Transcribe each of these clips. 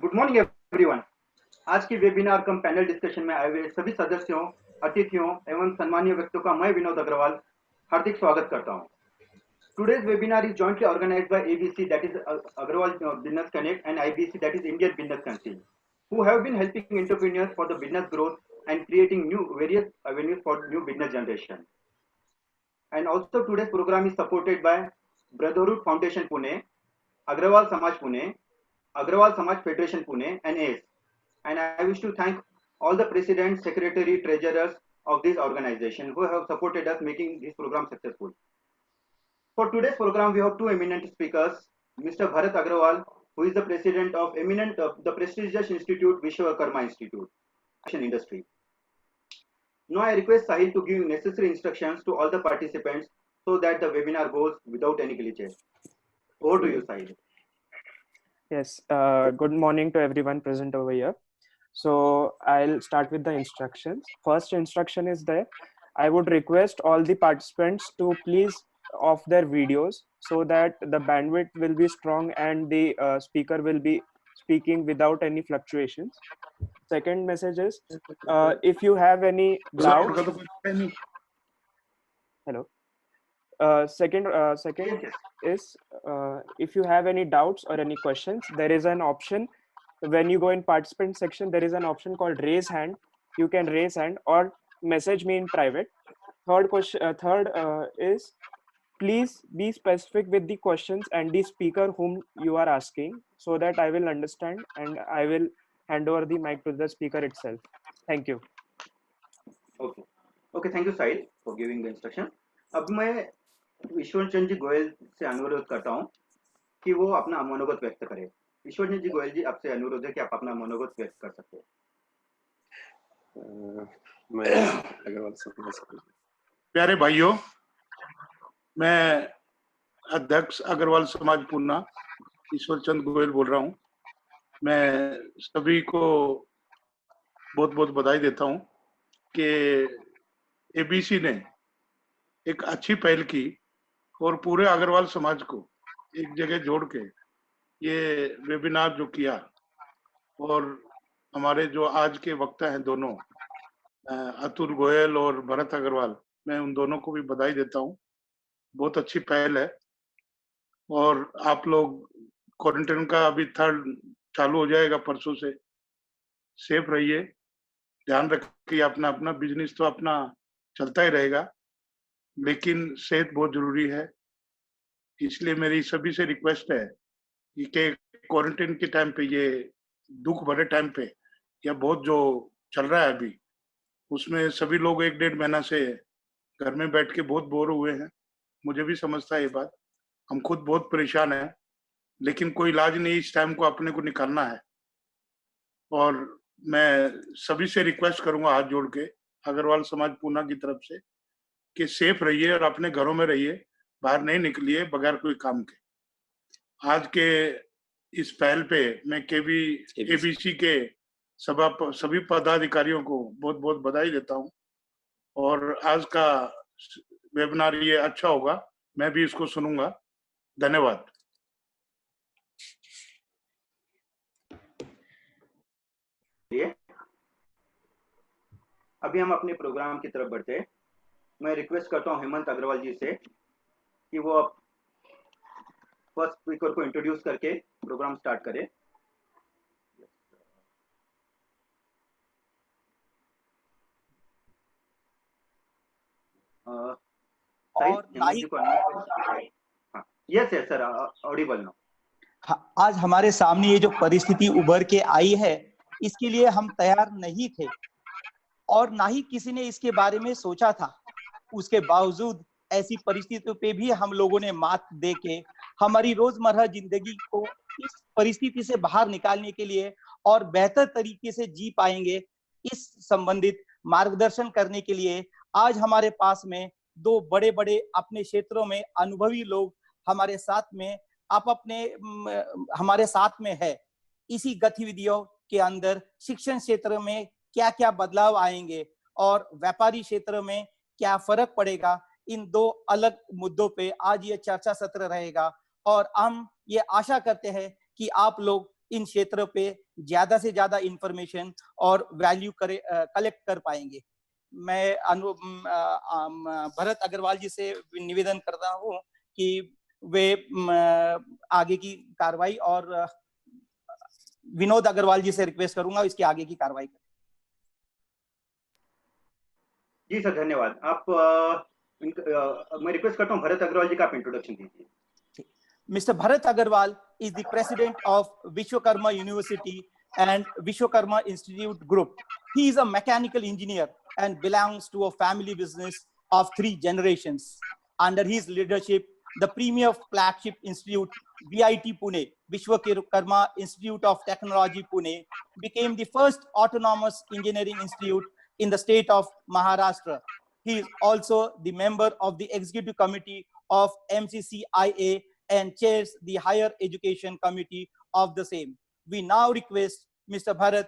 Good morning everyone. आज की webinar कम panel discussion में आए हुए सभी सदस्यों, अतिथियों एवं सम्मानीय व्यक्तियों का मैं विनोद अग्रवाल हार्दिक स्वागत करता हूं। Today's webinar is jointly organized by ABC, that is Agrawal Business Connect, and IBC, that is Indian Business Council, who have been helping entrepreneurs for the business growth and creating new various avenues for new business generation. And also today's program is supported by Brotherhood Foundation Pune, Agrawal Samaj Pune, Agrawal Samaj Federation Pune, and ACE. And I wish to thank all the presidents, secretary, treasurers of this organization who have supported us making this program successful. For today's program, we have two eminent speakers, Mr. Bharat Agrawal, who is the president of the prestigious institute Vishwakarma Institute, industry. Now I request Sahil to give necessary instructions to all the participants so that the webinar goes without any glitches. Over to you, Sahil. Yes, good morning to everyone present over here. So I'll start with the instructions. First instruction is that I would request all the participants to please off their videos so that the bandwidth will be strong and the speaker will be speaking without any fluctuations. Second message is if you have any doubts. Hello. Second is if you have any doubts or any questions, there is an option when you go in participant section. There is an option called raise hand. You can raise hand or message me in private. Third question. Third is please be specific with the questions and the speaker whom you are asking, so that I will understand and I will hand over the mic to the speaker itself. Thank you. Okay, thank you Sahil for giving the instruction. अब मैं ईश्वर चंद जी गोयल से अनुरोध करता हूं कि वो अपना मनोगत व्यक्त करें। ईश्वर जी गोयल जी, आपसे अनुरोध है कि आप अपना मनोगत व्यक्त कर सकते हैं। मैं अग्रवाल समाज, प्यारे भाइयों, मैं अध्यक्ष अग्रवाल समाज पूना ईश्वर चंद गोयल बोल रहा हूं। मैं सभी को बहुत बहुत बधाई देता हूं कि एबीसी ने एक अच्छी पहल की और पूरे अग्रवाल समाज को एक जगह जोड़ के ये वेबिनार जो किया, और हमारे जो आज के वक्ता हैं दोनों, अतुल गोयल और भरत अग्रवाल, मैं उन दोनों को भी बधाई देता हूं। बहुत अच्छी पहल है। और आप लोग क्वारंटाइन का अभी थर्ड चालू हो जाएगा परसों से। सेफ रहिए, ध्यान रखिए अपना अपना बिजनेस तो अपना चलता ही रहेगा, लेकिन सेहत बहुत जरूरी है। इसलिए मेरी सभी से रिक्वेस्ट है कि क्वारंटाइन के टाइम पे, ये दुख भरे टाइम पे, या बहुत जो चल रहा है अभी, उसमें सभी लोग 1-1.5 महीना से घर में बैठ के बहुत बोर हुए हैं। मुझे भी समझता है ये बात, हम खुद बहुत परेशान हैं, लेकिन कोई इलाज नहीं, इस टाइम को अपने को निकालना है। और मैं सभी से रिक्वेस्ट करूंगा हाथ जोड़ के अग्रवाल समाज पूना की तरफ से कि सेफ रहिए और अपने घरों में रहिए, बाहर नहीं निकलिए बगैर कोई काम के। आज के इस पहल पे मैं एबीसी के सभी पदाधिकारियों को बहुत बहुत बधाई देता हूं। और आज का वेबिनार ये अच्छा होगा, मैं भी इसको सुनूंगा। धन्यवाद। अभी हम अपने प्रोग्राम की तरफ बढ़ते हैं। मैं रिक्वेस्ट करता हूं हेमंत अग्रवाल जी से कि वो फर्स्ट स्पीकर को इंट्रोड्यूस करके प्रोग्राम स्टार्ट करें। और यस सर, ऑडिबल नो। आज हमारे सामने ये जो परिस्थिति उभर के आई है, इसके लिए हम तैयार नहीं थे और ना ही किसी ने इसके बारे में सोचा था। उसके बावजूद ऐसी परिस्थितियों पे भी हम लोगों ने मात दे के हमारी रोजमर्रा जिंदगी को इस परिस्थिति से बाहर निकालने के लिए और बेहतर तरीके से जी पाएंगे, इस संबंधित मार्गदर्शन करने के लिए आज हमारे पास में दो बड़े बड़े अपने क्षेत्रों में अनुभवी लोग हमारे साथ में हमारे साथ में है। इसी गतिविधियों के अंदर शिक्षण क्षेत्र में क्या क्या बदलाव आएंगे और व्यापारी क्षेत्र में क्या फर्क पड़ेगा, इन दो अलग मुद्दों पे आज ये चर्चा सत्र रहेगा। और हम ये आशा करते हैं कि आप लोग इन क्षेत्रों पे ज्यादा से ज्यादा इंफॉर्मेशन और वैल्यू कलेक्ट कर पाएंगे। मैं भरत अग्रवाल जी से निवेदन करता हूँ कि वे आगे की कार्रवाई, और विनोद अग्रवाल जी से रिक्वेस्ट करूंगा इसकी आगे की कार्रवाई करें। जी सर, धन्यवाद। आप मैं रिक्वेस्ट करता हूँ भरत अग्रवाल जी का आप इंट्रोडक्शन दीजिए। Mr. Bharat Agarwal is the president of Vishwakarma University and Vishwakarma Institute Group. He is a mechanical engineer and belongs to a family business of 3 generations. Under his leadership, the premier flagship institute, VIT Pune, Vishwakarma Institute of Technology Pune, became the first autonomous engineering institute in the state of Maharashtra. He is also the member of the executive committee of MCCIA and chairs the Higher Education Committee of the same. We now request Mr. Bharat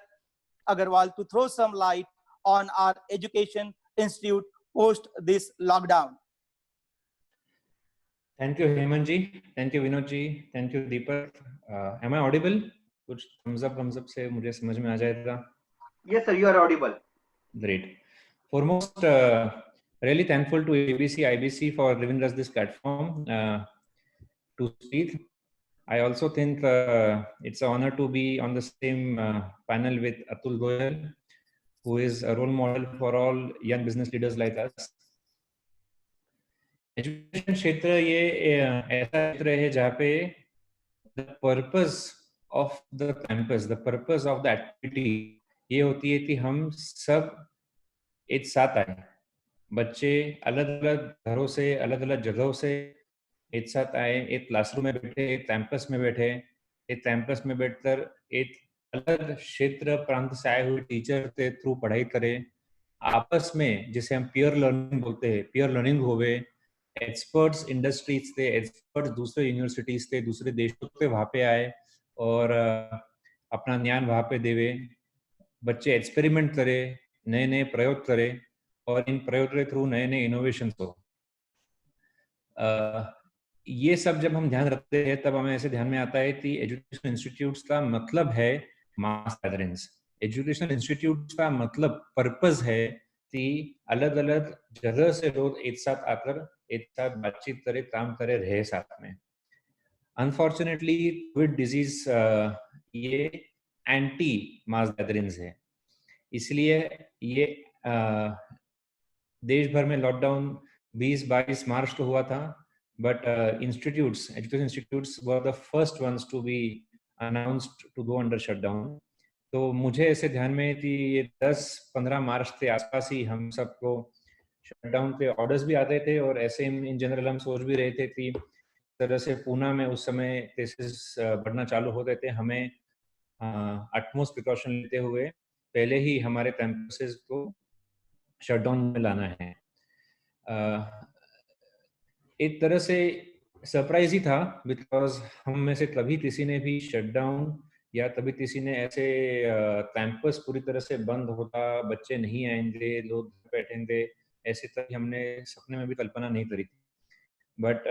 Agarwal to throw some light on our education institute post this lockdown. Thank you, Hemant ji. Thank you, Vinod ji. Thank you, Deepak. Am I audible? कुछ thumbs up से मुझे समझ में आ जाएगा. Yes sir, you are audible. Great. Foremost, really thankful to ABC, IBC for giving us this platform to speak. I also think it's an honor to be on the same panel with Atul Goyal, who is a role model for all young business leaders like us. Education क्षेत्र ये ऐसा क्षेत्र है जहाँ पे the purpose of the campus, the purpose of the activity ये होती है कि हम सब एक साथ आए, बच्चे अलग अलग घरों से, अलग अलग जगहों से एक साथ आए, एक क्लासरूम में बैठे, एक कैंपस में बैठे, एक कैंपस में बैठकर एक अलग क्षेत्र प्रांत से आए हुए टीचर के थ्रू पढ़ाई करें, आपस में जिसे हम पीयर लर्निंग बोलते हैं, पीयर लर्निंग होवे, एक्सपर्ट्स इंडस्ट्रीज थे, एक्सपर्ट्स दूसरे यूनिवर्सिटीज थे, दूसरे देशों से वहाँ पे आए और अपना ज्ञान वहाँ पे देवे, बच्चे एक्सपेरिमेंट करें, नए नए प्रयोग करें और इन प्रयोग के थ्रू नए नए इनोवेशन हो। ये सब जब हम ध्यान रखते हैं तब हमें ऐसे ध्यान में आता है कि एजुकेशन इंस्टीट्यूट्स का मतलब है मास गैदरिंग्स। एजुकेशन इंस्टीट्यूट्स का मतलब पर्पस है कि अलग अलग जगह से लोग एक साथ आकर एक साथ बातचीत करे, काम करे, रहे साथ में। अनफॉर्चुनेटली कोविड डिजीज ये एंटी मास गैदरिंग्स है, इसलिए ये देश भर में लॉकडाउन 20-22 मार्च को हुआ था, but institutes, education institutes were the first ones to be announced to go under shutdown. तो मुझे ऐसे ध्यान में कि ये 10-15 मार्च के आसपास ही हम सबको शटडाउन के ऑर्डर्स भी आते थे और ऐसे इन जनरल हम सोच भी रहे थे कि तरह से पूना में उस समय केसेस बढ़ना चालू हो गए थे, हमें अटमोस्ट प्रिकॉशन लेते हुए पहले ही हमारे कैंपसेस को शटडाउन में लाना है। एक तरह से सरप्राइज ही था, बिकॉज हम में से कभी किसी ने भी शटडाउन या कभी किसी ने ऐसे कैंपस पूरी तरह से बंद होता, बच्चे नहीं आएंगे, लोग बैठेंगे, ऐसे तक हमने सपने में भी कल्पना नहीं करी थी। बट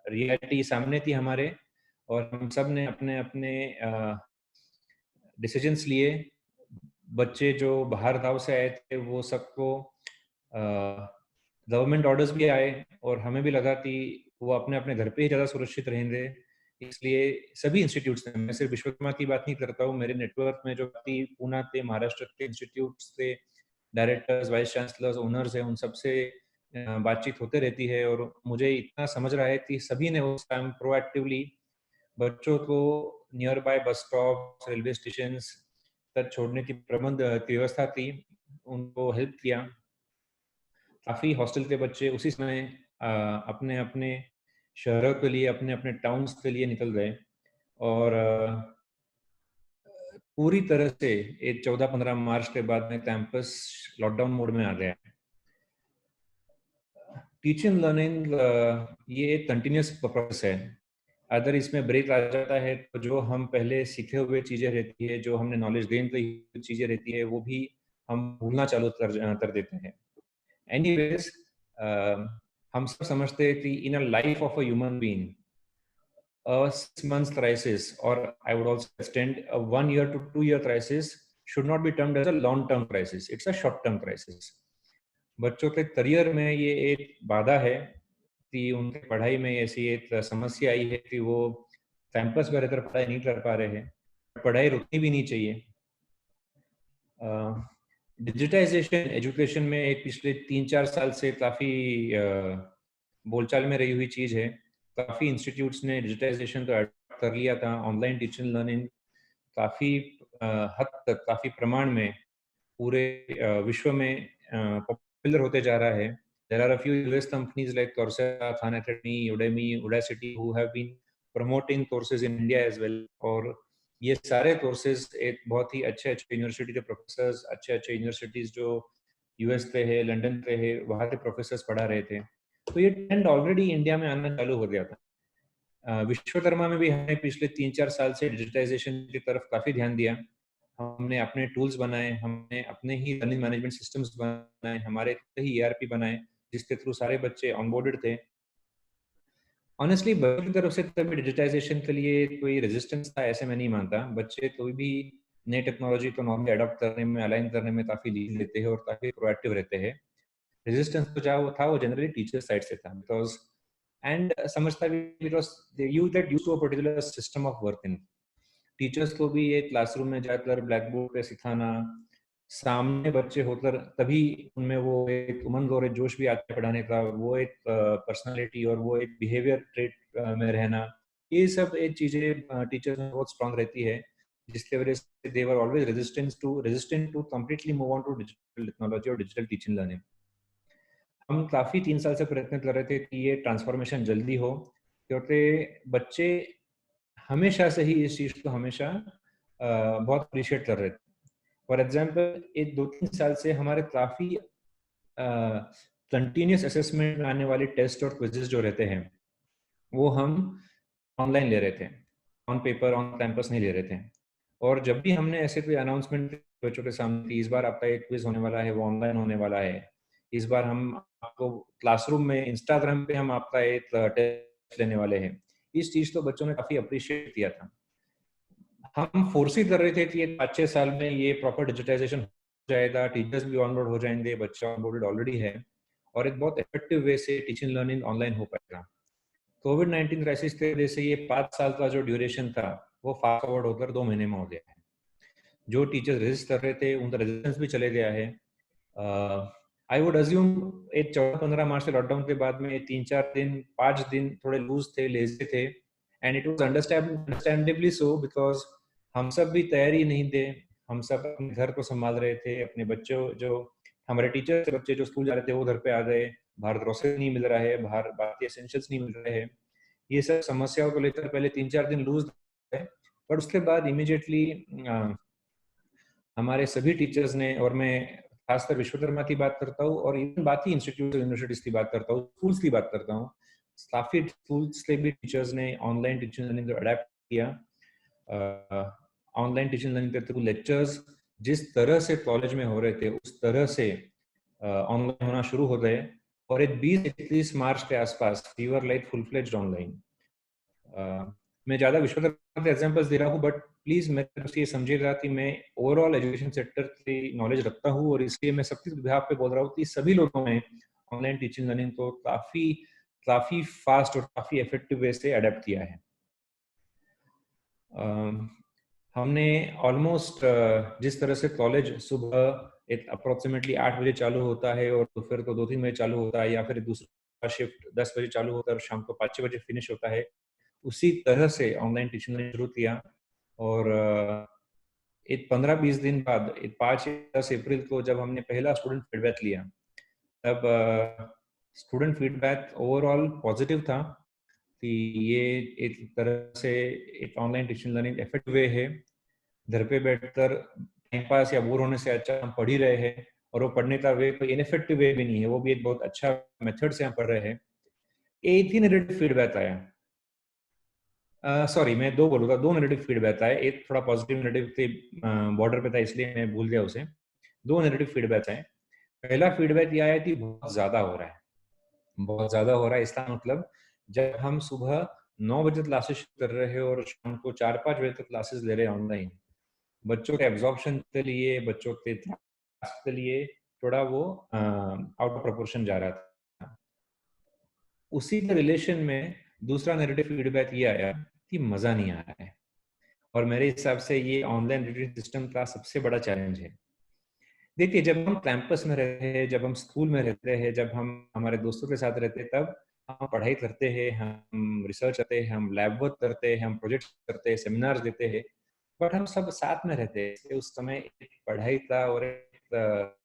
रियलिटी सामने थी हमारे और हम सब ने अपने अपने डिसीजंस लिए। बच्चे जो बाहर गाँव से आए थे वो सबको गवर्नमेंट ऑर्डर्स भी आए और हमें भी लगा कि वो अपने अपने घर पे ही ज़्यादा सुरक्षित रहेंगे, इसलिए सभी इंस्टीट्यूट्स ने, मैं सिर्फ विश्वकर्मा की बात नहीं करता हूँ, मेरे नेटवर्क में जो पूना के, महाराष्ट्र के इंस्टीट्यूट्स से डायरेक्टर्स, वाइस चांसलर्स, ओनर्स हैं, उन सबसे बातचीत होते रहती है और मुझे इतना समझ रहा है कि सभी ने उस टाइम प्रोएक्टिवली बच्चों को near by bus stop, railway station तक छोड़ने की प्रबंध की व्यवस्था थी, उनको हेल्प किया। काफ़ी हॉस्टल के बच्चे उसी समय अपने अपने शहरों के लिए, अपने अपने टाउन्स के लिए निकल गए और पूरी तरह से 14-15 मार्च के बाद में कैंपस लॉकडाउन मोड में आ गया। टीचिंग लर्निंग ये एक कंटिन्यूस प्रोसेस है, अगर इसमें ब्रेक आ जाता है तो जो हम पहले सीखे हुए चीज़ें रहती है, जो हमने नॉलेज गेन की चीज़ें रहती है, वो भी हम भूलना चालू कर देते हैं। एनीवेज, हम सब समझते हैं कि in a life of a human being a 6 month crisis, or I would also extend a 1 year to 2 year crisis should not be termed as a long term crisis. It's a short term crisis. बच्चों के career में ये एक बाधा है कि उनके पढ़ाई में ऐसी एक समस्या आई है कि वो कैंपस में रहकर पढ़ाई नहीं कर पा रहे हैं. पढ़ाई रुकनी भी नहीं चाहिए. डिजिटाइजेशन एजुकेशन में एक पिछले 3-4 साल से काफ़ी बोलचाल में रही हुई चीज़ है. काफ़ी इंस्टीट्यूट्स ने डिजिटाइजेशन को अडॉप्ट कर लिया था. ऑनलाइन टीचिंग लर्निंग काफ़ी हद तक, काफ़ी प्रमाण में पूरे विश्व में पॉपुलर होते जा रहा है. There are a few US companies like Coursera, Khan Academy, Udemy, Udacity who have been promoting courses in India as well. और ये सारे कोर्सेज एक बहुत ही अच्छे यूनिवर्सिटी के प्रोफेसर्स, अच्छे यूनिवर्सिटीज जो यूएस पे है, लंदन पे है, वहाँ के प्रोफेसर्स पढ़ा रहे थे. तो ये ट्रेंड ऑलरेडी इंडिया में आना चालू हो गया था. विश्वकर्मा में भी हमने पिछले 3-4 साल से डिजिटाइजेशन की तरफ काफ़ी ध्यान दिया. हमने अपने टूल्स बनाए, हमने अपने ही लर्निंग मैनेजमेंट सिस्टम्स बनाए, हमारे ही ERP बनाए जिसके थ्रू सारे बच्चे ऑनबोर्डेड थे. ऑनेस्टली बच्चों की तरफ से कभी डिजिटाइजेशन के लिए कोई रेजिस्टेंस था ऐसे मैं नहीं मानता. बच्चे कोई भी नई टेक्नोलॉजी को नॉर्मली अडॉप्ट करने में, अलाइन करने में काफ़ी लीड लेते हैं और काफ़ी प्रोएक्टिव रहते हैं. रेजिस्टेंस तो जो था वो जनरली टीचर साइड से था, बिकॉज एंड समझता भी because they you get used to a particular system of work. इन टीचर्स को भी ये क्लासरूम में जाकर ब्लैक बोर्ड पे सिखाना, सामने बच्चे होकर, तभी उनमें वो एक उमंग और एक जोश भी आता है पढ़ाने का, वो एक पर्सनालिटी और वो एक बिहेवियर ट्रेट में रहना, ये सब एक चीज़ें टीचर्स में बहुत स्ट्रांग रहती है, जिसकी वजह से they were always resistant to completely move on to digital technology और डिजिटल टीचिंग लर्निंग. हम काफ़ी 3 साल से प्रयत्न कर रहे थे कि ये ट्रांसफॉर्मेशन जल्दी हो, क्योंकि बच्चे हमेशा से ही इस चीज़ को हमेशा बहुत अप्रिशिएट कर रहे थे. फॉर एग्जाम्पल, एक 2-3 साल से हमारे काफ़ी कंटिन्यूस असेसमेंट में आने वाले टेस्ट और क्विजेस जो रहते हैं वो हम ऑनलाइन ले रहे थे, ऑन पेपर, ऑन कैंपस नहीं ले रहे थे. और जब भी हमने ऐसे कोई अनाउंसमेंट बच्चों के सामने कि इस बार आपका एक क्विज होने वाला है, वो ऑनलाइन होने वाला है, इस बार हम आपको क्लासरूम में, इंस्टाग्राम पे हम आपका एक टेस्ट लेने वाले हैं, इस चीज़ तो बच्चों ने काफ़ी अप्रिशिएट किया था. हम फोर्स कर रहे थे कि 5-6 साल में ये प्रॉपर डिजिटाइजेशन हो जाएगा, टीचर्स भी ऑनबोर्ड हो जाएंगे, बच्चा ऑनबोर्डेड ऑलरेडी है, और एक बहुत इफेक्टिव वे से टीचिंग लर्निंग ऑनलाइन हो पाएगा. कोविड-19 क्राइसिस की वजह से ये 5 साल का जो ड्यूरेशन था वो फास्ट फॉरवर्ड होकर 2 महीने में हो गया है. जो टीचर्स रेजिस्ट कर रहे थे उनका रेजिस्टेंस भी चले गया है. आई वुड अज्यूम एक 14-15 मार्च से लॉकडाउन के बाद में 3-4 दिन, 5 दिन थोड़े लूज थे, लेजी थे, and it was understandably so, because हम सब भी तैयारी नहीं थे. हम सब अपने घर को संभाल रहे थे, अपने बच्चों, जो हमारे टीचर के बच्चे जो स्कूल जा रहे थे वो घर पे आ गए, बाहर ग्रोसरी नहीं मिल रहा है, बाहर बाकी एसेंशियल्स नहीं मिल रहे हैं. ये सब समस्याओं को लेकर पहले 3-4 दिन लूज है, पर उसके बाद इमीडिएटली हमारे सभी टीचर्स ने, और मैं खासकर विश्वकर्मा की बात करता हूँ और इवन बाकी इंस्टीट्यूट यूनिवर्सिटीज की बात करता हूँ, स्कूल्स की बात करता हूँ, काफी स्कूल्स के भी टीचर्स ने ऑनलाइन टीचिंग लर्निंग को अडेप्ट किया. ऑनलाइन टीचिंग लर्निंग के थ्रू लेक्चर्स जिस तरह से कॉलेज में हो रहे थे उस तरह से ऑनलाइन होना शुरू हो गए, और एक 20-31 मार्च के आसपास we were like full fledged online. मैं ज़्यादा विश्वकर्मा के एग्जांपल्स दे रहा हूँ, बट प्लीज़ मैं ये समझिएगा कि मैं ओवरऑल एजुकेशन सेक्टर की नॉलेज रखता हूँ, और इसलिए मैं सबके विभाग पे बोल रहा हूँ कि सभी लोगों ने ऑनलाइन टीचिंग लर्निंग को काफ़ी फास्ट और काफ़ी इफेक्टिव वे से अडेप्ट किया है. हमने ऑलमोस्ट जिस तरह से कॉलेज सुबह एक अप्रोक्सीमेटली 8 बजे चालू होता है और दोपहर को 2-3 बजे चालू होता है, या फिर दूसरा शिफ्ट 10 बजे चालू होता है और शाम को 5-6 बजे फिनिश होता है, उसी तरह से ऑनलाइन टीचिंग ने शुरू किया. और एक 15-20 दिन बाद, 5-10 अप्रैल को जब हमने पहला स्टूडेंट फीडबैक लिया, तब स्टूडेंट फीडबैक ओवरऑल पॉजिटिव था कि ये एक तरह से एक online teaching learning effective way है. घर पे बैठकर टाइम पास या बोर होने से अच्छा हम पढ़ ही रहे हैं, और वो पढ़ने का वे कोई इनफेक्टिव वे भी नहीं है, वो भी एक बहुत अच्छा मेथड से हम पढ़ रहे हैं. एक ही नेगेटिव फीडबैक आया, सॉरी मैं 2 बोलूँगा, 2 नेगेटिव फीडबैक आए. एक थोड़ा पॉजिटिव नेगेटिव के बॉर्डर पे था, इसलिए मैं भूल गया उसे. 2 नेगेटिव फीडबैक आए. पहला फीडबैक ये आया कि बहुत ज़्यादा हो रहा है. बहुत ज़्यादा हो रहा है इसका मतलब जब हम सुबह 9 बजे क्लासेस कर रहे हैं और शाम को 4-5 बजे तक क्लासेस ले रहे हैं ऑनलाइन। बच्चों के एब्जॉर्प्शन के लिए, बच्चों के टास्क के लिए थोड़ा वो आउट ऑफ प्रोपोर्शन जा रहा था। उसी के रिलेशन में दूसरा नेगेटिव फीडबैक ये आया कि मजा नहीं आ रहा है, और मेरे हिसाब से ये ऑनलाइन रीडिंग सिस्टम का सबसे बड़ा चैलेंज है। देखिए, जब हम कैंपस में रहते हैं, जब हम स्कूल में रहते हैं, जब हम हमारे दोस्तों के साथ रहते हैं, तब हम पढ़ाई करते हैं, हम रिसर्च करते हैं, हम लैब वर्क करते हैं, हम प्रोजेक्ट करते हैं, सेमिनार्स देते हैं, बट हम सब साथ में रहते हैं। उस समय एक पढ़ाई का और एक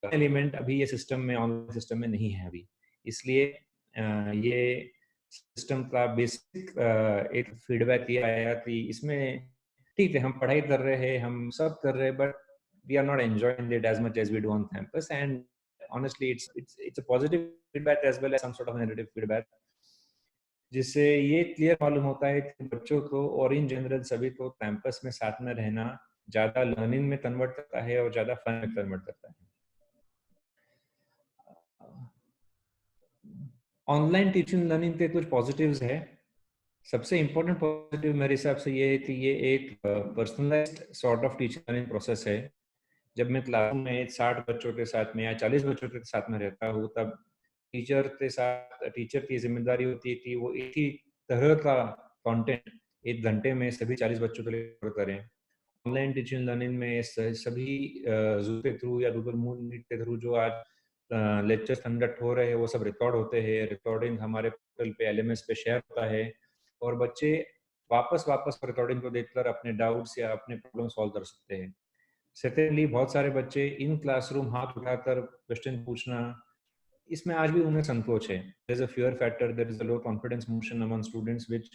एलिमेंट अभी ये सिस्टम में, ऑनलाइन सिस्टम में नहीं है अभी। इसलिए ये सिस्टम का बेसिक एक फीडबैक ये आया कि इसमें ठीक है, हम पढ़ाई कर रहे हैं, हम सब कर रहे हैं, but we are not enjoying it as much as we do on campus. And honestly, it's a positive feedback as well as some sort of negative feedback, जिससे ये क्लियर मालूम होता है कि बच्चों को और इन जनरल सभी को कैंपस में साथ में रहना ज्यादा लर्निंग में कन्वर्ट करता है और ज्यादा फन में कन्वर्ट करता है। ऑनलाइन टीचिंग लर्निंग के कुछ पॉजिटिव्स है। सबसे इम्पोर्टेंट पॉजिटिव मेरे हिसाब से ये है कि ये एक personalised sort of teaching learning process है। जब मैं क्लासरूम में 60 बच्चों के साथ में या 40 बच्चों के साथ में रहता हूँ, तब टीचर के साथ टीचर की जिम्मेदारी होती है कि वो एक ही तरह का कंटेंट 1 घंटे में सभी 40 बच्चों के लिए कवर करें। ऑनलाइन टीचिंग लर्निंग में सभी जूम के थ्रू या गूगल मीट के थ्रू जो आज लेक्चर्स कंडक्ट हो रहे हैं, वो सब रिकॉर्ड होते हैं। रिकॉर्डिंग हमारे पोर्टल पे LMS पे शेयर होता है और बच्चे वापस रिकॉर्डिंग को देखकर अपने डाउट्स या अपने प्रॉब्लम सॉल्व कर सकते हैं। सेकेंडली, बहुत सारे बच्चे इन क्लासरूम हाथ उठाकर क्वेश्चन पूछना, इसमें आज भी उन्हें संकोच है। There is a fear factor, there is a low confidence motion among students which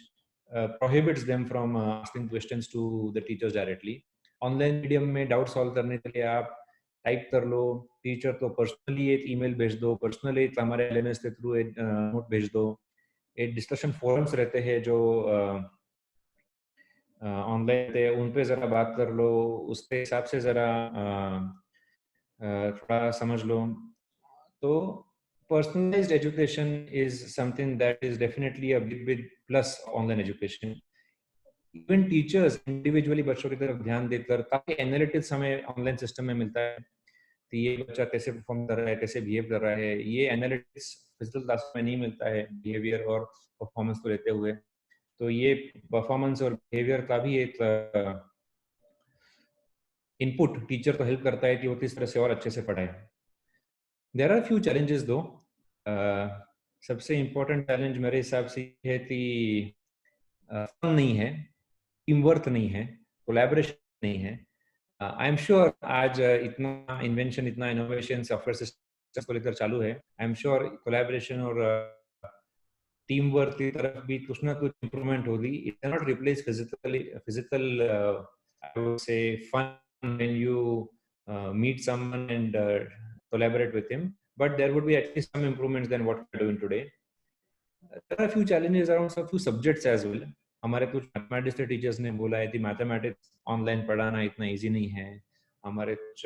prohibits them from asking questions to the teachers directly. Online medium में डाउट सॉल्व करने के लिए आप टाइप कर लो, टीचर को पर्सनली एक ईमेल भेज दो, पर्सनली हमारे LMS के थ्रू एक नोट भेज दो। एक डिस्कशन फोरम्स रहते हैं जो ऑनलाइन थे, उन पे जरा बात कर लो, उसके हिसाब से जरा थोड़ा समझ लो। तो personalized education is something that is definitely a big plus online education. Even teachers individually बच्चों की तरफ ध्यान देकर काफी एनालिटिक्स हमें ऑनलाइन सिस्टम में मिलता है कि ये बच्चा कैसे परफॉर्म कर रहा है, कैसे बिहेव कर रहा है। ये एनालिटिक्स फिजिकल क्लास में नहीं मिलता है बिहेवियर और परफॉर्मेंस को लेते हुए। तो ये परफॉर्मेंस और बिहेवियर का भी एक इनपुट टीचर को हेल्प करता है कि वो किस तरह से और अच्छे से पढ़ाए। देयर आर फ्यू चैलेंजेस दो। सबसे इम्पोर्टेंट चैलेंज मेरे हिसाब से है कि फन नहीं है, टीम वर्क नहीं है, कोलैबोरेशन नहीं है। आई एम श्योर आज इतना इन्वेंशन, इतना इनोवेशन सॉफ्टवेयर सिस्टम को लेकर चालू है। आई एम श्योर कोलैबोरेशन और टीम वर्क की तरफ भी कुछ ना कुछ इम्प्रूवमेंट होगी। It can not replace physical I would say fun when you meet someone and collaborate with him, but there would be at least some improvements than what we're doing today. There are a few challenges around some few subjects as well. हमारे कुछ mathematics के teachers ने बोला है कि mathematics online पढ़ाना इतना easy नहीं है। हमारे कुछ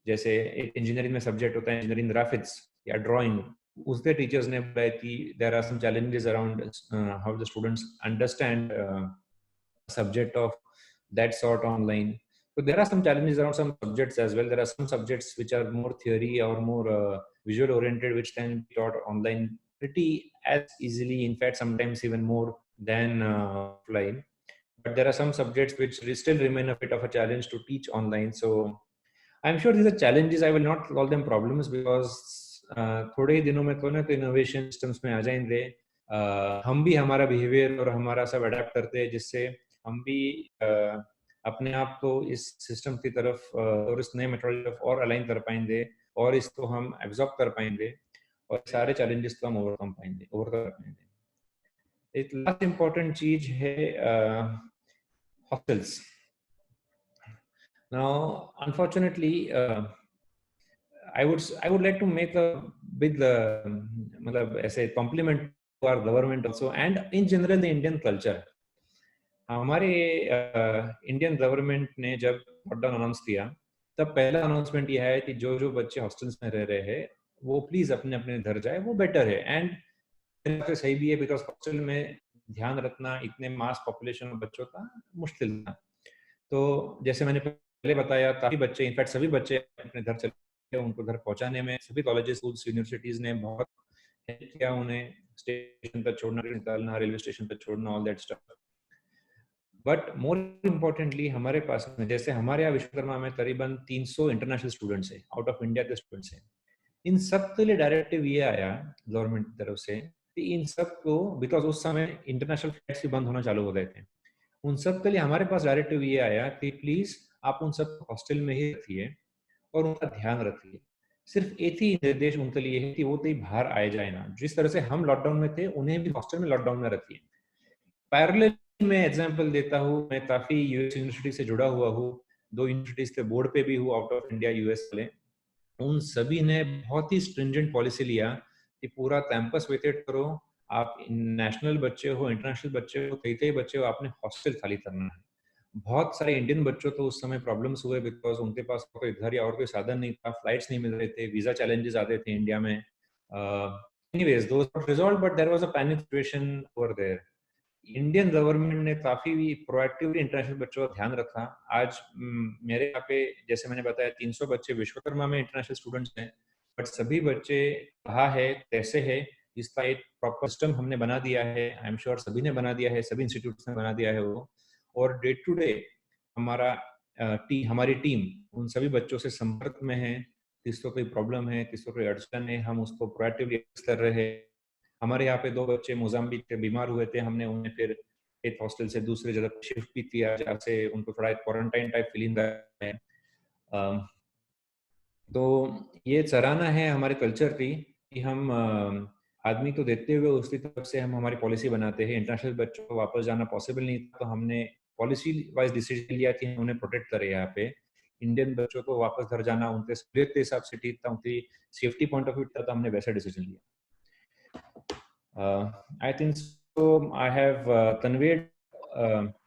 जैसे एक इंजीनियरिंग में सब्जेक्ट होता है इंजीनियरिंग ग्राफिक्स या ड्राइंग, उसके टीचर्स ने बोला है कि there are some challenges around how the students understand subject of that sort online. So there are some challenges around some subjects as well. There are some subjects which are more theory or more visual oriented, which can be taught online pretty as easily, in fact sometimes even more than offline. But there are some subjects which still remain a bit of a challenge to teach online. So I'm sure these are challenges. I will not call them problems because थोड़े ही दिनों में तो ना तो innovation systems में आ जाएंगे. हम भी हमारा behavior और हमारा सब adapt करते हैं, जिससे हम भी अपने आप को इस सिस्टम की तरफ और इस नए मेथोडोलॉजी की तरफ और अलाइन कर पाएंगे और इसको हम एब्जॉर्ब कर पाएंगे और सारे चैलेंजेस को हम ओवरकम कर पाएंगे। एक लास्ट इम्पोर्टेंट चीज है hostels. Now unfortunately I would like to make a big मतलब ऐसे compliment to our government also and in general the Indian culture. हमारे इंडियन गवर्नमेंट ने जब लॉकडाउन अनाउंस किया, तब पहला अनाउंसमेंट यह है कि जो बच्चे हॉस्टल्स में रह रहे हैं वो प्लीज अपने अपने घर जाए, वो बेटर है। एंड सही भी है, बिकॉज हॉस्टल में ध्यान रखना इतने मास पॉपुलेशन बच्चों का मुश्किल था। तो जैसे मैंने पहले बताया, काफी बच्चे, इनफैक्ट सभी बच्चे अपने घर चले, उनको घर पहुंचाने में सभी कॉलेजेस, स्कूल्स, यूनिवर्सिटीज ने बहुत हेल्प किया, उन्हें स्टेशन तक छोड़ना, निकालना, रेलवे स्टेशन तक छोड़ना, all that stuff. But more importantly हमारे पास में, जैसे हमारे यहाँ विश्वकर्मा में करीबन 300 इंटरनेशनल स्टूडेंट्स हैं, आउट ऑफ इंडिया के स्टूडेंट्स हैं। इन सब के लिए डायरेक्टिव ये आया गवर्नमेंट की तरफ से कि इन सब को, बिकॉज उस समय इंटरनेशनल फ्लाइट्स भी बंद होना चालू हो गए थे, उन सब के लिए हमारे पास डायरेक्टिव ये आया कि प्लीज आप उन सब हॉस्टल में ही रखिए और उनका ध्यान रखिए। सिर्फ एक ही निर्देश उनके लिए है कि वो कहीं बाहर आए जाए ना। जिस तरह से हम लॉकडाउन में थे, उन्हें भी हॉस्टल में लॉकडाउन में रखिए। पैरेलल मैं एग्जांपल देता हूँ, मैं काफी यूएस यूनिवर्सिटी से जुड़ा हुआ हूँ, 2 यूनिवर्सिटीज के बोर्ड पे भी हूँ आउट ऑफ इंडिया यूएस वाले। उन सभी ने बहुत ही स्ट्रिंजेंट पॉलिसी लिया कि पूरा कैंपस वेकेट करो, आप नेशनल बच्चे हो, इंटरनेशनल बच्चे हो, कई बच्चे हो, आपने हॉस्टल खाली करना है। बहुत सारे इंडियन बच्चों तो उस समय प्रॉब्लम्स हुए, बिकॉज उनके पास कोई घर या और कोई साधन नहीं था, फ्लाइट्स नहीं मिल रहे थे, वीजा चैलेंजेस आते थे इंडिया में। Anyways those got resolved, but there was a panic situation over there. Indian government ने काफी प्रोएक्टिवली इंटरनेशनल बच्चों का ध्यान रखा। आज मेरे यहाँ पे, जैसे मैंने बताया, 300 बच्चे विश्वकर्मा में इंटरनेशनल स्टूडेंट्स हैं, बट सभी बच्चे कहाँ है, कैसे है, इसका एक प्रॉपर सिस्टम हमने बना दिया है। आई एम श्योर सभी ने बना दिया है, सभी इंस्टीट्यूट्स ने बना दिया है वो। और डे टू डे हमारी टीम उन सभी बच्चों से संपर्क में है। किसको कोई प्रॉब्लम है, किसको कोई अड़चन है, हम उसको प्रोएक्टिवली कर रहे हैं। हमारे यहाँ पे 2 बच्चे मोजाम्बिक के बीमार हुए थे, हमने उन्हें फिर एक हॉस्टल से दूसरे जगह शिफ्ट भी किया, जहाँ से उनको थोड़ा क्वारंटाइन टाइप फीलिंग है। तो ये सराहना है हमारे कल्चर की कि हम आदमी को देखते हुए उसकी तरफ से हम हमारी पॉलिसी बनाते हैं। इंटरनेशनल बच्चों को वापस जाना पॉसिबल नहीं था, तो हमने पॉलिसी वाइज डिसीजन लिया कि हम उन्हें प्रोटेक्ट करें। यहाँ पे इंडियन बच्चों को वापस घर जाना उनके सहूलियत के हिसाब से ठीक था, उनकी सेफ्टी पॉइंट ऑफ व्यू था, तो हमने वैसा डिसीजन लिया। I think so. I have conveyed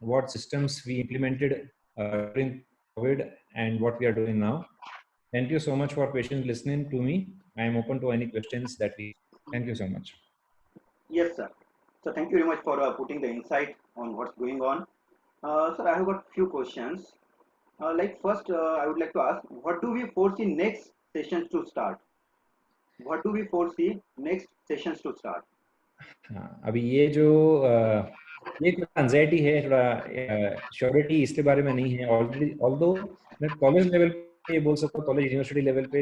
what systems we implemented during COVID and what we are doing now. Thank you so much for patiently listening to me. I am open to any questions that we. Thank you so much. Yes, sir. So thank you very much for putting the insight on what's going on. Sir, I have got few questions. Like first, I would like to ask, what do we foresee next sessions to start? What do we foresee next sessions to start? हाँ, अभी ये जो ये थोड़ा anxiety है, थोड़ा surety इसके बारे में नहीं है ऑलरेडी। ऑल्दो मैं कॉलेज लेवल पे ये बोल सकता हूँ, कॉलेज यूनिवर्सिटी लेवल पे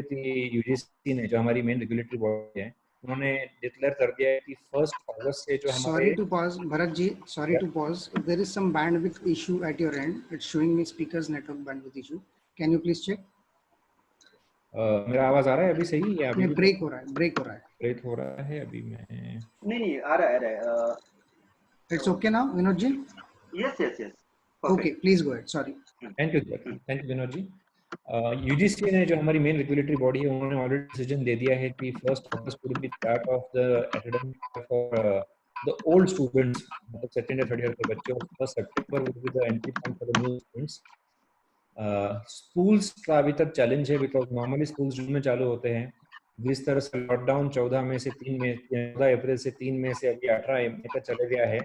यूजीसी ने, जो हमारी मेन रेगुलेटरी बॉडी है, उन्होंने डिक्लेयर कर दिया है कि 1 अगस्त से जो हमारे Sorry to pause, Bharat ji. Sorry to pause. There is some bandwidth issue at your end. It's showing me speakers network bandwidth issue. Can you please check? मेरा आवाज आ रहा है अभी सही या अभी ब्रेक हो रहा है? ब्रेक हो रहा है अभी में? नहीं आ रहा है। It's okay now, Vinod ji? Yes. Perfect. Okay, please go ahead. Sorry. Thank you Vinod ji. UGC ने, जो हमारी मेन रेगुलेटरी बॉडी है, उन्होंने ऑलरेडी डिसीजन दे दिया है कि 1 August will be start of the academic for the old students, मतलब second या थर्ड ईयर के बच्चे। 1 September will be the entry point for the new students. Schools का अभी तक चैलेंज है, बिकॉज नॉर्मली स्कूल्स जून में चालू होते हैं। जिस तरह से लॉकडाउन 14 अप्रैल से 3 मई से अभी 18 मई तक चले गया है,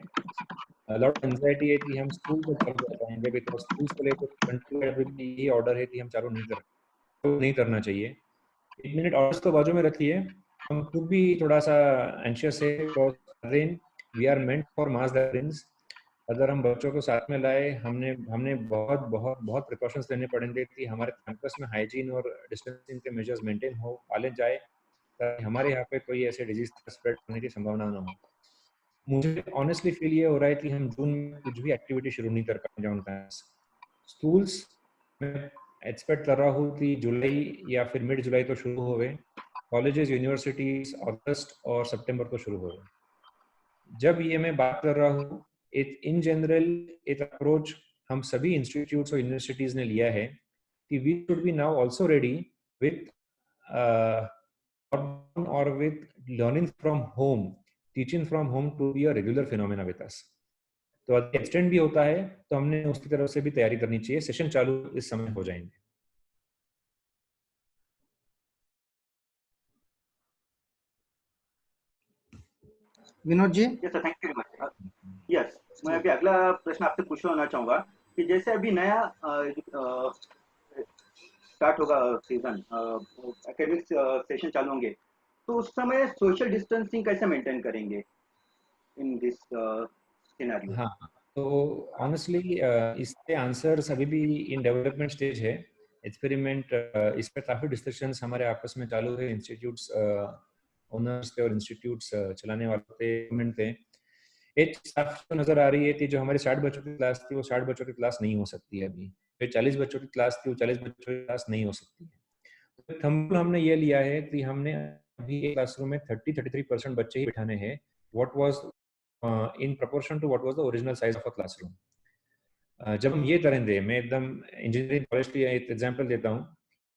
लॉट ऑफ एंजाइटी है कि हम स्कूल को चालू कर पाएंगे, बिकॉज स्कूल्स को लेकर कंट्री ये ऑर्डर है कि हम चालू नहीं करना चाहिए। 1 मिनट और इसको बाजू में रखिए, हम खुद भी थोड़ा सा एंशियस है, because we are meant for mass gatherings. अगर हम बच्चों को साथ में लाए, हमने बहुत बहुत बहुत प्रिकॉशंस लेने पड़ेंगे कि हमारे कैंपस में हाइजीन और डिस्टेंसिंग के मेजर्स मेंटेन हो, पाले जाए, ताकि हमारे यहाँ पे कोई ऐसे डिजीज स्प्रेड होने की संभावना ना हो। मुझे ऑनेस्टली फील ये हो रहा है कि हम जून में कुछ भी एक्टिविटी शुरू नहीं कर पाएंगे ऑन कैंपस। स्कूल्स में एक्सपेक्ट कर रहा हूँ कि जुलाई या फिर मिड जुलाई तो शुरू हो गए। कॉलेजेस, यूनिवर्सिटीज अगस्त और सितंबर को शुरू हो गए। जब ये मैं बात कर रहा हूँ, इन जनरल एक अप्रोच हम सभी इंस्टीट्यूट्स और यूनिवर्सिटीज ने लिया है कि we should be now also ready with और with learning from home, teaching from home to be a regular phenomena with us. तो अगर एक्सटेंड भी होता है तो हमने उसकी तरफ से भी तैयारी करनी चाहिए। सेशन चालू इस समय हो जाएंगे। Vinod ji, yes sir, thank you very much. Yes, मैं अभी अगला प्रश्न आपसे पूछना चाहूंगा कि जैसे अभी नया स्टार्ट होगा सीजन, एकेडमिक सेशन चालू होंगे, तो उस समय सोशल डिस्टेंसिंग कैसे मेंटेन करेंगे इन दिस सिनेरियो? हाँ, तो ऑनेस्टली इसके आंसर्स अभी भी इन डेवलपमेंट स्टेज है। एक्सपेरिमेंट इस पर काफ़ी डिस्कशंस हमारे आपस में चालू है। इंस्टीट्यूट्स ओनर्स थे और इंस्टीट्यूट्स चलाने वाले थे, गवर्नमेंट थे। एक साफ तो नजर आ रही है कि जो हमारे 60 बच्चों की क्लास थी वो 60 बच्चों की क्लास नहीं हो सकती है अभी। जो 40 बच्चों की क्लास थी वो 40 बच्चों की क्लास नहीं हो सकती है। तो थंबनेल हमने ये लिया है कि हमने अभी एक क्लासरूम में 33% बच्चे ही बिठाने हैं। What was in proportion to what was the original size of a classroom. जब हम ये करेंगे, मैं एकदम इंजीनियरिंग कॉलेज की एक एग्जांपल देता हूँ।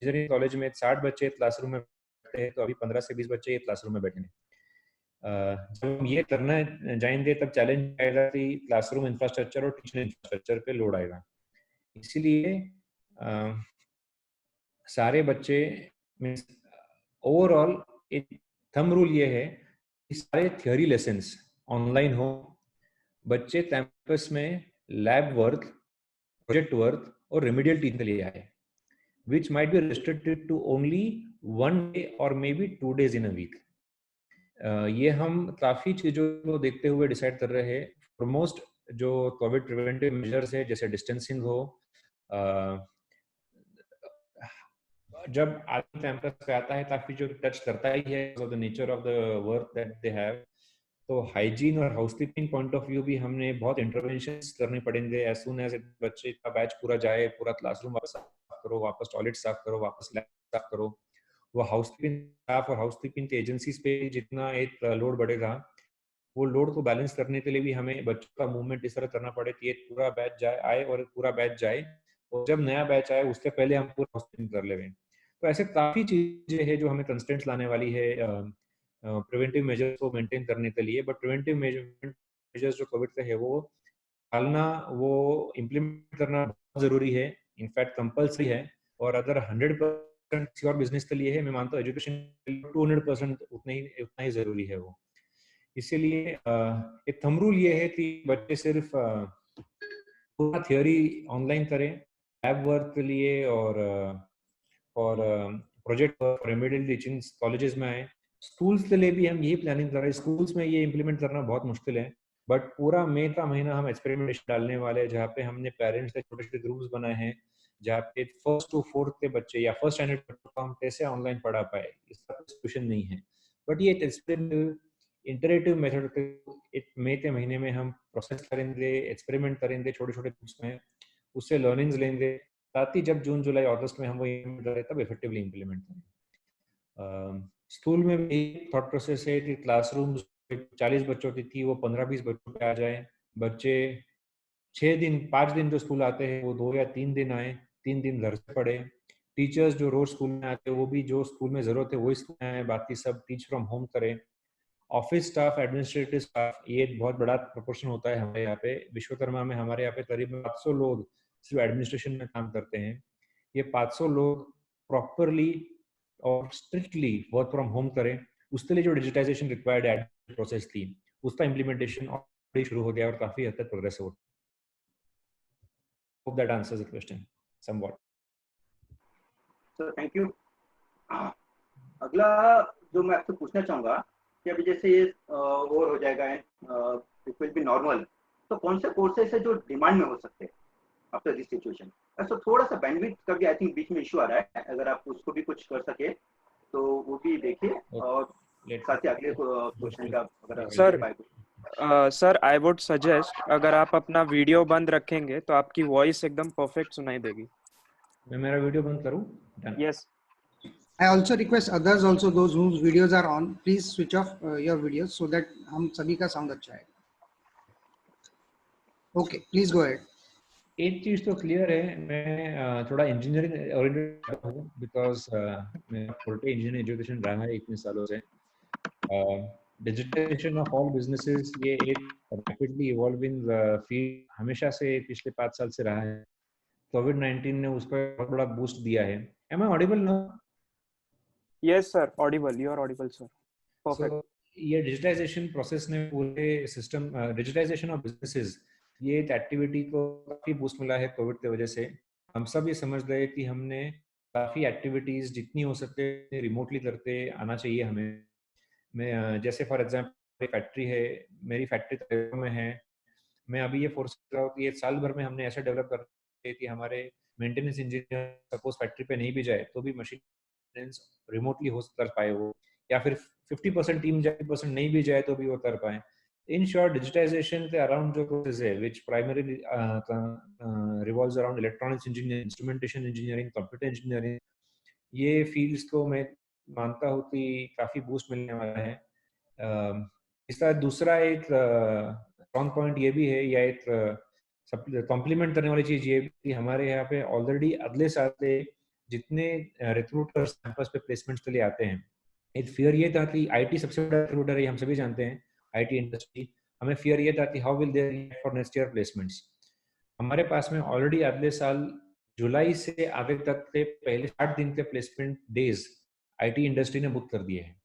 इंजीनियरिंग कॉलेज में 60 बच्चे क्लासरूम में बैठते हैं, तो अभी 15 से 20 बच्चे क्लासरूम में बैठेंगे। जब हम ये करना जाएंगे तब चैलेंज आएगा कि क्लासरूम इंफ्रास्ट्रक्चर और टीचिंग इंफ्रास्ट्रक्चर पे लोड आएगा। इसीलिए सारे बच्चे मीन्स ओवरऑल एक थंब रूल ये है कि सारे थियोरी लेसन्स ऑनलाइन हो, बच्चे कैंपस में लैब वर्क, प्रोजेक्ट वर्क और रेमेडियल टीचिंग के लिए आए, which might be restricted to only 1 day or maybe 2 days in a week. ये हम काफ़ी चीज़ों को देखते हुए डिसाइड कर रहे हैं। फॉरमोस्ट जो कोविड प्रिवेंटिव मेजर्स है, जैसे डिस्टेंसिंग हो, जब आदमी कैंपस पे आता है काफ़ी जो टच करता ही है the nature of the work that they have, तो हाइजीन और हाउसकीपिंग पॉइंट ऑफ व्यू भी हमने बहुत इंटरवेंशंस करने पड़ेंगे। एज सून एज बच्चे का बैच पूरा जाए, पूरा क्लासरूम वापस साफ करो, वापस टॉयलेट साफ करो, वापस लैब साफ करो। वो हाउसकीपिंग स्टाफ और हाउसकीपिंग की एजेंसीज पे जितना एक लोड बढ़ेगा, वो लोड को बैलेंस करने के लिए भी हमें बच्चों का मूवमेंट इस तरह करना पड़े कि एक पूरा बैच जाए आए और एक पूरा बैच जाए, और जब नया बैच आए उससे पहले हम पूरा हाउसकीपिंग कर ले। तो ऐसे काफ़ी चीज़ें हैं जो हमें कंस्टेंट्स लाने वाली है प्रिवेंटिव मेजर्स को मेंटेन करने के लिए। बट प्रिवेंटिव मेजर्स जो कोविड के है वो पालना, वो इम्प्लीमेंट करना बहुत ज़रूरी है, इनफैक्ट कंपल्सरी है। और अगर 100% किसी और बिजनेस के लिए है, मैं मानता हूँ एजुकेशन 200% उतना ही ज़रूरी है वो। इसीलिए एक थंब रूल ये है कि बच्चे सिर्फ पूरा थियोरी ऑनलाइन करें लैब वर्क के लिए और प्रोजेक्ट और रेमेडियल टीचिंग कॉलेजेस में आए। स्कूल्स के लिए भी हम यही प्लानिंग कर रहे हैं। स्कूल्स में ये इम्प्लीमेंट करना बहुत मुश्किल है, बट पूरा मई का महीना हम एक्सपेरिमेंटेशन डालने वाले हैं, जहाँ पे हमने पेरेंट्स के छोटे छोटे ग्रुप्स बनाए हैं, जहाँ पे 1st to 4th के बच्चे या 1st स्टैंडर्ड बच्चों को हम कैसे ऑनलाइन पढ़ा पाए, इसका सोल्यूशन नहीं है। बट ये इंटरेटिव मेथड एक मई के महीने में हम प्रोसेस करेंगे, एक्सपेरिमेंट करेंगे छोटे छोटे ग्रुप्स में, उससे लर्निंग्स लेंगे, ताकि जब जून जुलाई अगस्त में हम वो इम्प्लीमेंट करें तब इफेक्टिवली इम्प्लीमेंट करें। स्कूल में भी थॉट प्रोसेस है कि क्लासरूम 40 बच्चों की थी वो 15-20 बच्चों पे आ जाए। बच्चे 5 दिन जो स्कूल आते हैं वो 2 या 3 दिन आए, 3 दिन घर से पढ़े। टीचर्स जो रोज स्कूल में आते हैं वो भी जो स्कूल में जरूरत है वही स्कूल में आए, बाकी सब टीच फ्रॉम होम करें। ऑफिस स्टाफ, एडमिनिस्ट्रेटिव स्टाफ, ये एक बहुत बड़ा प्रोपोर्शन होता है हमारे यहाँ पे। विश्वकर्मा में हमारे यहाँ पे करीब 500 लोग सिर्फ एडमिनिस्ट्रेशन में काम करते हैं। ये 500 लोग प्रॉपरली और स्ट्रिक्टली वर्क फ्रॉम होम करें, उसके लिए जो डिजिटाइजेशन रिक्वायर्ड एडमिन प्रोसेस थी उसका इम्प्लीमेंटेशन ऑलरेडी शुरू हो गया और काफी हद तक प्रोग्रेस हो। Hope that answers the question somewhat. Sir thank you. अगला जो मैं आपसे पूछना चाहूंगा कि अभी जैसे ये ओवर हो जाएगा, इट विल बी नॉर्मल, तो कौन से कोर्सेस है जो डिमांड में हो सकते हैं आफ्टर दिस सिचुएशन? ऐसा थोड़ा सा बैंडविड्थ का भी आई थिंक बीच में इशू आ रहा है, अगर आप उसको भी कुछ कर सके तो वो भी देखिए, और साथ ही अगले क्वेश्चन का अगर सर आई वुड सजेस्ट अगर आप अपना वीडियो बंद रखेंगे तो आपकी वॉइस एकदम परफेक्ट सुनाई देगी। मैं मेरा वीडियो बंद करूं? Yes. I also request others also, those whose videos are on, please switch off your videos so that हम सभी का साउंड अच्छा है। Okay, please go ahead. एक चीज तो क्लियर है, मैं थोड़ा इंजीनियरिंग ओरिएंटेड हूँ बिकॉज मैं फुल इंजीनियरिंग एजुकेशन रहा है इतने सालों से। डिजिटाइजेशन ऑफ ऑल बिजनेसेस ये एक रैपिडली इवॉल्विंग फील्ड हमेशा से पिछले 5 साल से रहा है। कोविड-19 ने उस पर बहुत बड़ा बूस्ट दिया है। Am I audible now? Yes sir, audible. You are audible sir. Perfect. So ये डिजिटाइजेशन प्रोसेस ने पूरे सिस्टम, डिजिटाइजेशन ऑफ बिजनेसेस, ये एक एक्टिविटी को काफ़ी बूस्ट मिला है कोविड की वजह से। हम सब ये समझ गए कि हमने काफ़ी एक्टिविटीज़ जितनी हो सकते रिमोटली करते आना चाहिए हमें। मैं जैसे फॉर एग्जांपल फैक्ट्री है, मेरी फैक्ट्री तैयार में है, मैं अभी ये फोर्स कर रहा हूँ कि ये साल भर में हमने ऐसा डेवलप कर कि हमारे मेंटेनेंस इंजीनियर सपोज फैक्ट्री पे नहीं भी जाए तो भी मशीन मेंटेनेंस रिमोटली हो कर पाए वो, या फिर 50% टीम जाए 50% नहीं भी जाए तो भी वो कर पाए। इन शॉर्ट डिजिटाइजेशन के अराउंड जो प्रोसेस है which primary revolves around electronics engineering, instrumentation engineering, computer engineering, ये फील्ड्स को मैं मानता हूँ कि काफ़ी बूस्ट मिलने वाला है। इसका दूसरा एक स्ट्रॉन्ग पॉइंट ये भी है, या एक कॉम्प्लीमेंट करने वाली चीज़ ये कि हमारे यहाँ पे ऑलरेडी अगले साल से जितने रिक्रूटर्स कैंपस पे प्लेसमेंट्स के लिए आते हैं, एक फियर ये था कि आईटी सबसे बड़ा रिक्रूटर है, हम सभी जानते हैं आईटी इंडस्ट्री। हमें फियर ये था कि how will they for next year placements. हमारे पास में ऑलरेडी अगले साल जुलाई से आगे तक के पहले 60 दिन के प्लेसमेंट डेज आईटी इंडस्ट्री ने बुक कर दिए हैं,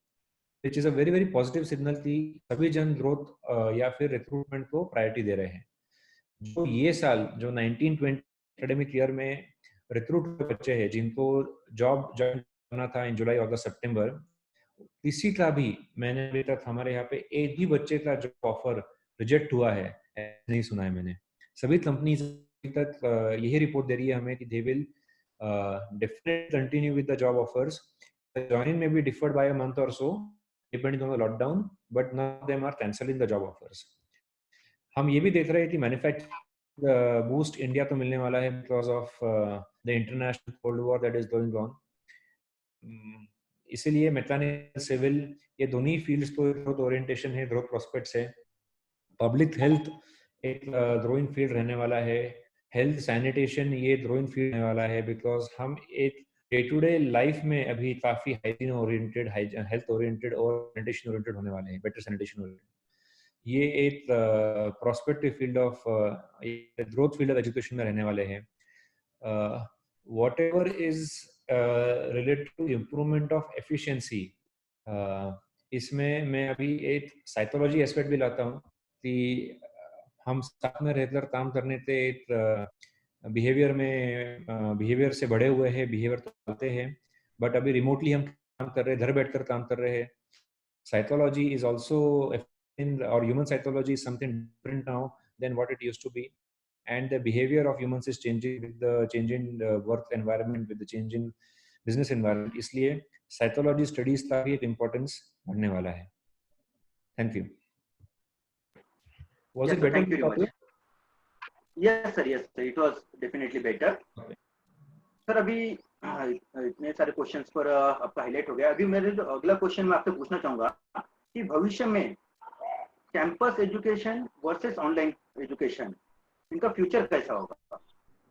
which is a very very positive signal कि सभी जन ग्रोथ या फिर रिक्रूटमेंट को प्रायोरिटी दे रहे हैं। जो ये साल जो 19-20 एकेडमिक ईयर में रिक्रूट बच्चे हैं जिनको जॉब ज्वाइन करना था इन जुलाई अगस्त सितंबर, किसी का भी मैंने अभी तक हमारे यहाँ पे एक भी बच्चे का जॉब ऑफर रिजेक्ट हुआ है नहीं सुना है मैंने। सभी कंपनीज अभी तक यही रिपोर्ट दे रही है हमें कि they will definitely continue with the job offers. Joining में भी डिफर्ड बाय अ मंथ और so depending on the lockdown, but now them are cancelling the job offers. हम ये भी देख रहे हैं कि मैन्युफैक्चरिंग बूस्ट इंडिया को मिलने वाला है because of the international cold war that is going on. इसीलिए मैकेनिकल, सिविल, ये दोनों फील्ड्स को ग्रोथ ओरिएंटेशन है, ग्रोथ प्रोस्पेक्ट्स है। पब्लिक हेल्थ एक ग्रोइंग फील्ड रहने वाला है, हेल्थ सैनिटेशन ये ग्रोइंग फील्ड रहने वाला है, बिकॉज हम एक डे टू डे लाइफ में अभी काफी हाइजीन ओरिएंटेड, हेल्थ ओरिएंटेड और सैनिटेशन ओरिएंटेड होने वाले हैं, बेटर सैनिटेशन ओरिएंटेड। ये एक prospective field of growth field of education में रहने वाले हैं। whatever is related to improvement of efficiency, इसमें मैं अभी एक साइकोलॉजी एस्पेक्ट भी लाता हूँ कि हम साथ में रहकर काम करने से एक बिहेवियर से बड़े हुए हैं, बिहेवियर तो चलते हैं, बट अभी रिमोटली हम काम कर रहे हैं, घर बैठकर काम कर रहे हैं। Psychology is also or human psychology is something different now than what it used to be, and the behavior of humans is changing with the changing work environment, with the changing business environment. इसलिए psychology studies का भी एक importance बढ़ने वाला है। Thank you. Was it better? Thank you very much. Yes sir, it was definitely better. Sir अभी इतने सारे क्वेश्चंस पर आपका हाईलाइट हो गया। अभी मेरे जो अगला क्वेश्चन मैं आपसे पूछना चाहूंगा कि भविष्य में campus education versus online education, इनका फ्यूचर कैसा होगा,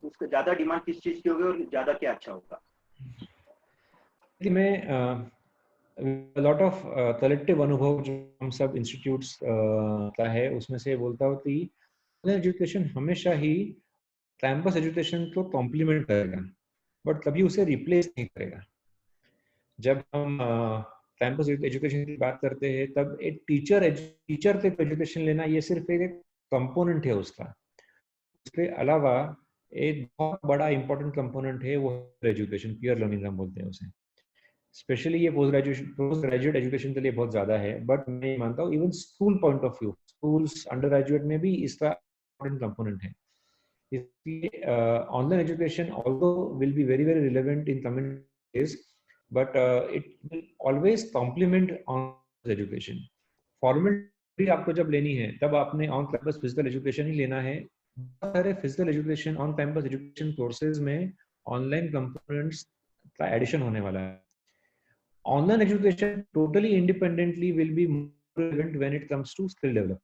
उसका ज्यादा डिमांड किस चीज की होगी और ज्यादा क्या अच्छा होगा? मैं लॉट ऑफ कलेक्टिव अनुभव जो हम सब इंस्टीट्यूट्स का है उसमें से बोलता हूँ कि ऑनलाइन एजुकेशन हमेशा ही कैंपस एजुकेशन को कॉम्प्लीमेंट करेगा, बट कभी उसे रिप्लेस नहीं करेगा। जब हम कैंपस एजुकेशन की बात करते हैं तब एक टीचर से एजुकेशन लेना ये सिर्फ एक कंपोनेंट है उसका। उसके अलावा एक बहुत बड़ा इंपॉर्टेंट कंपोनेंट है वो एजुकेशन, पीयर लर्निंग हम बोलते हैं उसे। स्पेशली ये पोस्ट ग्रेजुएट एजुकेशन के लिए बहुत ज्यादा है, बट मैं मानता हूँ even school point of view, schools under graduate में भी इसका इंपॉर्टेंट कंपोनेंट है। इसलिए online education although will be very very relevant in coming days, but it will always complement on education. Formal आपको जब लेनी है तब आपने ऑन कैंपस फिजिकल एजुकेशन ही लेना है। बहुत सारे physical education on campus education courses में ऑनलाइन कंपोनेंट्स का एडिशन होने वाला है। Online education totally independently will be relevant when it comes to skill develop.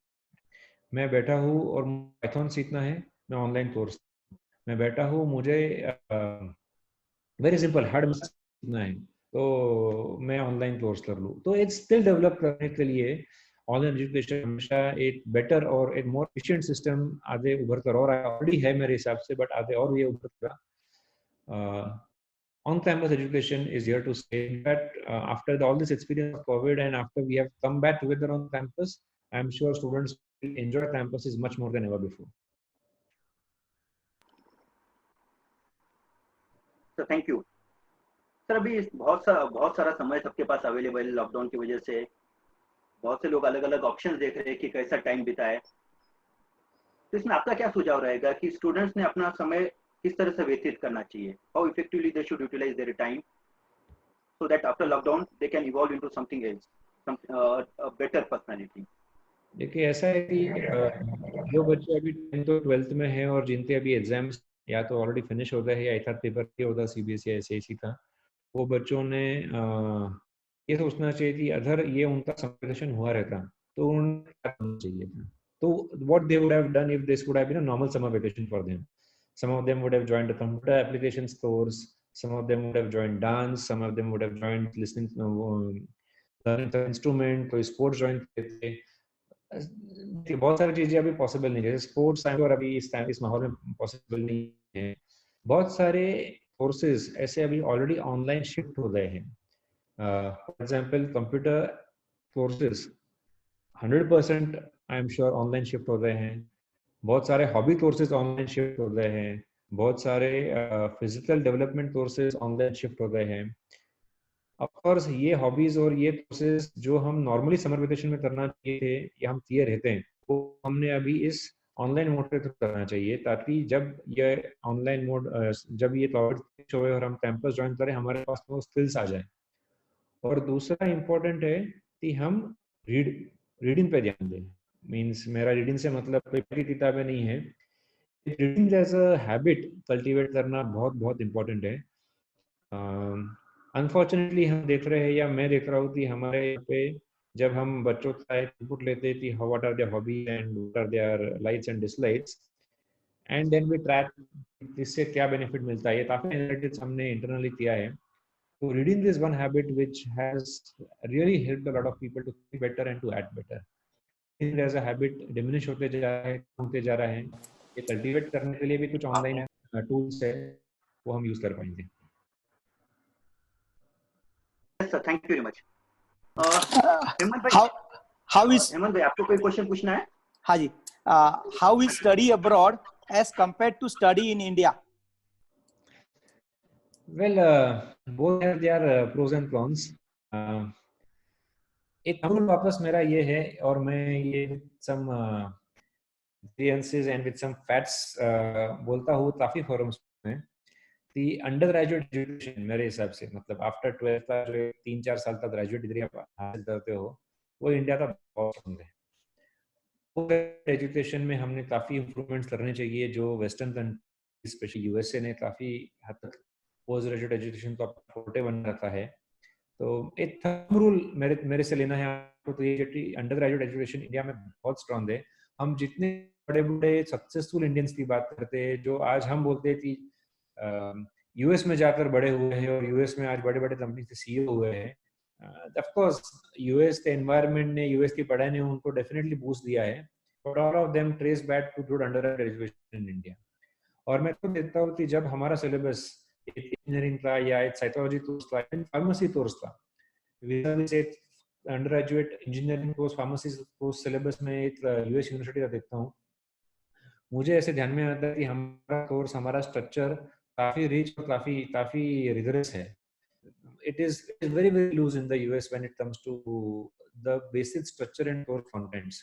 मैं बैठा हूँ और पाइथन सीखना है, मैं ऑनलाइन कोर्स, मैं बैठा हूँ मुझे वेरी सिंपल हार्ड सीखना है तो मैं ऑनलाइन कोर्स कर लूँ। तो एक स्किल डेवलप करने के लिए ऑनलाइन एजुकेशन हमेशा एक बेटर और एक मोर एफिशिएंट सिस्टम आगे उभर कर और ऑलरेडी है मेरे हिसाब से, बट आगे और ये उभर कर on-campus education is here to stay. In fact, after all this experience of COVID and after we have come back together on campus, I'm sure students will enjoy campuses much more than ever before. Sir thank you sir. अभी बहुत सारा समय सबके पास available lockdown की वजह से बहुत से लोग अलग अलग ऑप्शंस देख रहे हैं कि कैसा टाइम बिताए, तो इसमें आपका क्या सुझाव रहेगा कि स्टूडेंट्स ने अपना समय किस तरह से व्यतीत करना चाहिए? How effectively they should utilise their time so that after lockdown they can evolve into something else, a better personality? देखिए ऐसा है कि जो बच्चे अभी 10th और 12th में हैं और जिनके अभी एग्जाम्स या तो ऑलरेडी फिनिश हो गए हैं या एक आध पेपर दिया होता CBSE या SAC का, वो बच्चों ने ये सोचना चाहिए कि अगर ये उनका समर हुआ रहता तो उन्हें क्या करना चाहिए था. तो what they would have done if this would have been a normal summer vacation for them. Some of them would have joined the computer applications course, some of them would have joined dance, some of them would have joined listening learning the instrument, कोई sports join करते थे. बहुत सारी चीजें अभी possible नहीं है. Sports और अभी इस माहौल में पॉसिबल नहीं है. बहुत सारे कोर्सेज ऐसे अभी ऑलरेडी ऑनलाइन शिफ्ट हो गए हैं. For example computer courses 100% I am sure online shift हो गए हैं. बहुत सारे हॉबी कोर्सेज ऑनलाइन शिफ्ट हो गए हैं. बहुत सारे physical development courses online shift हो गए हैं. ऑफ कोर्स ये हॉबीज और ये कोर्सेज जो हम नॉर्मली समर वेकेशन में करना चाहिए थे या हम किए रहते हैं, वो हमने अभी इस ऑनलाइन मोड पे करना चाहिए, ताकि जब ये ऑनलाइन मोड जब ये लॉकडाउन हुए और हम कैंपस ज्वाइन करें, हमारे पास वो स्किल्स आ जाए. और दूसरा इम्पोर्टेंट है कि हम रीडिंग पे ध्यान दें. मीन्स मेरा रीडिंग से मतलब कोई किताबें नहीं है. Reading as a habit cultivate करना बहुत बहुत इम्पोर्टेंट है. अनफॉर्चुनेटली हम देख रहे हैं या मैं देख रहा हूँ कि हमारे यहाँ पे जब हम बच्चों का इनपुट लेते हैं कि what are their hobbies and what are their likes and dislikes, and then we track इससे क्या बेनिफिट मिलता है. ये काफी एनालिटिक्स हमने इंटरनली किया है. तो reading is one habit which has really helped a lot of people to think better and to act better. Reading as a habit diminish होते जा रहा है. ये कल्टीवेट करने के लिए भी कुछ ऑनलाइन टूल्स है, वो हम यूज कर पाएंगे. Yes sir, thank you very much. Hemant भाई, हेमंत भाई आपको कोई क्वेश्चन पूछना है? हाँ जी. How is study abroad as compared to study in India? Well, both have their pros and cons. एक थंब वापस मेरा ये है और मैं ये some experiences and with some facts बोलता हूँ काफी फोरम्स में. कि अंडर ग्रेजुएट एजुकेशन मेरे हिसाब से, मतलब आफ्टर 12th का जो 3-4 साल तक ग्रेजुएट डिग्री आप हासिल करते हो, वो इंडिया का बहुत स्ट्रॉन्ग है. एजुकेशन में हमने काफी इंप्रूवमेंट्स करने चाहिए, जो वेस्टर्न कंट्री स्पेशली यूएसए ने काफी हद तक पोस्ट ग्रेजुएट एजुकेशन को अफोर्डेबल बना रखा है. तो एक थंब रूल मेरे से लेना है आपको, तो ये कि अंडर ग्रेजुएट एजुकेशन इंडिया में बहुत स्ट्रॉन्ग है. हम जितने बड़े बड़े सक्सेसफुल इंडियंस की बात करते हैं, जो आज हम बोलते हैं कि यूएस में जाकर बड़े हुए हैं और यूएस में आज बड़े बड़े कंपनी से सीईओ हुए हैं. ऑफ कोर्स यूएस के एनवायरनमेंट ने, यूएस की पढ़ाई ने उनको डेफिनेटली बूस्ट दिया है, but all of them trace back to good under education in India. और मैं तो देखता हूँ कि जब हमारा सिलेबस इंजीनियरिंग का या एक साइकोलॉजी कोर्स था, फार्मेसी कोर्स था, under graduate engineering course, pharmacy course syllabus में एक यूएस यूनिवर्सिटी का देखता हूँ, मुझे ऐसे ध्यान में आता है कि हमारा कोर्स, हमारा स्ट्रक्चर काफी रिच और काफी रिगरस है. It is very loose in the US when it comes to the basic structure and core contents.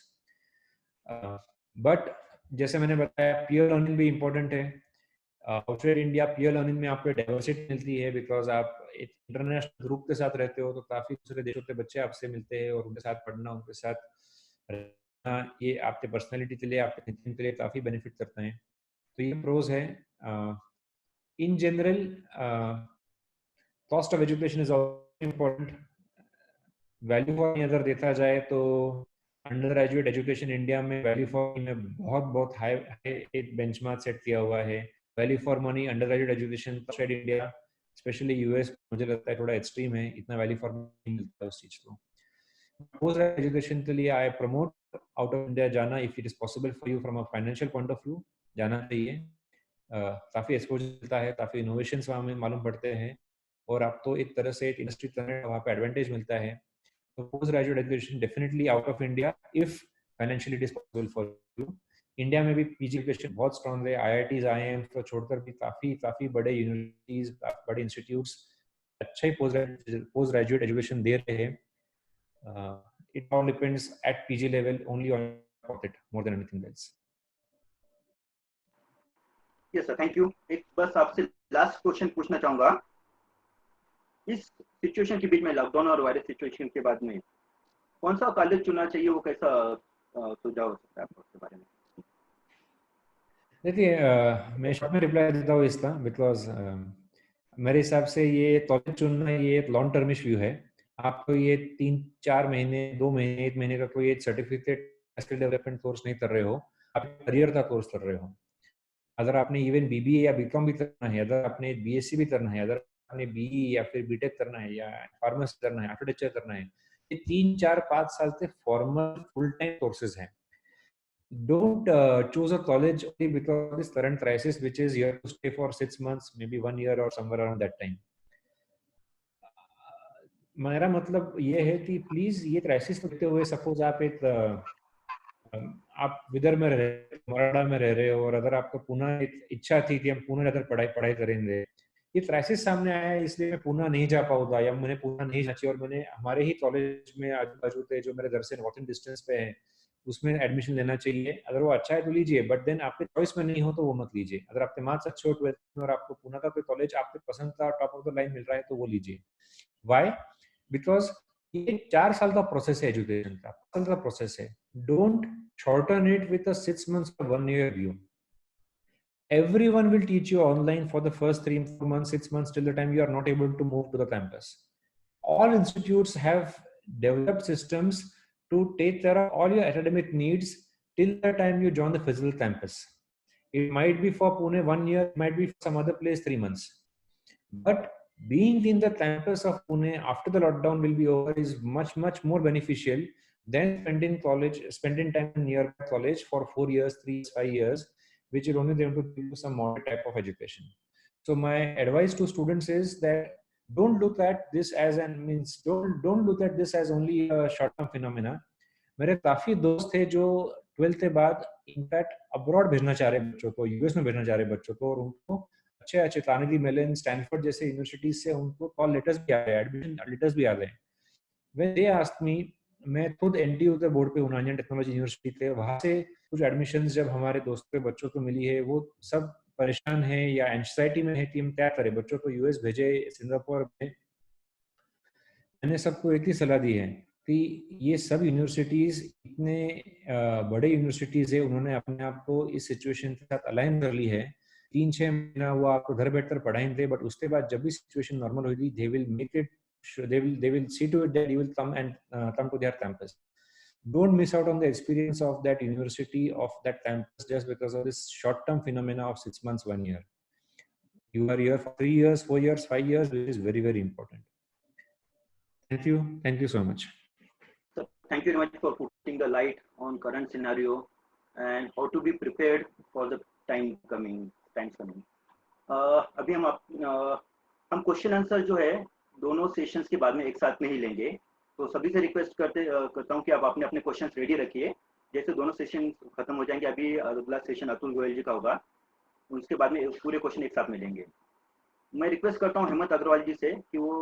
But जैसे मैंने बताया, peer learning भी important है. आउटसाइड इंडिया peer learning में आपको डाइवर्सिटी मिलती है, बिकॉज आप एक इंटरनेशनल ग्रुप के साथ रहते हो, तो काफी दूसरे देशों के बच्चे आपसे मिलते हैं और उनके साथ पढ़ना, उनके साथ रहना, ये आपके पर्सनैलिटी के लिए, आपके थिंकिंग के लिए काफी बेनिफिट करता है. तो ये प्रोज है. In general cost of education is also important. Value for money अगर देखा जाए तो अंडर ग्रेजुएट एजुकेशन इंडिया में वैल्यू फॉर मनी में बहुत हाई एक बेंचमार्क सेट किया हुआ है. Value for money under graduate education outside India, specially US, मुझे लगता है थोड़ा एक्सट्रीम है. इतना वैल्यू फॉर मनी मिलता है उस चीज को. पोस्ट एजुकेशन के लिए I promote out of India जाना, if it is possible for you from a financial point of view, जाना चाहिए. काफी एक्सपोजर मिलता है, काफी इनोवेशंस वहाँ में मालूम पड़ते हैं. और आप तो एक तरह से एक इंडस्ट्री तरह वहाँ पे एडवांटेज मिलता है. तो post graduate education definitely out of India if financially it is possible for you. India में भी पीजी एजुकेशन बहुत स्ट्रॉन्ग है. IITs IIMs को छोड़कर भी काफी बड़े यूनिवर्सिटीज, बड़े इंस्टीट्यूट्स अच्छा ही पोस्ट ग्रेजुएट एजुकेशन दे रहे हैं. It all depends at PG level only on it more than anything else. Yes sir, thank you. एक बस आपसे लास्ट क्वेश्चन पूछना चाहूंगा. इस सिचुएशन के बीच में, लॉकडाउन और वायरस सिचुएशन के बाद में कौन सा कॉलेज चुनना चाहिए, वो कैसा सुझाव हो सकता है आपको उसके बारे में? देखिए, मैं शॉर्ट में रिप्लाई देता हूँ इसका, बिकॉज मेरे हिसाब से ये कॉलेज चुनना ये एक लॉन्ग टर्मिश व्यू है. आप तो ये 3-4 महीने, 2 महीने, 1 महीने का कोई एक सर्टिफिकेट स्किल डेवलपमेंट कोर्स नहीं कर रहे हो, आप करियर का कोर्स कर रहे हो. अगर आपने इवन BBA या BCom भी करना है, अगर आपने BSc भी करना है, अगर आपने BE या फिर BTech करना है, या फार्मेसी करना है, आर्किटेक्चर करना है, ये 3-4-5 साल से फॉर्मल फुल टाइम कोर्सेज हैं. Don't choose a college only because of this current crisis, which is here to stay for 6 months, maybe 1 year or somewhere around that time. मेरा मतलब ये है कि प्लीज ये क्राइसिस देखते हुए, सपोज आप विदर्भ में रह रहे हो, मराठा में रह रहे हो, और अगर आपको पुणे एक इच्छा थी कि हम पुणे जाकर पढ़ाई करेंगे, ये क्राइसिस सामने आया है इसलिए मैं पुणे नहीं जा पाऊंगा, या मैंने पुणे नहीं जाची, और मैंने हमारे ही कॉलेज में आजू बाजू पे जो मेरे घर से वॉकिंग डिस्टेंस पे है उसमें एडमिशन लेना चाहिए. अगर वो अच्छा है तो लीजिए, बट देन आपके चॉइस में नहीं हो तो वो मत लीजिए. अगर आपके मार्क्स अच्छे हो 12th में और आपको पुणे का कोई कॉलेज आपके पसंद का टॉप ऑफ द लाइन मिल रहा है तो वो लीजिए. वाई? बिकॉज ये 4 साल का प्रोसेस है, एजुकेशन का 5 साल का प्रोसेस है. Don't shorten it with a 6 months or 1 year view. Everyone will teach you online for the first 3-4 months, 6 months, till the time you are not able to move to the campus. All institutes have developed systems to take care of all your academic needs till the time you join the physical campus. It might be for Pune 1 year, it might be for some other place 3 months. But being in the campus of Pune after the lockdown will be over is much more beneficial than spending time in nearby college for 4 years, 3 years, 5 years, which will only be able to give you some moderate type of education. So my advice to students is that don't look at this as don't look at this as only a short-term phenomena. मेरे काफी दोस्त थे जो 12th के बाद in fact abroad भेजना चाह रहे बच्चों को, US में भेजना चाह रहे बच्चों को, और उनको अच्छे कार्नेगी मेलन, स्टैनफोर्ड जैसे यूनिवर्सिटीज से उनको कॉल लेटर्स भी आ गए, एडमिशन लेटर्स भी आ गए. When they asked me, मैं खुद NTU के बोर्ड पे हूँ, इंडियन टेक्नोलॉजी यूनिवर्सिटी पे, वहां से कुछ एडमिशंस जब हमारे दोस्तों के बच्चों को मिली है, वो सब परेशान है या एंजाइटी में है कि हम क्या करें, बच्चों को US भेजे, सिंगापुर में. मैंने सबको एक ही सलाह दी है कि ये सब यूनिवर्सिटीज इतने बड़े यूनिवर्सिटीज है, उन्होंने अपने आप को इस सिचुएशन के साथ अलाइन कर ली है. 3-6 महीना वो आपको घर बैठकर पढ़ाएंगे, बट उसके बाद जब भी सिचुएशन नॉर्मल होगी, they will make it, they will see to it that you will come to their campus. Don't miss out on the experience of that university, of that campus, just because of this short-term phenomena of 6 months, 1 year. You are here for 3 years, 4 years, 5 years, which is very important. Thank you so much. So thank you very much for putting the light on current scenario and how to be prepared for the times coming. अभी हम question answer जो है दोनों sessions के बाद में एक साथ में ही लेंगे, तो सभी से रिक्वेस्ट करता हूं कि आप अपने क्वेश्चंस रेडी रखिए. जैसे दोनों सेशन खत्म हो जाएंगे, अभी अगला सेशन अतुल गोयल जी का होगा, उसके बाद में पूरे क्वेश्चन एक साथ में लेंगे. मैं रिक्वेस्ट करता हूं हेमंत अग्रवाल जी से कि वो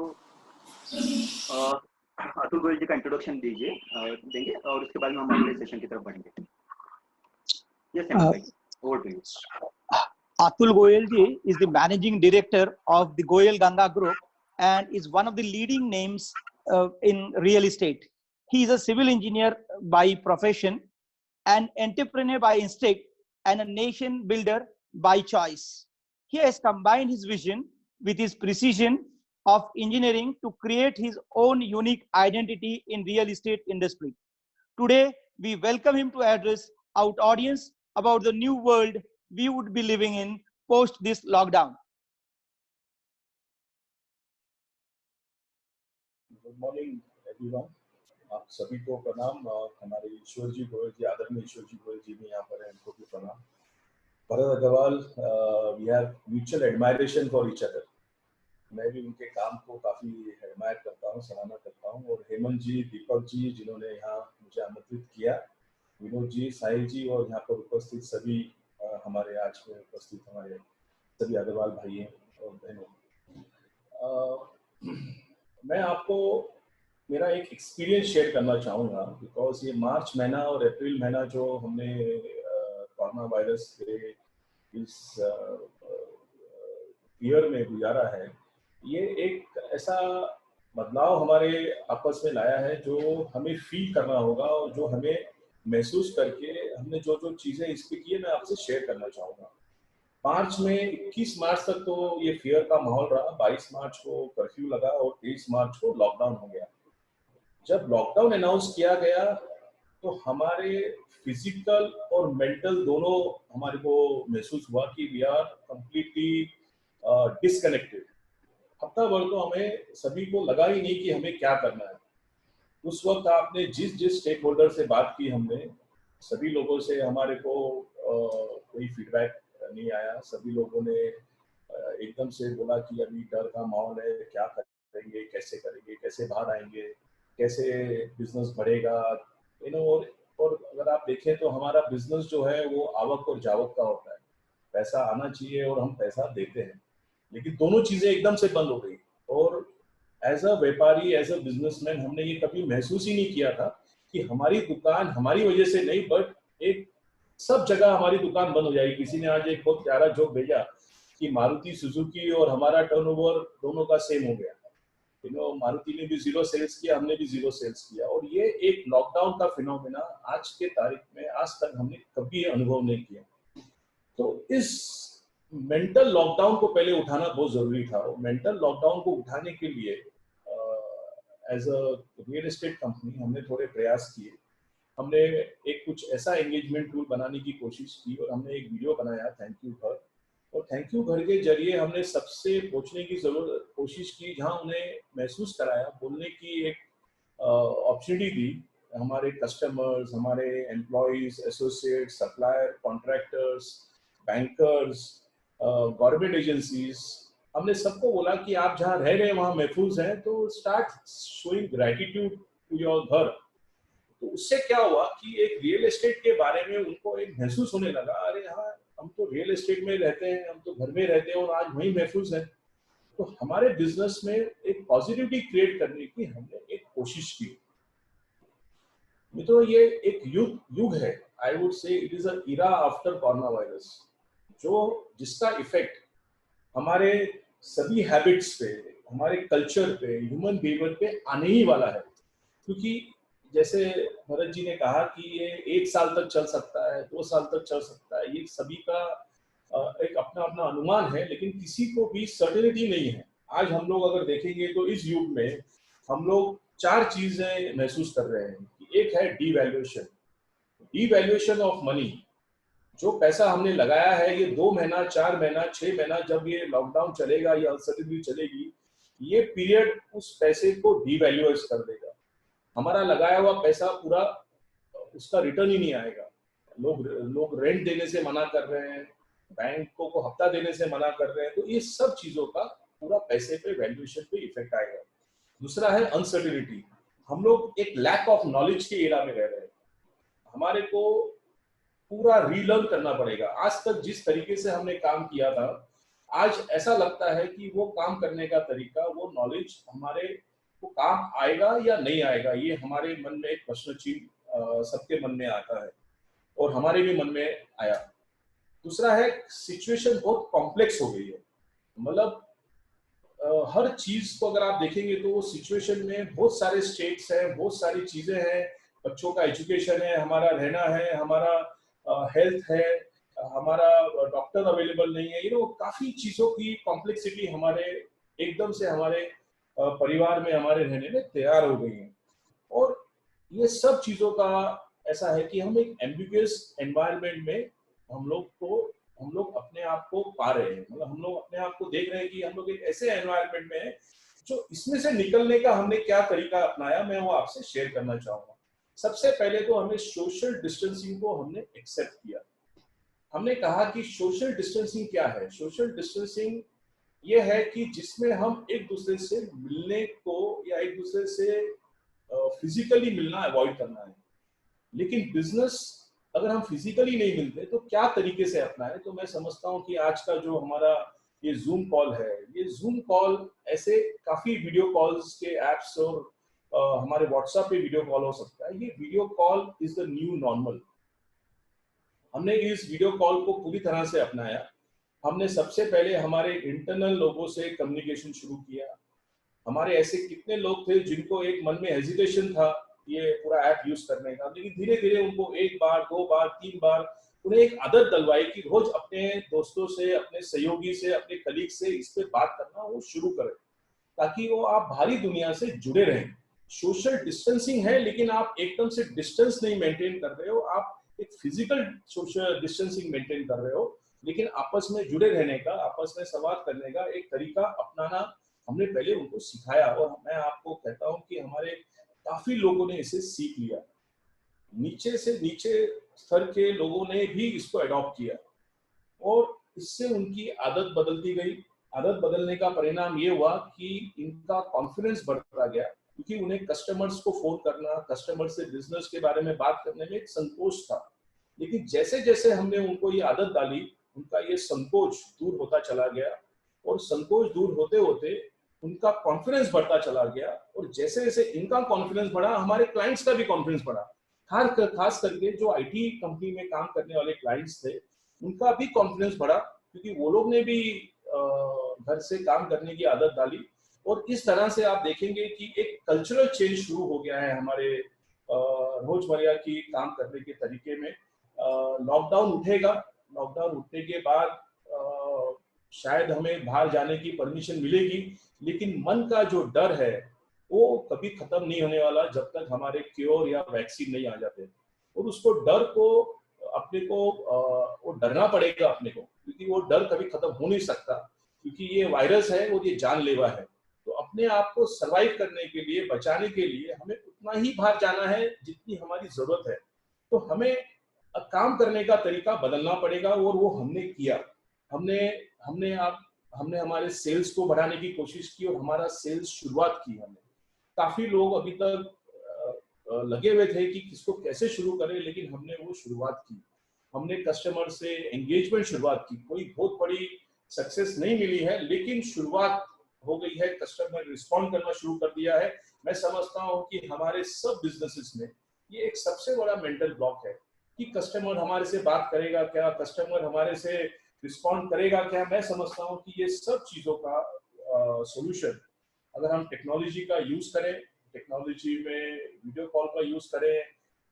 अतुल गोयल जी का इंट्रोडक्शन देंगे और उसके बाद में हम अगले सेशन की तरफ बढ़ेंगे. यस हेमंत भाई, over to you. Atul Goyal ji is the managing director of the Goyal Ganga Group and is one of the leading names in real estate. He is a civil engineer by profession, an entrepreneur by instinct, and a nation builder by choice. He has combined his vision with his precision of engineering to create his own unique identity in real estate industry. Today, we welcome him to address our audience about the new world we would be living in post this lockdown. Good morning, everyone. आप सभी को प्रणाम. हमारे ईश्वर जी गोयल जी, आदरणीय ईश्वर जी गोयल जी भी यहाँ पर हैं, उनको भी प्रणाम. Bharat Agarwal, we have mutual admiration for each other. मैं भी उनके काम को काफी एडमायर करता हूँ, सराहना करता हूँ। और हेमंत जी, दीपक जी जिन्होंने यहाँ मुझे आमंत्रित किया, विनोद जी, साहिल जी और यहाँ पर उपस्थित सभी हमारे आज में उपस्थित हमारे सभी अग्रवाल भाइयों और बहनों, मैं आपको मेरा एक एक्सपीरियंस शेयर करना चाहूँगा। बिकॉज ये मार्च महीना और अप्रैल महीना जो हमने कोरोना वायरस के इस ईयर में गुजारा है, ये एक ऐसा बदलाव हमारे आपस में लाया है जो हमें फील करना होगा और जो हमें महसूस करके हमने जो जो चीज़ें इस पे की है मैं आपसे शेयर करना चाहूँगा। मार्च में 21 मार्च तक तो ये फियर का माहौल रहा। 22 मार्च को कर्फ्यू लगा और 23 मार्च को लॉकडाउन हो गया। जब लॉकडाउन अनाउंस किया गया तो हमारे फिजिकल और मेंटल दोनों हमारे को महसूस हुआ कि वी आर कंप्लीटली डिस्कनेक्टेड। हफ्ता भर तो हमें सभी को लगा ही नहीं कि हमें क्या करना है। उस वक्त आपने जिस स्टेक होल्डर से बात की, हमने सभी लोगों से हमारे को कोई फीडबैक नहीं आया। सभी लोगों ने एकदम से बोला कि अभी डर का माहौल है, क्या करेंगे, कैसे बाहर आएंगे, कैसे बिजनेस बढ़ेगा, और अगर आप देखें तो हमारा बिजनेस जो है वो आवक और जावक का होता है। पैसा आना चाहिए और हम पैसा देते हैं, लेकिन दोनों चीजें एकदम से बंद हो गई। और एज अ व्यापारी, एज अ बिजनेसमैन, हमने ये कभी महसूस ही नहीं किया था कि हमारी दुकान हमारी वजह से नहीं, बट एक सब जगह हमारी दुकान बंद हो जाएगी। किसी ने आज एक बहुत प्यारा जोक भेजा कि मारुति सुजुकी और हमारा टर्नओवर दोनों का सेम हो गया। मारुति ने भी 0 सेल्स किया, हमने भी 0 सेल्स किया। और ये एक लॉकडाउन का फिनोमेना आज के तारीख में आज तक हमने कभी अनुभव नहीं किया। तो इस मेंटल लॉकडाउन को पहले उठाना बहुत जरूरी था। और मेंटल लॉकडाउन को उठाने के लिए as a real estate company हमने थोड़े प्रयास किए। हमने एक कुछ ऐसा एंगेजमेंट टूल बनाने की कोशिश की और हमने एक वीडियो बनाया, थैंक यू घर। और थैंक यू घर के जरिए हमने सबसे पहुंचने की कोशिश की, जहां उन्हें महसूस कराया, बोलने की एक अपॉर्चुनिटी दी। हमारे कस्टमर्स, हमारे employees, associate, supplier, contractors, bankers, government agencies, हमने सबको बोला कि आप जहाँ रह रहे हैं वहाँ महफूज हैं, तो start showing gratitude to your घर। तो उससे क्या हुआ कि एक रियल एस्टेट के बारे में उनको एक महसूस होने लगा, अरे हाँ हम तो रियल एस्टेट में रहते हैं, हम तो घर में रहते हैं और आज वहीं महफूज हैं। तो हमारे बिजनेस में एक पॉजिटिविटी क्रिएट करने की हमने एक कोशिश की। तो ये एक युग है, I would say it is a era after corona virus, जिसका इफेक्ट हमारे सभी हैबिट्स पे, हमारे कल्चर पे, ह्यूमन बिहेवियर पे आने ही वाला है। क्योंकि जैसे भरत जी ने कहा कि ये 1 साल तक चल सकता है, 2 साल तक चल सकता है, ये सभी का एक अपना अपना अनुमान है, लेकिन किसी को भी सर्टेनिटी नहीं है। आज हम लोग अगर देखेंगे तो इस युग में हम लोग 4 चीजें महसूस कर रहे हैं। एक है डीवैल्यूएशन ऑफ मनी। जो पैसा हमने लगाया है, ये 2 महीना, 4 महीना, 6 महीना जब ये लॉकडाउन चलेगा या अनसर्टेनिटी चलेगी, ये पीरियड उस पैसे को डीवैल्यूएट कर देगा। हमारा लगाया हुआ पैसा पूरा उसका रिटर्न ही नहीं आएगा। लोग रेंट देने से मना कर रहे हैं, बैंकों को हफ्ता देने से मना कर रहे हैं। तो ये सब चीजों का पूरा पैसे पे, वैल्यूएशन पे इफेक्ट आएगा। दूसरा है अनसर्टेनिटी। हम लोग एक लैक ऑफ नॉलेज के एरा में रह रहे हैं। हमारे को पूरा रीलर्न करना पड़ेगा। आज तक जिस तरीके से हमने काम किया था, आज ऐसा लगता है कि वो काम करने का तरीका, वो नॉलेज हमारे को काम आएगा या नहीं आएगा, ये हमारे मन में एक प्रश्न चिन्ह सबके मन में आता है और हमारे भी मन में आया। दूसरा है सिचुएशन बहुत कॉम्प्लेक्स हो गई है। मतलब हर चीज को अगर आप देखेंगे तो वो सिचुएशन में बहुत सारे स्टेट्स हैं, बहुत सारी चीजें हैं। बच्चों का एजुकेशन है, हमारा रहना है, हमारा हेल्थ है, हमारा डॉक्टर अवेलेबल नहीं है। काफी चीजों की कॉम्प्लेक्सिटी हमारे एकदम से हमारे परिवार में हमारे रहने में तैयार हो गई है। और ये सब चीजों का ऐसा है कि हम एक एम्बिगुअस एनवायरनमेंट में हम लोग अपने आप को पा रहे हैं। मतलब हम लोग अपने आप को देख रहे हैं कि हम लोग एक ऐसे एनवायरनमेंट में हैं जो इसमें से निकलने का हमने क्या तरीका अपनाया, मैं वो आपसे शेयर करना चाहूंगा। सबसे पहले तो हमें सोशल डिस्टेंसिंग को हमने एक्सेप्ट किया। हमने कहा कि सोशल डिस्टेंसिंग क्या है। सोशल डिस्टेंसिंग ये है कि जिसमें हम एक दूसरे से मिलने को या एक दूसरे से फिजिकली मिलना अवॉइड करना है। लेकिन बिजनेस अगर हम फिजिकली नहीं मिलते तो क्या तरीके से अपनाएं, तो मैं समझता हूँ कि आज का जो हमारा ये जूम कॉल है, ये जूम कॉल ऐसे काफी वीडियो कॉल्स के एप्स और हमारे व्हाट्सएप पे वीडियो कॉल हो सकता है। ये video call is the new normal. हमने इस वीडियो कॉल को पूरी तरह से अपनाया। हमने सबसे पहले हमारे इंटरनल लोगों से कम्युनिकेशन शुरू किया। हमारे ऐसे कितने लोग थे जिनको एक मन में हेजिटेशन था ये पूरा ऐप यूज करने का, लेकिन धीरे धीरे उनको 1 बार 2 बार 3 बार उन्हें एक आदत डलवाई कि रोज अपने दोस्तों से, अपने सहयोगी से, अपने कलीग से इस पे बात करना वो शुरू करें, ताकि वो आप बाहरी दुनिया से जुड़े रहें। सोशल डिस्टेंसिंग है, लेकिन आप एकदम से डिस्टेंस नहीं मेंटेन कर रहे हो, आप एक फिजिकल सोशल डिस्टेंसिंग मेंटेन कर रहे हो, लेकिन आपस में जुड़े रहने का, आपस में संवाद करने का एक तरीका अपनाना हमने पहले उनको सिखाया। और मैं आपको कहता हूं कि हमारे काफी लोगों ने इसे सीख लिया। नीचे से नीचे स्तर के लोगों ने भी इसको अडॉप्ट किया और इससे उनकी आदत बदलती गई। आदत बदलने का परिणाम ये हुआ कि इनका कॉन्फिडेंस बढ़ता गया, क्योंकि उन्हें कस्टमर्स को फोन करना, कस्टमर से बिजनेस के बारे में बात करने में एक संकोच था। लेकिन जैसे जैसे हमने उनको ये आदत डाली, उनका ये संकोच दूर होता चला गया और संकोच दूर होते होते उनका कॉन्फिडेंस बढ़ता चला गया। और जैसे जैसे इनका कॉन्फिडेंस बढ़ा, हमारे क्लाइंट्स का भी कॉन्फिडेंस बढ़ा। खास करके जो आईटी कंपनी में काम करने वाले क्लाइंट्स थे, उनका भी कॉन्फिडेंस बढ़ा, क्योंकि वो लोग ने भी घर से काम करने की आदत डाली। और इस तरह से आप देखेंगे कि एक कल्चरल चेंज शुरू हो गया है हमारे रोजमर्रा की काम करने के तरीके में। लॉकडाउन उठेगा, लॉकडाउन उठने के बाद शायद हमें बाहर जाने की परमिशन मिलेगी, लेकिन मन का जो डर है वो कभी खत्म नहीं होने वाला जब तक हमारे क्योर या वैक्सीन नहीं आ जाते। और उसको डर को अपने को वो डरना पड़ेगा अपने को, क्योंकि वो डर कभी खत्म हो नहीं सकता, क्योंकि ये वायरस है और ये जानलेवा है। तो अपने आप को सरवाइव करने के लिए, बचाने के लिए हमें उतना ही बाहर जाना है जितनी हमारी जरूरत है। तो हमें काम करने का तरीका बदलना पड़ेगा और वो हमने किया। हमने हमने आप हमने हमारे सेल्स को बढ़ाने की कोशिश की और हमारा सेल्स शुरुआत की। हमने काफी लोग अभी तक लगे हुए थे कि किसको कैसे शुरू करें, लेकिन हमने वो शुरुआत की। हमने कस्टमर से एंगेजमेंट शुरुआत की। कोई बहुत बड़ी सक्सेस नहीं मिली है, लेकिन शुरुआत हो गई है, कस्टमर रिस्पॉन्ड करना शुरू कर दिया है। मैं समझता हूँ कि हमारे सब बिजनेसेस में ये एक सबसे बड़ा मेंटल ब्लॉक है कि कस्टमर हमारे से बात करेगा क्या, कस्टमर हमारे से रिस्पॉन्ड करेगा क्या। मैं समझता हूँ कि ये सब चीजों का सॉल्यूशन अगर हम टेक्नोलॉजी का यूज करें, टेक्नोलॉजी में वीडियो कॉल का यूज करें,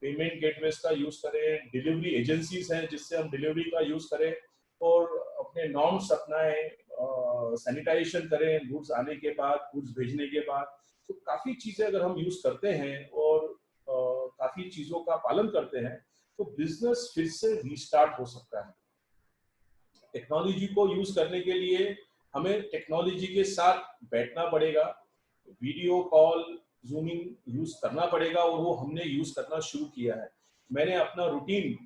पेमेंट गेटवेज का यूज करें, डिलीवरी एजेंसीज हैं जिससे हम डिलीवरी का यूज करें और अपने नॉर्म्स अपनाएं, सैनिटाइजेशन करें गुड्स आने के बाद, गुड्स भेजने के बाद, तो काफी चीजें अगर हम यूज करते हैं और काफी चीजों का पालन करते हैं तो बिजनेस फिर से रीस्टार्ट हो सकता है। टेक्नोलॉजी को यूज करने के लिए हमें टेक्नोलॉजी के साथ बैठना पड़ेगा, वीडियो कॉल, जूमिंग यूज करना पड़ेगा और वो हमने यूज करना शुरू किया है। मैंने अपना रूटीन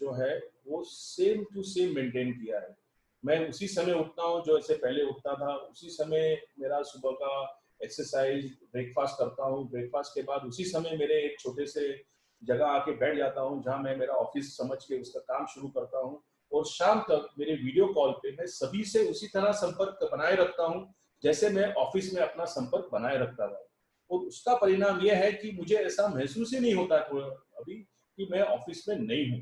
जो है वो सेम टू सेम मेंटेन किया है। मैं उसी समय उठता हूँ जो ऐसे पहले उठता था, उसी समय मेरा सुबह का एक्सरसाइज, ब्रेकफास्ट करता हूँ, ब्रेकफास्ट के बाद उसी समय मेरे एक छोटे से जगह आके बैठ जाता हूँ जहाँ मैं मेरा ऑफिस समझ के उसका काम शुरू करता हूँ। और शाम तक मेरे वीडियो कॉल पे मैं सभी से उसी तरह संपर्क बनाए रखता हूँ जैसे मैं ऑफिस में अपना संपर्क बनाए रखता था। और उसका परिणाम यह है कि मुझे ऐसा महसूस ही नहीं होता अभी कि मैं ऑफिस में नहीं हूँ।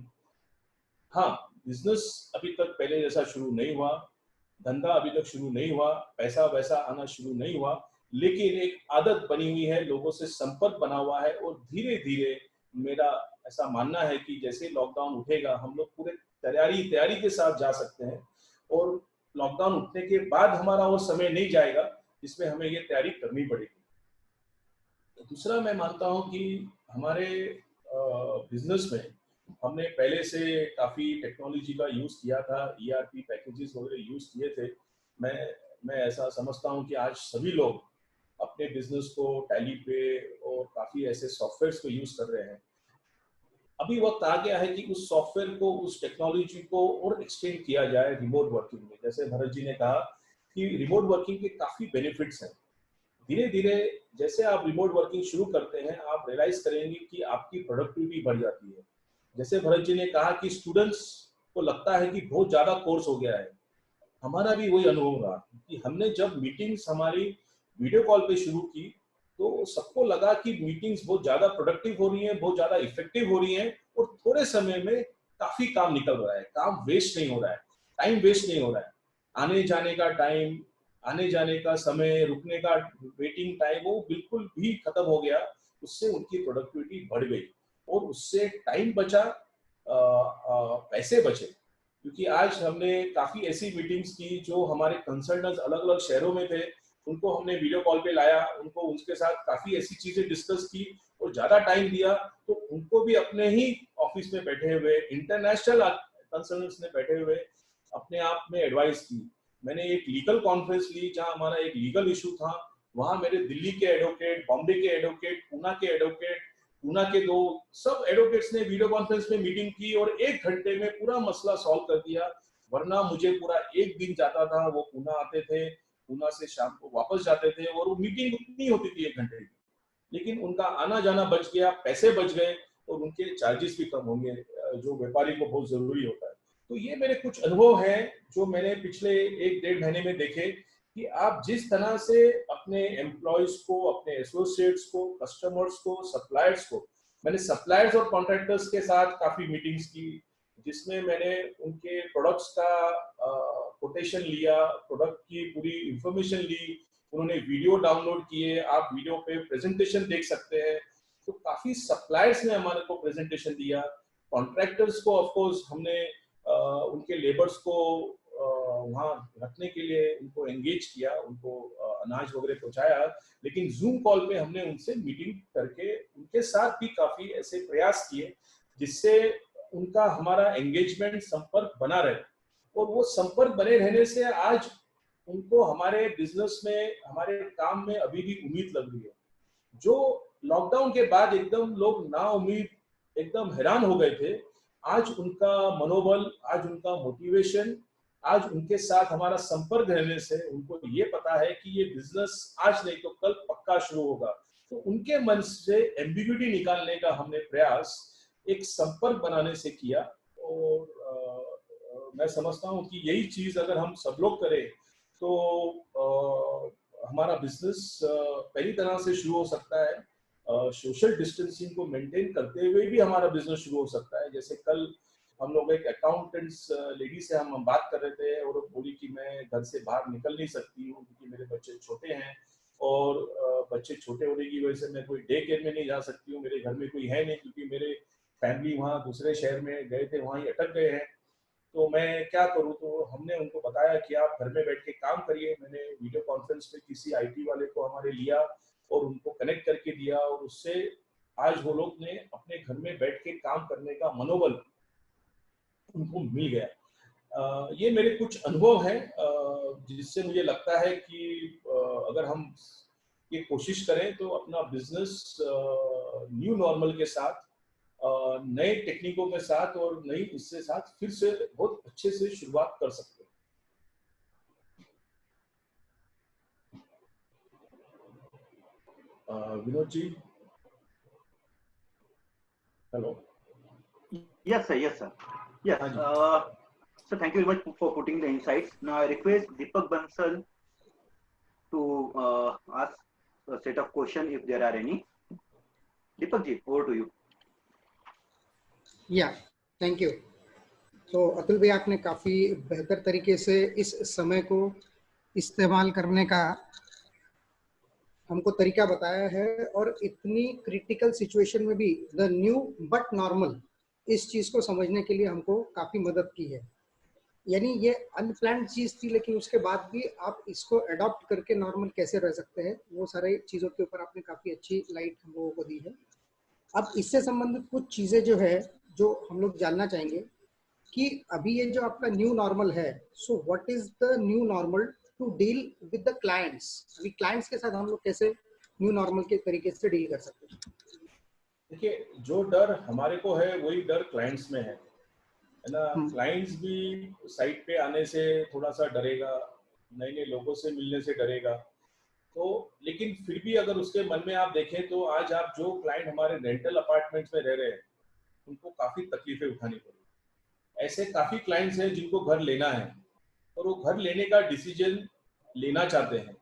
हाँ, बिजनेस अभी तक पहले जैसा शुरू नहीं हुआ, धंधा अभी तक शुरू नहीं हुआ, पैसा वैसा आना शुरू नहीं हुआ, लेकिन एक आदत बनी हुई है, लोगों से संपर्क बना हुआ है। और धीरे धीरे मेरा ऐसा मानना है कि जैसे लॉकडाउन उठेगा हम लोग पूरे तैयारी के साथ जा सकते हैं। और लॉकडाउन उठने के बाद हमारा वो समय नहीं जाएगा जिसमें हमें ये तैयारी करनी पड़ेगी। दूसरा, मैं मानता हूँ कि हमारे बिजनेस में हमने पहले से काफ़ी टेक्नोलॉजी का यूज़ किया था, ERP पैकेजेस वगैरह यूज़ किए थे। मैं ऐसा समझता हूँ कि आज सभी लोग अपने बिजनेस को टैली पे और काफ़ी ऐसे सॉफ्टवेयर्स को यूज़ कर रहे हैं। अभी वक्त आ गया है कि उस सॉफ्टवेयर को, उस टेक्नोलॉजी को और एक्सटेंड किया जाए रिमोट वर्किंग में। जैसे भरत जी ने कहा कि रिमोट वर्किंग के काफी बेनिफिट्स हैं। धीरे धीरे जैसे आप रिमोट वर्किंग शुरू करते हैं, आप रियलाइज करेंगे कि आपकी प्रोडक्टिविटी बढ़ जाती है। जैसे भरत जी ने कहा कि स्टूडेंट्स को लगता है कि बहुत ज्यादा कोर्स हो गया है, हमारा भी वही अनुभव रहा कि हमने जब मीटिंग्स हमारी वीडियो कॉल पे शुरू की तो सबको लगा कि मीटिंग्स बहुत ज्यादा प्रोडक्टिव हो रही हैं, बहुत ज्यादा इफेक्टिव हो रही हैं और थोड़े समय में काफी काम निकल रहा है, काम वेस्ट नहीं हो रहा है, टाइम वेस्ट नहीं हो रहा है। आने जाने का टाइम, आने जाने का समय, रुकने का वेटिंग टाइम वो बिल्कुल भी खत्म हो गया। उससे उनकी प्रोडक्टिविटी बढ़ गई और उससे टाइम बचा, पैसे बचे। क्योंकि आज हमने काफी ऐसी मीटिंग्स की जो हमारे कंसल्टेंट्स अलग अलग शहरों में थे, उनको हमने वीडियो कॉल पे लाया, उनको उनके साथ काफी ऐसी चीजें डिस्कस की और ज्यादा टाइम दिया, तो उनको भी अपने ही ऑफिस में बैठे हुए इंटरनेशनल कंसल्टेंट्स ने बैठे हुए अपने आप में एडवाइस की। मैंने एक लीगल कॉन्फ्रेंस ली जहां हमारा एक लीगल इशू था, वहां मेरे दिल्ली के एडवोकेट, बॉम्बे के एडवोकेट, पूना के एडवोकेट, पूना के 2 सब एडवोकेट्स ने वीडियो कॉन्फ्रेंस में मीटिंग की और 1 घंटे में पूरा मसला सॉल्व कर दिया। वरना मुझे पूरा 1 दिन जाता था, वो पूना आते थे, पूना से शाम को वापस जाते थे और वो मीटिंग उतनी होती थी 1 घंटे की, लेकिन उनका आना जाना बच गया, पैसे बच गए और उनके चार्जेस भी कम होंगे, जो व्यापारी को बहुत जरूरी होता है। तो ये मेरे कुछ अनुभव हैं जो मैंने पिछले 1-1.5 महीने में देखे कि आप जिस तरह से अपने एम्प्लॉयज को, अपने एसोसिएट्स को, कस्टमर्स को, सप्लायर्स को, मैंने सप्लायर्स और कॉन्ट्रैक्टर्स के साथ काफी मीटिंग्स की जिसमें मैंने उनके प्रोडक्ट्स का कोटेशन लिया, प्रोडक्ट की पूरी इंफॉर्मेशन ली, उन्होंने वीडियो डाउनलोड किए, आप वीडियो पे प्रेजेंटेशन देख सकते हैं। तो काफी सप्लायर्स ने हमारे को प्रेजेंटेशन दिया, कॉन्ट्रैक्टर्स को ऑफ कोर्स हमने उनके लेबर्स को वहाँ रखने के लिए उनको एंगेज किया, उनको अनाज वगैरह पहुंचाया, लेकिन जूम कॉल पे हमने उनसे मीटिंग करके उनके साथ भी काफी ऐसे प्रयास किए जिससे उनका हमारा एंगेजमेंट, संपर्क बना रहे। और वो संपर्क बने रहने से आज उनको हमारे बिजनेस में, हमारे काम में अभी भी उम्मीद लग रही है। जो लॉकडाउन के बाद एकदम लोग ना उम्मीद, एकदम हैरान हो गए थे, आज उनका मनोबल, आज उनका मोटिवेशन, आज उनके साथ हमारा संपर्क रहने से उनको ये पता है कि ये बिजनेस आज नहीं तो कल पक्का शुरू होगा। तो उनके मन से एम्बिग्यूटी निकालने का हमने प्रयास एक संपर्क बनाने से किया और मैं समझता हूँ कि यही चीज अगर हम सब लोग करें तो हमारा बिजनेस पहली तरह से शुरू हो सकता है। सोशल डिस्टेंसिंग को मेंटेन करते हुए भी हमारा बिजनेस शुरू हो सकता है। जैसे कल हम लोग एक अकाउंटेंट्स लेडी से हम बात कर रहे थे और वो बोली कि मैं घर से बाहर निकल नहीं सकती हूँ क्योंकि मेरे बच्चे छोटे हैं और बच्चे छोटे होने की वजह से मैं कोई डे केयर में नहीं जा सकती हूँ, मेरे घर में कोई है नहीं क्योंकि मेरे फैमिली वहाँ दूसरे शहर में गए थे, वहाँ ही अटक गए हैं, तो मैं क्या करूँ। तो हमने उनको बताया कि आप घर में बैठ के काम करिए। मैंने वीडियो कॉन्फ्रेंस पे किसी IT वाले को हमारे लिया और उनको कनेक्ट करके दिया और उससे आज वो लोग ने अपने घर में बैठ के काम करने का मनोबल उनको मिल गया। ये मेरे कुछ अनुभव हैं जिससे मुझे लगता है कि अगर हम ये कोशिश करें तो अपना बिजनेस न्यू नॉर्मल के साथ, नए टेक्निकों के साथ और नई इसके साथ फिर से बहुत अच्छे से शुरुआत कर सकते हैं। Vinod ji, hello. Yes, sir. Yes, sir. Yes. So thank you very much for putting the insights. Now I request Deepak Bansal to ask a set of questions if there are any. Deepak ji, over to you. Yeah, thank you. तो अतुल भाई, आपने काफी बेहतर तरीके से इस समय को इस्तेमाल करने का हमको तरीका बताया है और इतनी क्रिटिकल सिचुएशन में भी द न्यू बट नॉर्मल इस चीज को समझने के लिए हमको काफी मदद की है। यानी ये अनप्लान्ड चीज थी, लेकिन उसके बाद भी आप इसको अडॉप्ट करके नॉर्मल कैसे रह सकते हैं, वो सारे चीजों के ऊपर आपने काफी अच्छी लाइट हम लोगों को दी है। अब इससे संबंधित कुछ चीजें जो है जो हम लोग जानना चाहेंगे कि अभी ये जो आपका न्यू नॉर्मल है, so what is the new normal to deal with the clients. अभी क्लाइंट्स के साथ हम लोग कैसे न्यू नॉर्मल के तरीके से डील कर सकते हैं? देखिए, जो डर हमारे को है वही डर क्लाइंट्स में है ना। क्लाइंट्स भी साइट पे आने से थोड़ा सा डरेगा, नए नए लोगों से मिलने से डरेगा। तो लेकिन फिर भी अगर उसके मन में आप देखें तो आज आप जो क्लाइंट हमारे रेंटल अपार्टमेंट्स में रह रहे हैं उनको काफी तकलीफें उठानी पड़ी। ऐसे काफी क्लाइंट्स हैं जिनको घर लेना है और वो घर लेने का डिसीजन लेना चाहते हैं।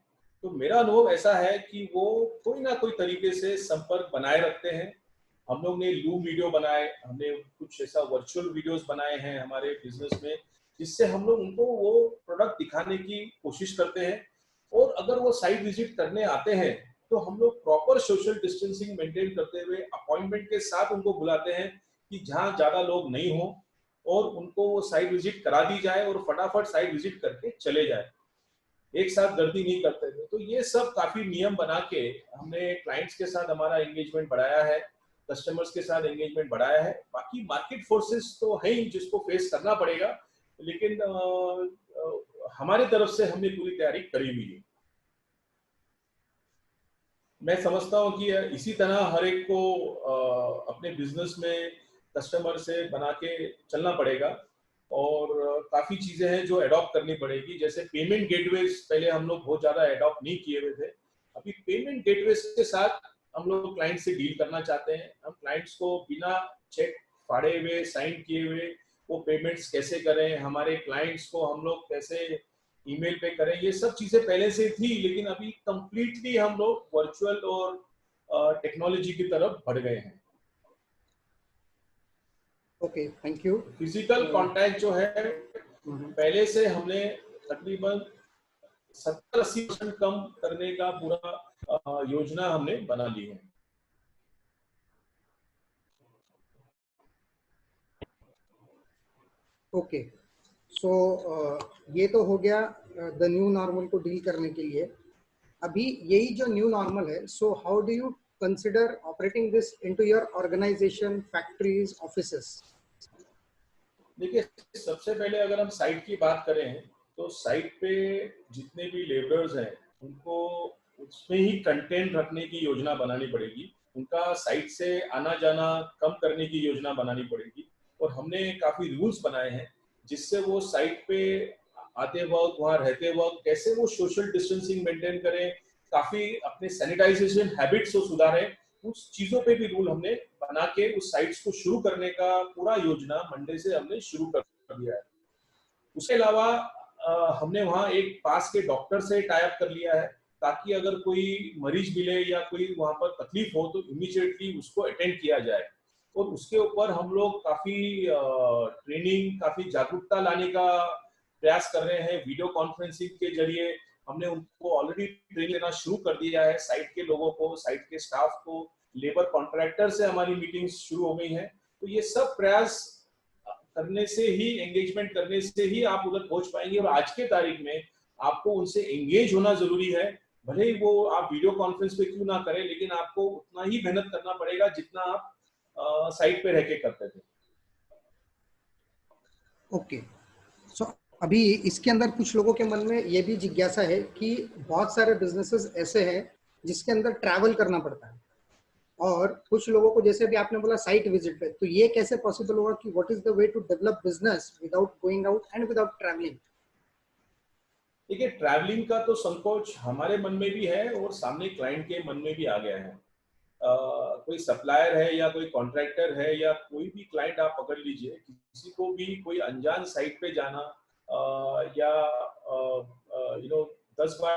तो मेरा अनुभव ऐसा है कि वो कोई ना कोई तरीके से संपर्क बनाए रखते हैं। हम लोग ने लूम वीडियो बनाए, हमने कुछ ऐसा वर्चुअल वीडियोस बनाए हैं हमारे बिजनेस में, जिससे हम लोग उनको वो प्रोडक्ट दिखाने की कोशिश करते हैं। और अगर वो साइट विजिट करने आते हैं तो हम लोग प्रॉपर सोशल डिस्टेंसिंग मेंटेन करते हुए अपॉइंटमेंट के साथ उनको बुलाते हैं कि जहाँ ज्यादा लोग नहीं हो और उनको वो साइट विजिट करा दी जाए और फटाफट साइट विजिट करके चले जाए, एक साथ गर्दी नहीं करते थे। तो ये सब काफी नियम बना के हमने क्लाइंट्स के साथ हमारा एंगेजमेंट बढ़ाया है, कस्टमर्स के साथ एंगेजमेंट बढ़ाया है। बाकी मार्केट फोर्सेस तो है ही जिसको फेस करना पड़ेगा, लेकिन हमारी तरफ से हमने पूरी तैयारी करी हुई है। मैं समझता हूँ कि इसी तरह हर एक को अपने बिजनेस में कस्टमर से बना के चलना पड़ेगा और काफी चीजें हैं जो अडॉप्ट करनी पड़ेगी। जैसे पेमेंट गेटवेज पहले हम लोग बहुत ज्यादा अडॉप्ट नहीं किए हुए थे, अभी पेमेंट गेटवेज के साथ हम लोग क्लाइंट से डील करना चाहते हैं। हम क्लाइंट्स को बिना चेक फाड़े हुए, साइन किए हुए वो पेमेंट्स कैसे करें, हमारे क्लाइंट्स को हम लोग कैसे ईमेल पे करें, ये सब चीजें पहले से थी, लेकिन अभी कंप्लीटली हम लोग वर्चुअल और टेक्नोलॉजी की तरफ बढ़ गए हैं। Okay, thank you. Physical contact जो है पहले से हमने तकरीबन 70-80% कम करने का पूरा योजना हमने बना ली है। ओके, सो ये तो हो गया द न्यू नॉर्मल को डील करने के लिए। अभी यही जो न्यू नॉर्मल है, so how do you consider operating this into your organisation, factories, offices? देखिए, सबसे पहले अगर हम साइट की बात करें तो साइट पे जितने भी लेबरर्स हैं उनको उसमें ही कंटेंट रखने की योजना बनानी पड़ेगी, उनका साइट से आना जाना कम करने की योजना बनानी पड़ेगी। और हमने काफी रूल्स बनाए हैं जिससे वो साइट पे आते वक्त, वहाँ रहते वक्त कैसे वो सोशल डिस्टेंसिंग मेंटेन करें, काफी अपने सैनिटाइजेशन हैबिट्स को सुधारें। उस चीजों पे भी रूल हमने बना के उस साइट्स को शुरू करने का पूरा योजना मंडे से हमने शुरू कर दिया है। उसके अलावा हमने वहाँ एक पास के डॉक्टर से टाई अप कर लिया है ताकि अगर कोई मरीज मिले या कोई वहाँ पर तकलीफ हो तो इमीडिएटली उसको अटेंड किया जाए। और उसके ऊपर हम लोग काफी ट्रेनिंग, काफी जागरूकता लाने का प्रयास कर रहे हैं। वीडियो कॉन्फ्रेंसिंग के जरिए हमने उनको ऑलरेडी ट्रेनिंग देना शुरू कर दिया है, साइट के लोगों को, साइट के स्टाफ को, लेबर कॉन्ट्रैक्टर से हमारी मीटिंग्स शुरू हो गई हैं। तो ये सब प्रयास करने से ही, एंगेजमेंट करने से ही आप उधर पहुंच पाएंगे। और आज के तारीख में आपको उनसे एंगेज होना जरूरी है, भले ही वो आप वीडियो कॉन्फ्रेंस पे क्यों ना करें, लेकिन आपको उतना ही मेहनत करना पड़ेगा जितना आप साइट पे रह के करते थे। ओके, सो अभी इसके अंदर कुछ लोगों के मन में ये भी जिज्ञासा है कि बहुत सारे बिजनेसेस ऐसे हैं जिसके अंदर ट्रैवल करना पड़ता है, और कुछ लोगों को, जैसे भी आपने बोला साइट विजिट पे, तो ये कैसे पॉसिबल होगा कि what is the way to develop business without going out and without travelling? देखिए, ट्रैवलिंग का तो संकोच हमारे मन में भी है और सामने क्लाइंट के मन में भी आ गया है। कोई सप्लायर है या कोई कॉन्ट्रैक्टर है या कोई भी क्लाइंट आप पकड़ लीजिए, किसी को भी कोई अनजान साइट पे जाना या 10 बार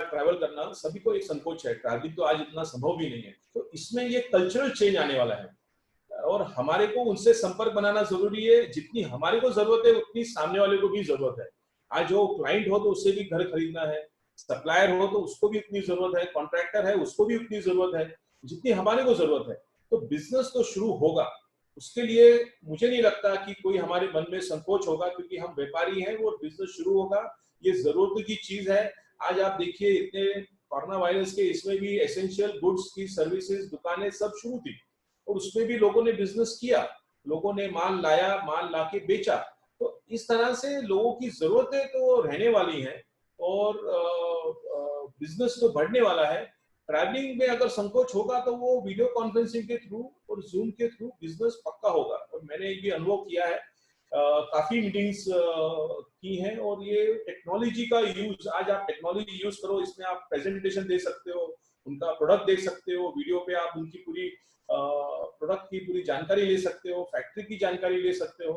ट्रैवल करना, सभी को एक संकोच है। ट्रैवलिंग तो आज इतना संभव भी नहीं है। तो इसमें ये कल्चरल चेंज आने वाला है और हमारे को उनसे संपर्क बनाना जरूरी है। जितनी हमारे को जरूरत है उतनी सामने वाले को भी जरूरत है। आज जो क्लाइंट हो तो उससे भी घर खरीदना है, सप्लायर हो तो उसको भी उतनी जरूरत है, कॉन्ट्रैक्टर है उसको भी उतनी जरूरत है जितनी हमारे को जरूरत है। तो बिजनेस तो शुरू होगा, उसके लिए मुझे नहीं लगता कि कोई हमारे मन में संकोच होगा, क्योंकि हम व्यापारी हैं। वो बिजनेस शुरू होगा, ये जरूरत की चीज है। आज आप देखिए, इतने कोरोना वायरस के इसमें भी एसेंशियल गुड्स की सर्विसेज, दुकानें सब शुरू थी और उसमें भी लोगों ने बिजनेस किया, लोगों ने माल लाया, माल लाके बेचा। तो इस तरह से लोगों की जरूरतें तो रहने वाली हैं और बिजनेस तो बढ़ने वाला है। ट्रैवलिंग में अगर संकोच होगा तो वो वीडियो कॉन्फ्रेंसिंग के थ्रू और जूम के थ्रू बिजनेस पक्का होगा। और मैंने ये भी अनुभव किया है, काफी मीटिंग्स की हैं और ये टेक्नोलॉजी का यूज, आज आप टेक्नोलॉजी यूज करो, इसमें आप प्रेजेंटेशन दे सकते हो, उनका प्रोडक्ट देख सकते हो, वीडियो पे आप उनकी पूरी प्रोडक्ट की पूरी जानकारी ले सकते हो, फैक्ट्री की जानकारी ले सकते हो,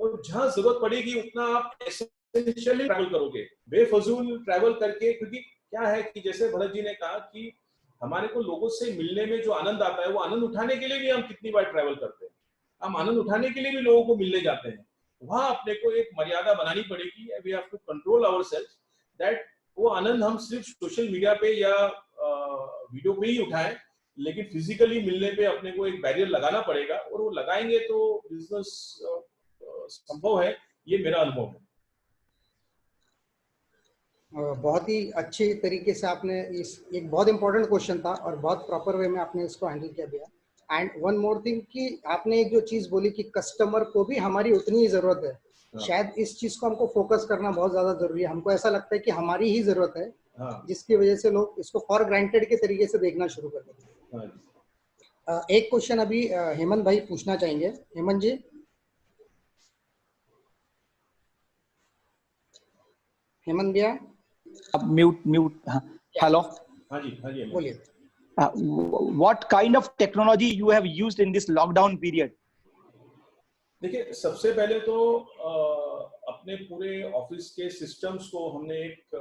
और जहां जरूरत पड़ेगी उतना आप एसेंशियली ट्रैवल करोगे, बेफजूल ट्रैवल करके। क्योंकि क्या है कि जैसे भरत जी ने कहा कि हमारे को लोगों से मिलने में जो आनंद आता है, वो आनंद उठाने के लिए भी हम कितनी बार ट्रैवल करते हैं, हम आनंद उठाने के लिए भी लोगों को मिलने जाते हैं। वहां अपने को एक मर्यादा बनानी पड़ेगी, we have to control ourselves that वो आनंद हम सिर्फ सोशल मीडिया पे या वीडियो पे ही उठाएं, लेकिन फिजिकली मिलने पे अपने को एक बैरियर लगाना पड़ेगा, और वो लगाएंगे तो बिजनेस संभव है, ये मेरा अनुभव है। बहुत ही अच्छे तरीके से आपने इस, एक बहुत इंपॉर्टेंट क्वेश्चन था और बहुत प्रॉपर वे में आपने इसको हैंडल किया गया। एंड वन मोर थिंग कि आपने एक जो चीज बोली कि कस्टमर को भी हमारी उतनी ही जरूरत है, शायद इस चीज को हमको फोकस करना बहुत ज्यादा जरूरी है। हमको ऐसा लगता है कि हमारी ही जरूरत है, जिसकी वजह से लोग इसको फॉर ग्रांटेड के तरीके से देखना शुरू कर देते हैं। एक क्वेश्चन अभी हेमंत भाई पूछना चाहेंगे। हेमंत जी, हेमंत भैया अब म्यूट। हेलो, हाँ जी बोलिए। what kind of technology you have used in this lockdown period? देखिए, सबसे पहले तो अपने पूरे ऑफिस के सिस्टम्स को हमने एक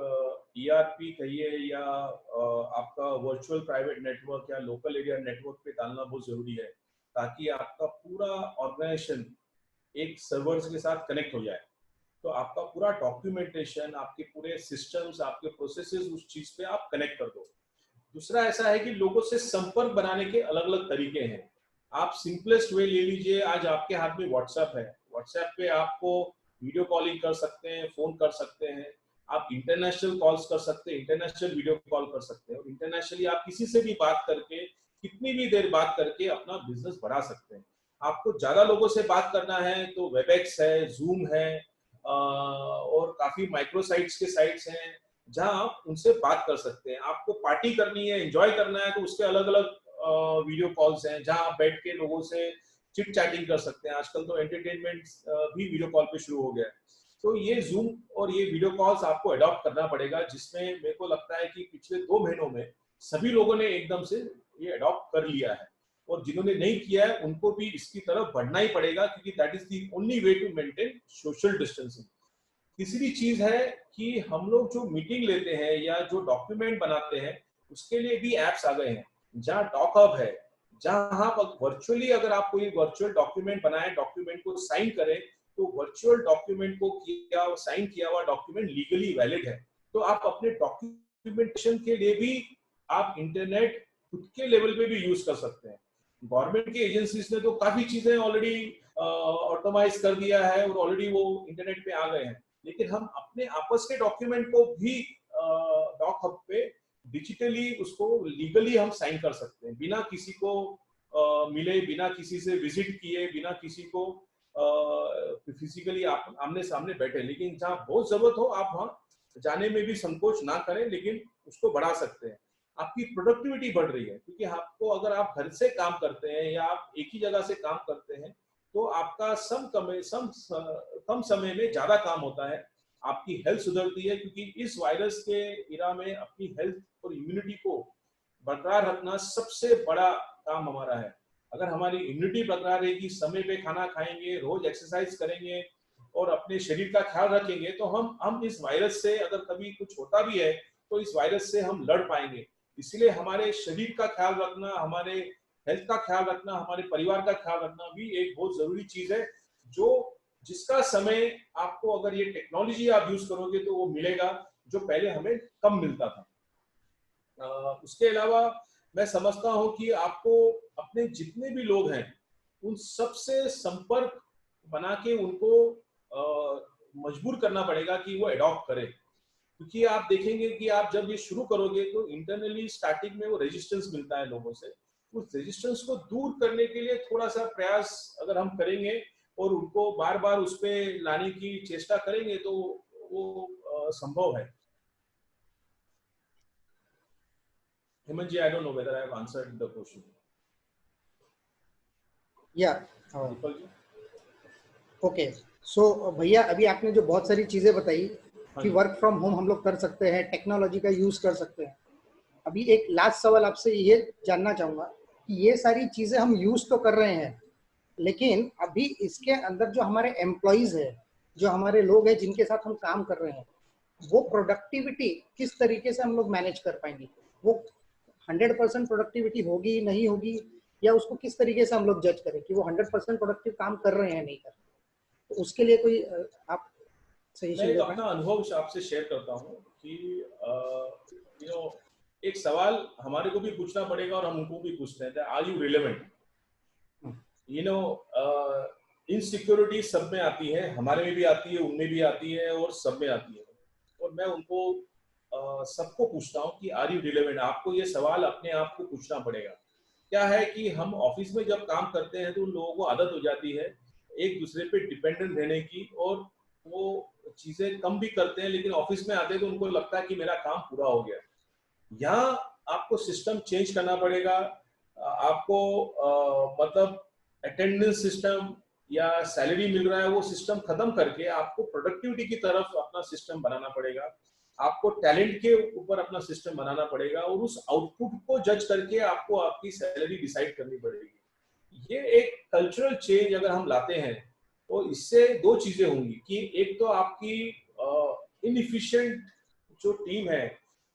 ERP कहिए या आपका वर्चुअल प्राइवेट नेटवर्क या लोकल एरिया नेटवर्क पे डालना बहुत जरूरी है, ताकि आपका पूरा ऑर्गेनाइजेशन एक सर्वर्स के साथ कनेक्ट हो जाए। तो आपका पूरा डॉक्यूमेंटेशन, आपके पूरे सिस्टम्स, आपके प्रोसेसेस, उस चीज पे आप कनेक्ट कर दो। दूसरा ऐसा है कि लोगों से संपर्क बनाने के अलग अलग तरीके हैं। आप सिंपलेस्ट वे ले लीजिए, आज आपके हाथ में व्हाट्सएप है, व्हाट्सएप पे आपको वीडियो कॉलिंग कर सकते हैं, फोन कर सकते हैं, आप इंटरनेशनल कॉल्स कर सकते हैं, इंटरनेशनल वीडियो कॉल कर सकते हैं, और इंटरनेशनली आप किसी से भी बात करके, कितनी भी देर बात करके अपना बिजनेस बढ़ा सकते हैं। आपको ज्यादा लोगों से बात करना है तो वेबएक्स है, जूम है, और काफी माइक्रो साइट्स के साइट्स हैं जहां आप उनसे बात कर सकते हैं। आपको पार्टी करनी है, एंजॉय करना है, तो उसके अलग अलग वीडियो कॉल्स हैं जहां आप बैठ के लोगों से चिट चैटिंग कर सकते हैं। आजकल तो एंटरटेनमेंट भी वीडियो कॉल पे शुरू हो गया है। तो ये जूम और ये वीडियो कॉल्स आपको अडॉप्ट करना पड़ेगा, जिसमें मेरे को लगता है कि पिछले 2 महीनों में सभी लोगों ने एकदम से ये अडॉप्ट कर लिया है, और जिन्होंने नहीं किया है उनको भी इसकी तरफ बढ़ना ही पड़ेगा, क्योंकि that is the only way to maintain social distancing. तीसरी चीज है कि हम लोग जो मीटिंग लेते हैं या जो डॉक्यूमेंट बनाते हैं, उसके लिए भी एप्स आ गए हैं, जहाँ डॉकहब है, जहाँ आप वर्चुअली अगर आप कोई वर्चुअल डॉक्यूमेंट बनाए, डॉक्यूमेंट को साइन करें, तो वर्चुअल डॉक्यूमेंट को किया साइन किया हुआ डॉक्यूमेंट लीगली वैलिड है। तो आप अपने डॉक्यूमेंटेशन के लिए भी आप इंटरनेट खुद के लेवल पे भी यूज कर सकते हैं। गवर्नमेंट की एजेंसीज ने तो काफी चीजें ऑलरेडी ऑटोमाइज कर दिया है और ऑलरेडी वो इंटरनेट पे आ गए हैं, लेकिन हम अपने आपस के डॉक्यूमेंट को भी डॉकहब पे डिजिटली उसको लीगली हम साइन कर सकते हैं, बिना किसी को मिले, बिना किसी से विजिट किए, बिना किसी को फिजिकली आप आमने सामने बैठे। लेकिन जहाँ बहुत जरूरत हो आप वहाँ जाने में भी संकोच ना करें, लेकिन उसको बढ़ा सकते हैं। आपकी प्रोडक्टिविटी बढ़ रही है, क्योंकि आपको अगर आप घर से काम करते हैं या आप एक ही जगह से काम करते हैं, तो आपका कम समय में ज्यादा काम होता है, आपकी हेल्थ सुधरती है, क्योंकि इस वायरस के इरा में अपनी हेल्थ और इम्यूनिटी को बरकरार रखना सबसे बड़ा काम हमारा है। अगर हमारी इम्यूनिटी बरकरार रहेगी, समय पे खाना खाएंगे, रोज एक्सरसाइज करेंगे और अपने शरीर का ख्याल रखेंगे, तो हम इस वायरस से, अगर कभी कुछ होता भी है तो इस वायरस से हम लड़ पाएंगे। इसलिए हमारे शरीर का ख्याल रखना, हमारे हेल्थ का ख्याल रखना, हमारे परिवार का ख्याल रखना भी एक बहुत जरूरी चीज है, जिसका समय आपको, अगर ये टेक्नोलॉजी आप यूज करोगे तो वो मिलेगा, जो पहले हमें कम मिलता था। उसके अलावा मैं समझता हूं कि आपको अपने जितने भी लोग हैं उन सबसे संपर्क बना के उनको मजबूर करना पड़ेगा कि वो अडॉप्ट करें, क्योंकि आप देखेंगे कि आप जब ये शुरू करोगे तो इंटरनली स्टार्टिंग में वो रेजिस्टेंस मिलता है लोगों से। उस रेजिस्टेंस को दूर करने के लिए थोड़ा सा प्रयास अगर हम करेंगे और उनको बार बार उस पे लाने की चेष्टा करेंगे तो वो संभव है। हेमंत जी, I don't know whether I have answered the question. Yeah. Okay. सो भैया अभी आपने जो बहुत सारी चीजें बताई हाँ कि जी। वर्क फ्रॉम होम हम लोग कर सकते हैं, टेक्नोलॉजी का यूज कर सकते हैं। अभी एक लास्ट सवाल आपसे ये जानना चाहूंगा कि ये सारी चीजें हम यूज तो कर रहे हैं, लेकिन अभी इसके अंदर जो हमारे एम्प्लॉइज है, जो हमारे लोग हैं जिनके साथ हम काम कर रहे हैं, वो प्रोडक्टिविटी किस तरीके से हम लोग मैनेज कर पाएंगे? वो 100% प्रोडक्टिविटी होगी नहीं होगी, या उसको किस तरीके से हम लोग जज करें कि वो 100% प्रोडक्टिव काम कर रहे हैं नहीं कर रहे? तो उसके लिए कोई आप मैं सजेशन एक दे अपना अनुभव आपसे शेयर करता हूँ कि यू नो एक सवाल हमारे को भी पूछना पड़ेगा और हम उनको भी पूछते हैं, are you relevant? You know insecurity सब में आती है, हमारे में भी आती है, उनमें भी आती है और सब में आती है। और मैं उनको सबको पूछता हूँ कि आर यू रिलेवेंट? आपको ये सवाल अपने आप को पूछना पड़ेगा। क्या है कि हम ऑफिस में जब काम करते हैं तो उन लोगों को आदत हो जाती है एक दूसरे पे डिपेंडेंट रहने की, और वो चीजें कम भी करते हैं, लेकिन ऑफिस में आते हैं तो उनको लगता है कि मेरा काम पूरा हो गया। यहाँ आपको सिस्टम चेंज करना पड़ेगा। आपको मतलब अटेंडेंस सिस्टम या सैलरी मिल रहा है वो सिस्टम खत्म करके आपको प्रोडक्टिविटी की तरफ अपना सिस्टम बनाना पड़ेगा। आपको टैलेंट के ऊपर अपना सिस्टम बनाना पड़ेगा और उस आउटपुट को जज करके आपको आपकी सैलरी डिसाइड करनी पड़ेगी। ये एक कल्चरल चेंज अगर हम लाते हैं तो इससे दो चीजें होंगी कि एक तो आपकी इनएफिशिएंट जो टीम है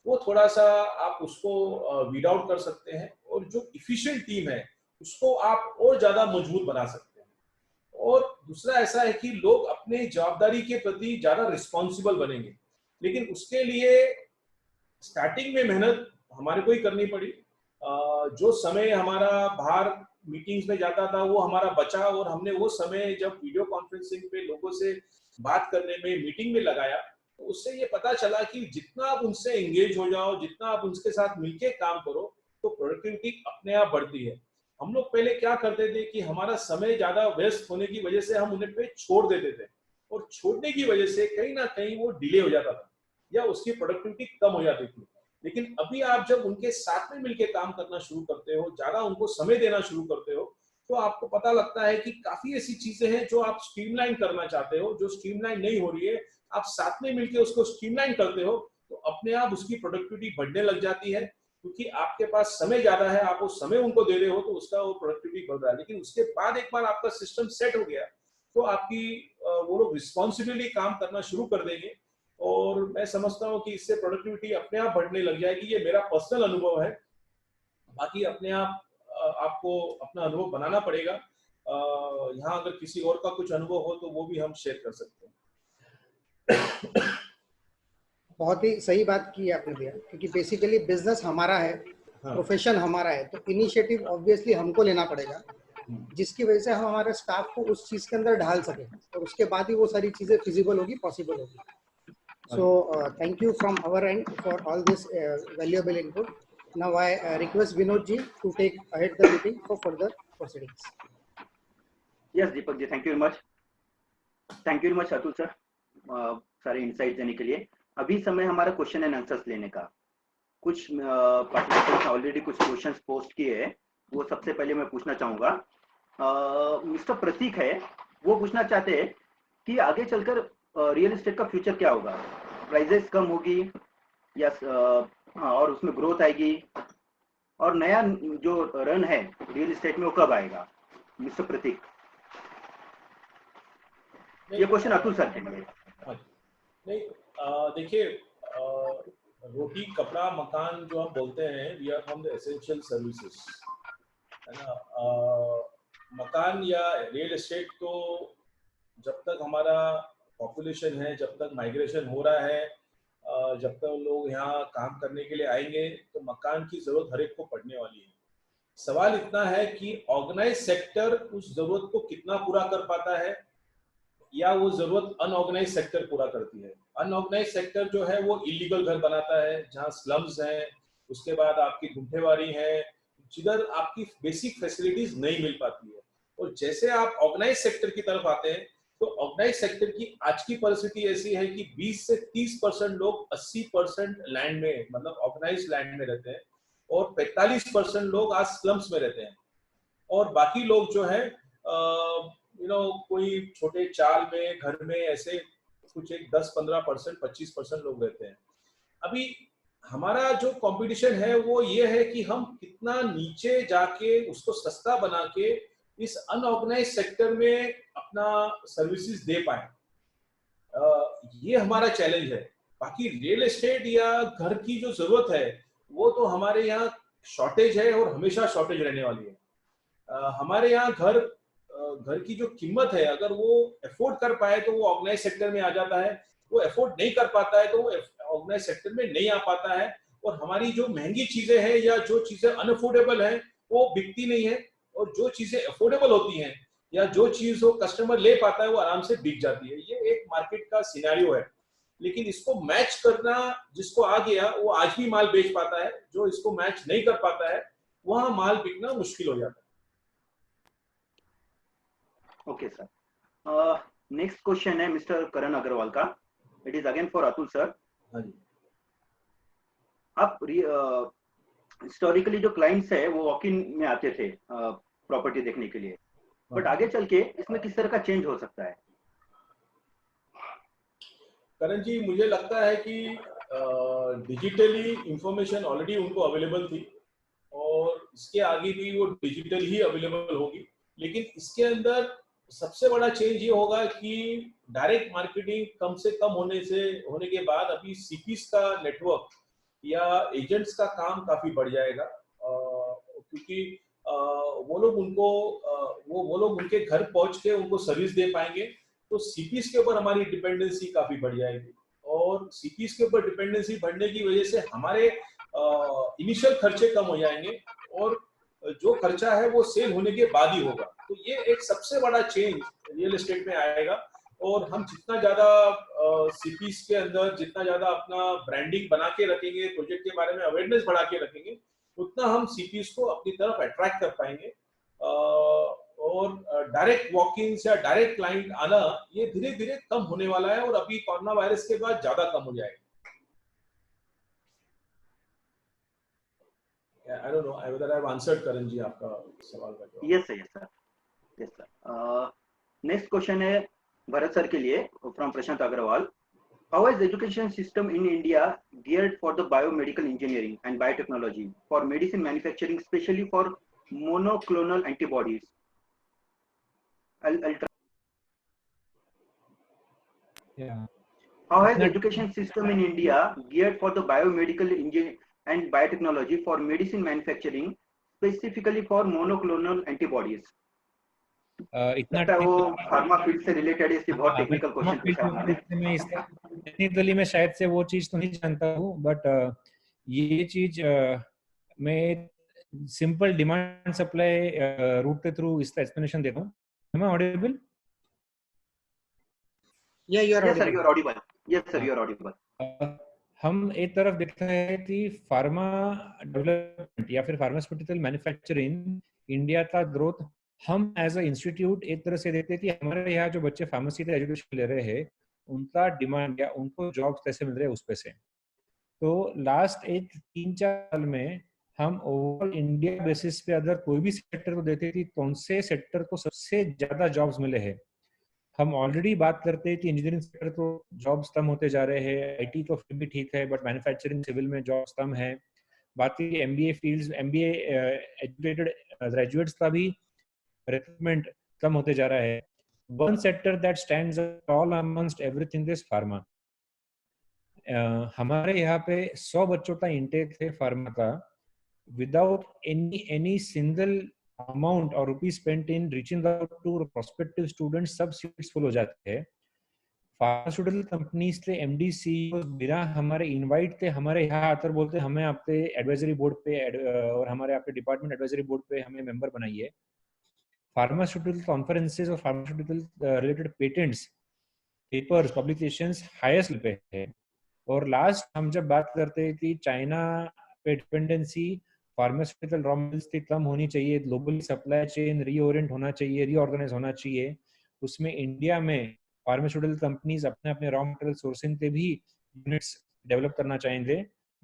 वो थोड़ा सा आप उसको वीड आउट कर सकते हैं, और जो इफिशिएंट टीम है उसको आप और ज्यादा मजबूत बना सकते हैं। और दूसरा ऐसा है कि लोग अपने जवाबदारी के प्रति ज्यादा रिस्पॉन्सिबल बनेंगे, लेकिन उसके लिए स्टार्टिंग में मेहनत हमारे को ही करनी पड़ी। जो समय हमारा बाहर मीटिंग्स में जाता था वो हमारा बचा, और हमने वो समय जब वीडियो कॉन्फ्रेंसिंग पे लोगों से बात करने में, मीटिंग में लगाया, तो उससे ये पता चला कि जितना आप उनसे एंगेज हो जाओ, जितना आप उनके साथ मिलके काम करो, तो प्रोडक्टिविटी अपने आप बढ़ती है। हम लोग पहले क्या करते थे कि हमारा समय ज्यादा व्यस्त होने की वजह से हम उन्हें पे छोड़ देते थे, और छोड़ने की वजह से कहीं ना कहीं वो डिले हो जाता था या उसकी प्रोडक्टिविटी कम हो जाती थी। लेकिन अभी आप जब उनके साथ में मिलकर काम करना शुरू करते हो, ज्यादा उनको समय देना शुरू करते हो, तो आपको पता लगता है कि काफी ऐसी चीजें हैं जो आप स्ट्रीमलाइन करना चाहते हो, जो स्ट्रीमलाइन नहीं हो रही है, आप साथ में मिलकर उसको स्ट्रीमलाइन करते हो, तो अपने आप उसकी प्रोडक्टिविटी बढ़ने लग जाती है, क्योंकि आपके पास समय ज्यादा है, आप वो समय उनको दे रहे हो, तो उसका वो प्रोडक्टिविटी बढ़ रहा है। लेकिन उसके बाद एक बार आपका सिस्टम सेट हो गया तो आपकी वो लोग रिस्पॉन्सिबिलिटी काम करना शुरू कर देंगे, और मैं समझता हूँ कि इससे प्रोडक्टिविटी अपने आप बढ़ने लग जाएगी। ये मेरा पर्सनल अनुभव है, बाकी अपने आप आपको अपना अनुभव बनाना पड़ेगा। यहाँ अगर किसी और का कुछ अनुभव हो तो वो भी हम शेयर कर सकते हैं। बहुत ही सही बात की आपने भैया, क्योंकि बेसिकली बिजनेस हमारा है, प्रोफेशन हमारा है, तो इनिशिएटिव ऑब्वियसली हमको लेना पड़ेगा, जिसकी वजह से हम हमारे स्टाफ को उस चीज के अंदर ढाल सके, और उसके बाद ही वो सारी चीजें फिजिबल होगी, पॉसिबल होगी। So thank you from our end for all this valuable input. Now I request Vinod ji to take ahead the meeting for further proceedings. Yes, Deepak ji, thank you very much. Thank you very much, Atul sir, सारे insight देने के लिए। अभी समय हमारा question and answers लेने का। कुछ पार्टिसिपेंट्स ऑलरेडी कुछ क्वेश्चंस पोस्ट किए हैं, वो सबसे पहले मैं पूछना चाहूँगा। मिस्टर प्रतीक है, वो पूछना चाहते हैं कि आगे चलकर रियल एस्टेट का फ्यूचर क्या होगा, प्राइजेस कम होगी या और उसमें ग्रोथ आएगी, और नया जो रन है रियल एस्टेट में वो कब आएगा? मिस्टर प्रतीक, ये क्वेश्चन अतुल सर के लिए। नहीं, देखिए, रोटी कपड़ा मकान जो हम बोलते हैं, we are from the essential services, है ना। मकान या रियल एस्टेट तो जब तक हमारा पॉपुलेशन है, जब तक माइग्रेशन हो रहा है, जब तक लोग यहाँ काम करने के लिए आएंगे, तो मकान की जरूरत हर एक को पड़ने वाली है। सवाल इतना है कि ऑर्गेनाइज सेक्टर उस जरूरत को कितना पूरा कर पाता है, या वो जरूरत अनऑर्गेनाइज सेक्टर पूरा करती है। अनऑर्गेनाइज सेक्टर जो है वो इलीगल घर बनाता है, जहाँ स्लम्स हैं, उसके बाद आपकी गुंठेवारी है, जिधर आपकी बेसिक फैसिलिटीज नहीं मिल पाती है। और जैसे आप ऑर्गेनाइज सेक्टर की तरफ आते हैं, तो ऑर्गेनाइज सेक्टर की आज की परिस्थिति ऐसी है कि 20 से 30% लोग 80% लैंड में, मतलब ऑर्गेनाइज लैंड में रहते हैं, और 45% लोग आज स्लम्स में रहते हैं, और बाकी लोग जो है कोई छोटे चाल में घर में ऐसे कुछ एक 10-15%, 25% लोग रहते हैं। अभी हमारा जो कंपटीशन है वो ये है कि हम कितना नीचे जाके उसको सस्ता बना के इस अनऑर्गेनाइज सेक्टर में अपना सर्विसेज दे पाए। ये हमारा चैलेंज है। बाकी रियल एस्टेट या घर की जो जरूरत है वो तो हमारे यहाँ शॉर्टेज है और हमेशा शॉर्टेज रहने वाली है। हमारे यहाँ घर की जो कीमत है अगर वो अफोर्ड कर पाए तो वो ऑर्गेनाइज सेक्टर में आ जाता है, वो अफोर्ड नहीं कर पाता है तो वो ऑर्गेनाइज सेक्टर में नहीं आ पाता है। और हमारी जो महंगी चीजें हैं या जो चीजें अनअफोर्डेबल हैं वो बिकती नहीं है, और जो चीजें अफोर्डेबल होती हैं या जो चीज वो कस्टमर ले पाता है वो आराम से बिक जाती है। ये एक मार्केट का सिनेरियो है, लेकिन इसको मैच करना, जिसको आ गया वो आज भी माल बेच पाता है, जो इसको मैच नहीं कर पाता है वहां माल बिकना मुश्किल हो जाता है। ओके सर, नेक्स्ट क्वेश्चन है मिस्टर करण अग्रवाल का। It is again for Atul sir. हाँ जी। आप हिस्टोरिकली जो क्लाइंट्स है वो वॉक इन में आते थे प्रॉपर्टी देखने के लिए, बट आगे चल के इसमें किस तरह का चेंज हो सकता है? करण जी, मुझे लगता है कि डिजिटली इंफॉर्मेशन ऑलरेडी उनको अवेलेबल थी और इसके आगे भी वो डिजिटल ही अवेलेबल होगी, लेकिन इसके अंदर सबसे बड़ा चेंज ये होगा कि डायरेक्ट मार्केटिंग कम से कम होने के बाद अभी सीपीस का नेटवर्क या एजेंट्स का काम काफी बढ़ जाएगा, क्योंकि वो लोग उनके घर पहुंच के उनको सर्विस दे पाएंगे। तो सीपीस के ऊपर हमारी डिपेंडेंसी काफी बढ़ जाएगी, और सीपीस के ऊपर डिपेंडेंसी बढ़ने की वजह से हमारे इनिशियल खर्चे कम हो जाएंगे और जो खर्चा है वो सेल होने के बाद ही होगा। तो ये एक सबसे बड़ा चेंज रियल एस्टेट में आएगा, और हम जितना ज्यादा सीपीस के अंदर जितना ज्यादा अपना ब्रांडिंग बना के रखेंगे, प्रोजेक्ट के बारे में अवेयरनेस बढ़ा के रखेंगे, उतना हम सीपीस को अपनी तरफ अट्रैक्ट कर पाएंगे। और डायरेक्ट वॉक-इन्स या डायरेक्ट क्लाइंट आना ये धीरे धीरे कम होने वाला है, और अभी कोरोना वायरस के बाद ज्यादा कम हो जाएगा। I don't know whether I've answered Karan ji आपका सवाल का जवाब। Yes sir, yes sir, yes sir. Next question है भरत सर के लिए from Prashant Agarwal. How is the education system in India geared for the biomedical engineering and biotechnology for medicine manufacturing, especially for monoclonal antibodies? I'll try. Yeah. How has the education system in India geared for the biomedical engineering and biotechnology for medicine manufacturing, specifically for monoclonal antibodies? इतना वो pharma field से related है, इसलिए बहुत technical question पूछा है। मैं इसका टेक्निकली मैं शायद से वो चीज तो नहीं जानता हूँ, बट ये चीज मैं सिंपल डिमांड सप्लाई रूट के थ्रू इसका एक्सप्लेनेशन देता हूँ। Am I audible? Yeah, you are yes sir, you are audible. Yes sir, you are audible. हम एक तरफ देखते हैं कि फार्मा डेवलपमेंट या फिर फार्मास्यूटिकल मैन्युफैक्चरिंग इंडिया का ग्रोथ हम एज अ इंस्टीट्यूट एक तरह से देखते हैं कि हमारे यहाँ जो बच्चे फार्मेसी का एजुकेशन ले रहे हैं उनका डिमांड या उनको जॉब्स कैसे मिल रहे हैं उस पे से। तो लास्ट एक 3-4 साल में हम ओवरऑल इंडिया बेसिस पे अगर कोई भी सेक्टर को देखते थे कौन से सेक्टर को सबसे ज्यादा जॉब्स मिले हैं। हम ऑलरेडी बात करते हैं कि इंजीनियरिंग सेक्टर तो जॉब्स कम होते जा रहे हैं, आईटी तो फिर भी ठीक है, बट मैन्युफैक्चरिंग सिविल में जॉब्स कम है। बाकी MBA fields, MBA educated graduates का भी रिक्रूटमेंट कम होते जा रहा है। One sector that stands all amongst everything is pharma. हमारे यहाँ पे 100 बच्चों का इंटेक है फार्मा का, विदाउट एनी सिंगल अमाउंट और rupees spent in reaching out to prospective students, सब सीट्स फुल हो जाते हैं। फार्मास्यूटिकल कंपनीज के एमडी सीईओ बिना हमारे इनवाइट के हमारे यहाँ आकर बोलते हमें आपके एडवाइजरी बोर्ड पे और हमारे आपके डिपार्टमेंट एडवाइजरी बोर्ड पे हमें मेंबर बनाइए। फार्मास्यूटिकल कॉन्फ्रेंसेस और pharmaceutical related patents, papers, publications highest पे है। और लास्ट हम जब बात करते हैं कि चाइना पे डिपेंडेंसी फार्मास्यूटिकल रॉ मटेरियल्स की कम होनी चाहिए, ग्लोबल सप्लाई चेन रीओरिएंट होना चाहिए, रीऑर्गेनाइज होना चाहिए, उसमें इंडिया में फार्मास्यूटिकल कंपनीज अपने अपने रॉ मटेरियल सोर्सिंग पे भी यूनिट्स डेवलप करना चाहेंगे।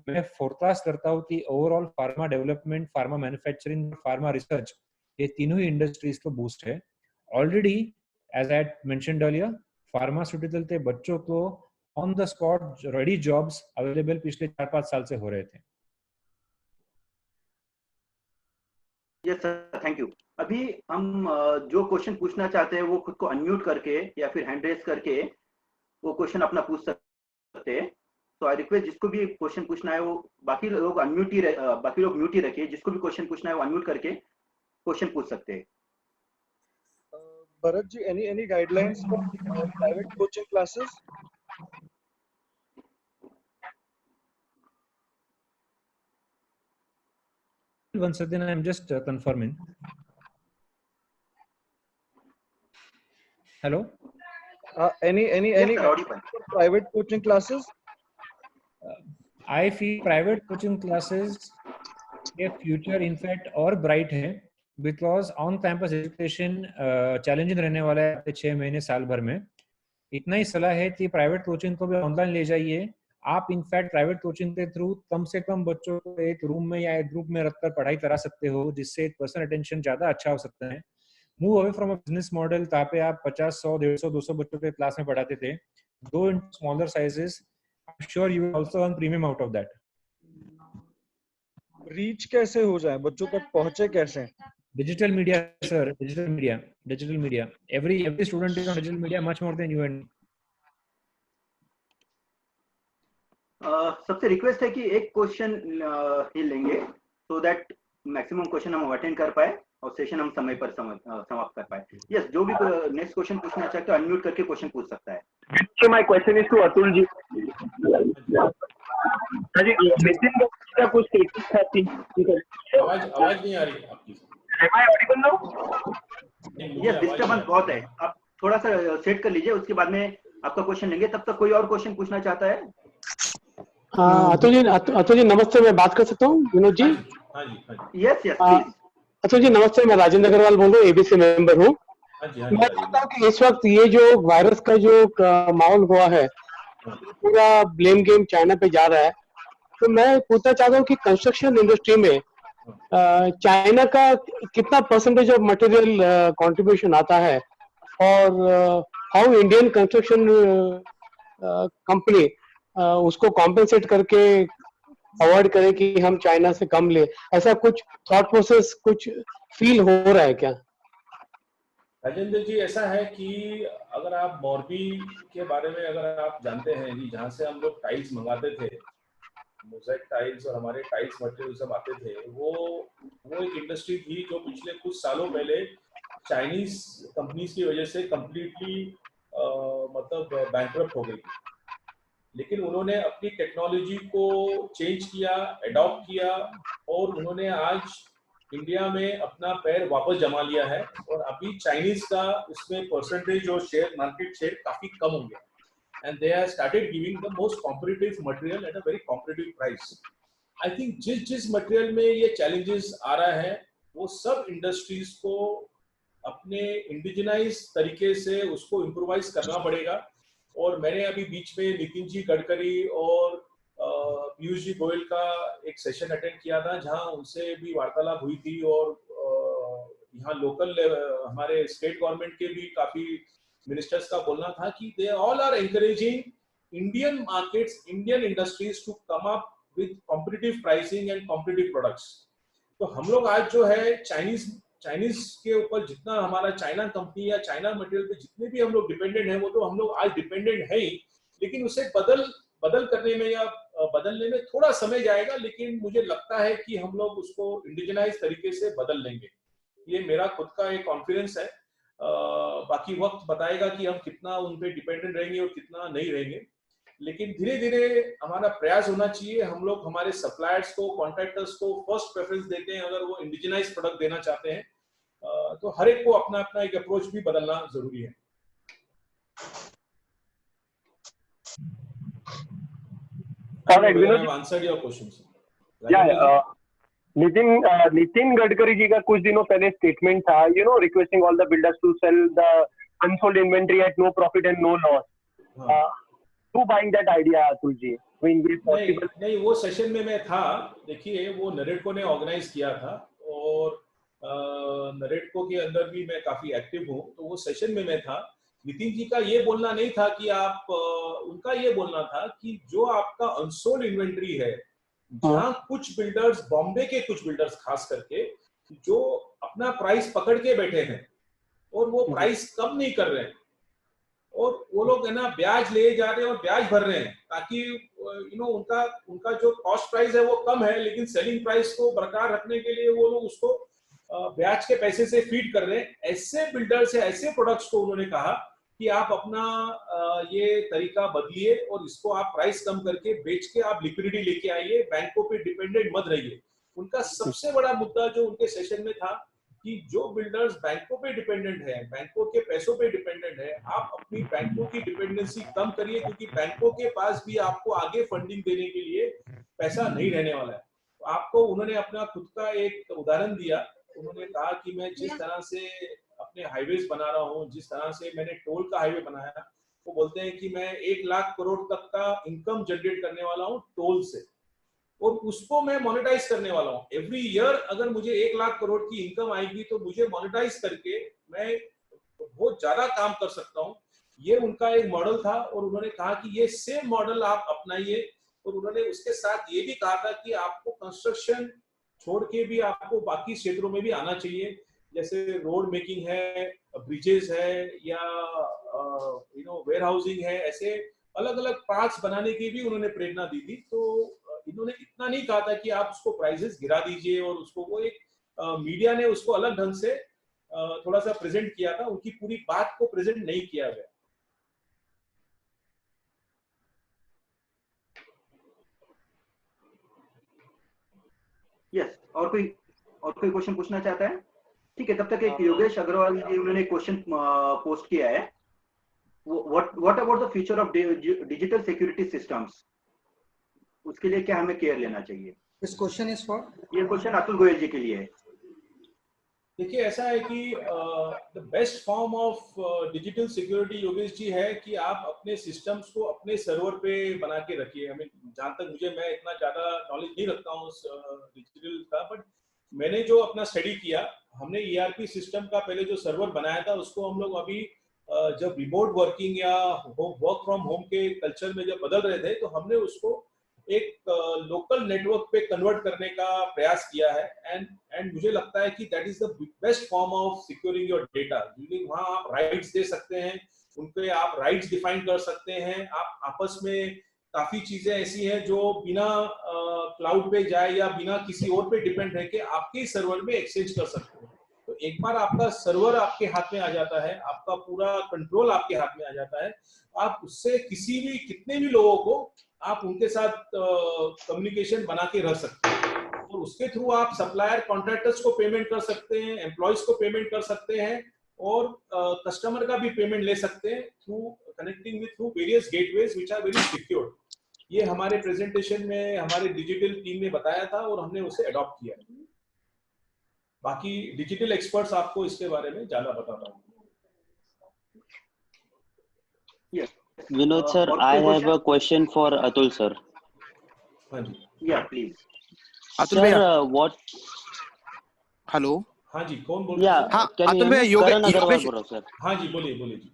मैं फोरकास्ट करता हूँ कि overall pharma development, pharma manufacturing, pharma research, ये तीनों ही इंडस्ट्रीज को बूस्ट है। Already as I had mentioned earlier, pharmaceutical थे, बच्चों को on the spot ready jobs available पिछले 4-5 साल से हो रहे थे। Yes sir, thank you. अभी हम जो क्वेश्चन पूछना चाहते हैं वो खुद को अनम्यूट करके या फिर हैंड रेज करके वो क्वेश्चन अपना पूछ सकते हैं। तो आई रिक्वेस्ट जिसको भी क्वेश्चन पूछना है वो बाकी लोग म्यूट ही रखिए। जिसको भी क्वेश्चन पूछना है वो अनम्यूट करके क्वेश्चन पूछ सकते हैं। Bharat ji, any guidelines for private coaching classes? One second, I'm just confirming. Hello? Any Yes, sir, audible. for private coaching classes? I feel private coaching classes के future in fact और bright है, because on campus education challenging रहने वाला है 6 महीने साल भर में। इतना ही सलाह है कि प्राइवेट कोचिंग को भी ऑनलाइन ले जाइए। आप इनफैक्ट प्राइवेट कोचिंग के थ्रू कम से कम बच्चों को एक रूम में या एक ग्रुप में रखकर पढ़ाई करा सकते हो, जिससे पर्सनल अटेंशन ज्यादा अच्छा हो सकता है। Move away from a business model जहाँ पे आप 50, 100, 150, 200 बच्चों के क्लास में पढ़ाते थे, go in smaller sizes. I am sure you will also earn premium out of that. Reach कैसे हो जाए, बच्चों तक पहुंचे कैसे? Digital media, sir. Digital media. Every student is on digital media much more than you and. सबसे request है कि एक क्वेश्चन ही लेंगे so that मैक्सिमम क्वेश्चन हम अटेंड कर पाए और सेशन हम समय पर समाप्त कर पाए। यस, जो भी नेक्स्ट क्वेश्चन पूछना चाहते हो अनम्यूट करके क्वेश्चन पूछ सकता है। So my question is to Atul ji. जी, नितिन का कुछ स्टेटस था कि आवाज नहीं आ रही आपकी। Am I audible now? Yes, disturbance बहुत है, आप थोड़ा सा सेट कर लीजिए, उसके बाद में आपका क्वेश्चन लेंगे। तब तक कोई और क्वेश्चन पूछना चाहता है? अतुल जी नमस्ते, मैं बात कर सकता हूँ विनोद जी? हाँ जी। Yes please. अतुल जी नमस्ते, मैं राजेंद्र अग्रवाल बोल रहा हूँ, एबीसी मेंबर हूँ। मैं चाहता हूँ कि इस वक्त ये जो वायरस का जो माहौल हुआ है, पूरा ब्लेम गेम चाइना पे जा रहा है। तो मैं पूछना चाहता हूँ कि कंस्ट्रक्शन इंडस्ट्री में चाइना का कितना परसेंटेज ऑफ मटेरियल कंट्रीब्यूशन आता है, और हाउ इंडियन कंस्ट्रक्शन कंपनी उसको कॉम्पेंसेट करके अवॉइड करे कि हम चाइना से कम ले। ऐसा कुछ थॉट प्रोसेस कुछ फील हो रहा है क्या? राजेंद्र जी, ऐसा है कि अगर आप मोरबी के बारे में अगर आप जानते हैं जी, जहाँ से हम लोग टाइल्स मंगाते थे, मोज़ेक टाइल्स और हमारे टाइल्स मटेरियल सब आते थे, वो एक इंडस्ट्री थी जो पिछले कुछ सालों पहले चाइनीज कंपनीज की वजह से कंप्लीटली मतलब बैंकरप्ट हो गई थी। लेकिन उन्होंने अपनी टेक्नोलॉजी को चेंज किया, अडॉप्ट किया, और उन्होंने आज इंडिया में अपना पैर वापस जमा लिया है, और अभी चाइनीज का उसमें परसेंटेज और शेयर, मार्केट शेयर काफी कम हो गया। And they have started giving the most competitive material at a very competitive price. I think जिस मटेरियल में ये challenges आ रहा है, वो सब इंडस्ट्रीज को अपने इंडिजिनाइज तरीके से उसको इम्प्रोवाइज करना पड़ेगा। और मैंने अभी बीच में नितिन जी गडकरी और पीयूष जी गोयल का एक सेशन अटेंड किया था, जहां उनसे भी वार्तालाप हुई थी, और यहाँ लोकल हमारे स्टेट गवर्नमेंट के भी काफी मिनिस्टर्स का बोलना था कि they all are encouraging Indian markets, Indian industries to come up with competitive pricing and competitive products. तो हम लोग आज जो है चाइनीज के ऊपर जितना हमारा चाइना कंपनी या चाइना मटेरियल पे जितने भी हम लोग डिपेंडेंट हैं, वो तो हम लोग आज डिपेंडेंट है ही, लेकिन उसे बदल करने में या बदलने में थोड़ा समय जाएगा। लेकिन मुझे लगता है कि हम लोग उसको इंडिजिनाइज तरीके से बदल लेंगे, ये मेरा खुद का एक कॉन्फिडेंस है। बाकी वक्त बताएगा कि हम कितना उन पे डिपेंडेंट रहेंगे और कितना नहीं रहेंगे, लेकिन धीरे धीरे हमारा प्रयास होना चाहिए। हम लोग हमारे सप्लायर्स को, कॉन्ट्रैक्टर्स को फर्स्ट प्रेफरेंस देते हैं अगर वो इंडिजिनाइज प्रोडक्ट देना चाहते हैं, तो हर एक को अपना अपना एक अप्रोच भी बदलना जरूरी है। Answered your questions. Nitin Gadkari ji का कुछ दिनों पहले स्टेटमेंट था, requesting all the builders to sell the unsold inventory at no profit and no loss. To buying that idea Atul ji? नहीं, वो सेशन में मैं था। देखिए, वो नरेटको ने ऑर्गेनाइज किया था, और नरेटको के अंदर भी मैं काफी एक्टिव हूँ, तो वो सेशन में मैं था। नितिन जी का ये बोलना नहीं था कि आप उनका ये बोलना था कि जो आपका अनसोल्ड इन्वेंट्री है, जहाँ कुछ बिल्डर्स, बॉम्बे के कुछ बिल्डर्स खास करके, जो अपना प्राइस पकड़ के बैठे हैं और वो प्राइस कम नहीं कर रहे हैं, और वो लोग है ना ब्याज ले जा रहे हैं और ब्याज भर रहे हैं, ताकि उनका जो कॉस्ट प्राइस है वो कम है, लेकिन सेलिंग प्राइस को बरकरार रखने के लिए वो लोग उसको ब्याज के पैसे से फीड कर रहे हैं। ऐसे बिल्डर्स से ऐसे प्रोडक्ट्स को उन्होंने कहा कि आप अपना ये तरीका बदलिए और इसको आप प्राइस कम करके बेच के आप लिक्विडिटी लेके आइए, बैंकों पे डिपेंडेंट मत रहिए। उनका सबसे बड़ा मुद्दा जो उनके सेशन में था कि जो बिल्डर्स बैंकों पे डिपेंडेंट है, बैंकों के पैसों पे डिपेंडेंट है, आप अपनी बैंकों की डिपेंडेंसी कम करिए, क्योंकि बैंकों के पास भी आपको आगे फंडिंग देने के लिए पैसा नहीं रहने वाला है। तो आपको उन्होंने अपना खुद का एक उदाहरण दिया। उन्होंने कहा कि मैं जिस तरह से अपने हाईवेज बना रहा हूँ, जिस तरह से मैंने टोल का हाईवे बनाया, वो बोलते हैं कि मैं 1 लाख करोड़ तक का इनकम जनरेट करने वाला हूँ टोल से, और उसको मैं मोनेटाइज करने वाला हूँ। एवरी ईयर अगर मुझे 1 लाख करोड़ की इनकम आएगी तो मुझे मोनेटाइज करके मैं बहुत ज्यादा काम कर सकता हूँ। ये उनका एक मॉडल था, और उन्होंने कहा कि ये सेम मॉडल आप अपनाइए। और उन्होंने उसके साथ ये भी कहा था कि आपको कंस्ट्रक्शन छोड़ के भी आपको बाकी क्षेत्रों में भी आना चाहिए, जैसे रोड मेकिंग है, ब्रिजेस है, या वेयर हाउसिंग है, ऐसे अलग अलग पार्ट्स बनाने की भी उन्होंने प्रेरणा दी थी। तो इन्होंने इतना नहीं कहा था कि आप उसको प्राइसेस गिरा दीजिए, और उसको वो एक मीडिया ने उसको अलग ढंग से थोड़ा सा प्रेजेंट किया था, उनकी पूरी बात को प्रेजेंट नहीं किया गया। यस, और कोई क्वेश्चन पूछना चाहता है? ठीक है, तब तक एक योगेश अग्रवाल जी उन्होंने क्वेश्चन पोस्ट किया है। What about the future of digital security systems, उसके लिए क्या हमें केयर लेना चाहिए? दिस क्वेश्चन इज फॉर, ये क्वेश्चन अतुल गोयल जी के लिए है। देखिए, ऐसा है कि the best form of digital security, Yogesh ji, है कि आप अपने सिस्टम्स को अपने सर्वर पे बना के रखिए। हमें जहाँ तक मैं इतना ज्यादा नॉलेज नहीं रखता हूँ डिजिटल का, बट मैंने जो अपना स्टडी किया, हमने ERP सिस्टम का पहले जो सर्वर बनाया था, उसको हम लोग अभी जब रिमोट वर्किंग या वर्क फ्रॉम होम के कल्चर में जब बदल रहे थे, तो हमने उसको एक लोकल नेटवर्क पे कन्वर्ट करने का प्रयास किया है। एंड मुझे लगता है कि that is the best form of securing your data. वहाँ आप राइट्स दे सकते हैं, उनके आप राइट्स डिफाइन कर सकते हैं। आप आपस में काफी चीजें ऐसी हैं जो बिना क्लाउड पे जाए या बिना किसी और पे डिपेंड रह के आपके सर्वर में एक्सचेंज कर सकते हैं। तो एक बार आपका सर्वर आपके हाथ में आ जाता है, आपका पूरा कंट्रोल आपके हाथ में आ जाता है, आप उससे कितने भी लोगों को आप उनके साथ कम्युनिकेशन बना के रख सकते हैं, और उसके थ्रू आप सप्लायर कॉन्ट्रैक्टर्स को पेमेंट कर सकते हैं, एम्प्लॉयज को पेमेंट कर सकते हैं, और कस्टमर का भी पेमेंट ले सकते हैं through connecting with through various gateways which are very secure. ये हमारे प्रेजेंटेशन में हमारे डिजिटल टीम ने बताया था और हमने उसे अडॉप्ट किया। बाकी डिजिटल एक्सपर्ट्स आपको इसके बारे में ज्यादा बताता हूँ। Vinod sir, I have a question for Atul sir. हाँ जी, Yeah, please. Sir, what? Hello, हाँ जी, कौन बोल रहे Yeah, हैं? हाँ can you अतुल hear भैया, me? Karan Agarwal योगेश, बोल रहा हूँ sir. हाँ जी, बोलिए जी।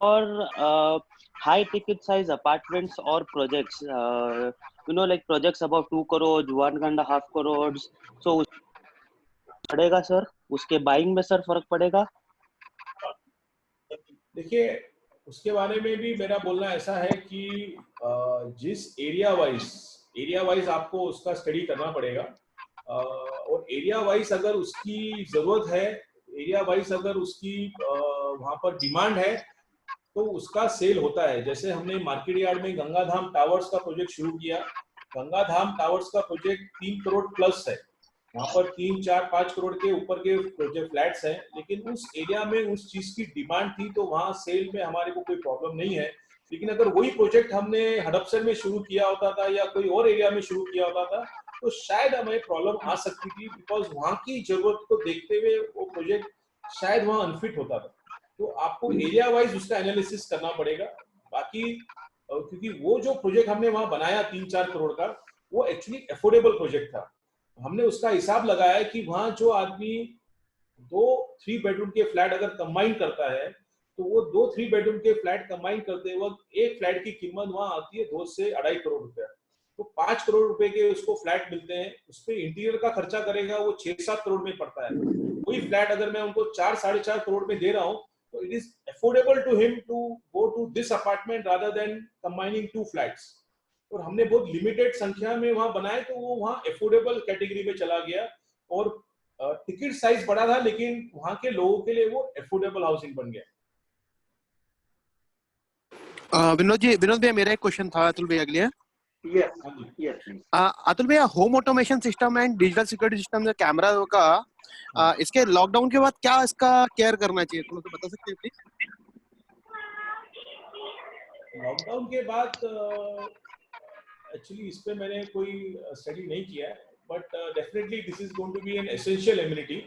और high ticket size apartments or projects, like projects above 2 crores, 1.5 crores, so पड़ेगा सर, उसके बाइंग में सर फर्क पड़ेगा? देखिए, उसके बारे में भी मेरा बोलना ऐसा है कि जिस एरिया वाइज आपको उसका स्टडी करना पड़ेगा, और एरिया वाइज अगर उसकी जरूरत है, एरिया वाइज अगर उसकी वहां पर डिमांड है, तो उसका सेल होता है। जैसे हमने मार्केट यार्ड में गंगाधाम टावर्स का प्रोजेक्ट शुरू किया। गंगाधाम टावर्स का प्रोजेक्ट 3 करोड़ प्लस है, वहां पर 3, 4, 5 करोड़ के ऊपर के प्रोजेक्ट फ्लैट्स हैं, लेकिन उस एरिया में उस चीज की डिमांड थी, तो वहां सेल में हमारे को कोई प्रॉब्लम नहीं है। लेकिन अगर वही प्रोजेक्ट हमने हडपसर में शुरू किया होता था या कोई और एरिया में शुरू किया होता था, तो शायद हमें प्रॉब्लम आ सकती थी, बिकॉज वहां की जरूरत को देखते हुए वो प्रोजेक्ट शायद वहां अनफिट होता था। तो आपको एरिया वाइज उसका एनालिसिस करना पड़ेगा। बाकी क्योंकि वो जो प्रोजेक्ट हमने वहां बनाया 3-4 करोड़ का, वो एक्चुअली अफोर्डेबल प्रोजेक्ट था, हमने उसका हिसाब लगाया कि वहाँ जो आदमी 2-3 बेडरूम के फ्लैट अगर कंबाइन करता है तो वो 2-3 बेडरूम के फ्लैट कंबाइन करते वक्त एक फ्लैट की कीमत वहाँ आती है 2 से 2.5 करोड़ रुपया। तो 5 करोड़ रुपए के उसको फ्लैट मिलते हैं, उस पर इंटीरियर का खर्चा करेगा वो 6-7 करोड़ में पड़ता है। वही फ्लैट अगर मैं उनको 4-4.5 करोड़ में दे रहा हूँ तो it is affordable to him to go to this apartment rather than combining 2 flats. और हमने बहुत लिमिटेड संख्या में वहां बनाए तो वो वहां अफोर्डेबल कैटेगरी में चला गया और टिकट साइज बड़ा था लेकिन वहां के लोगों के लिए वो अफोर्डेबल हाउसिंग बन गया। विनोद भैया मेरा एक क्वेश्चन था अतुल भैया के लिए। यस अतुल भैया, home automation system and digital security system जो कैमरा का इसके लॉकडाउन के बाद क्या इसका केयर करना चाहिए, थोड़ा सा बता सकते हैं प्लीज? लॉकडाउन के बाद एक्चुअली इस पे मैंने कोई स्टडी नहीं किया है, but definitely this is going to be an essential amenity.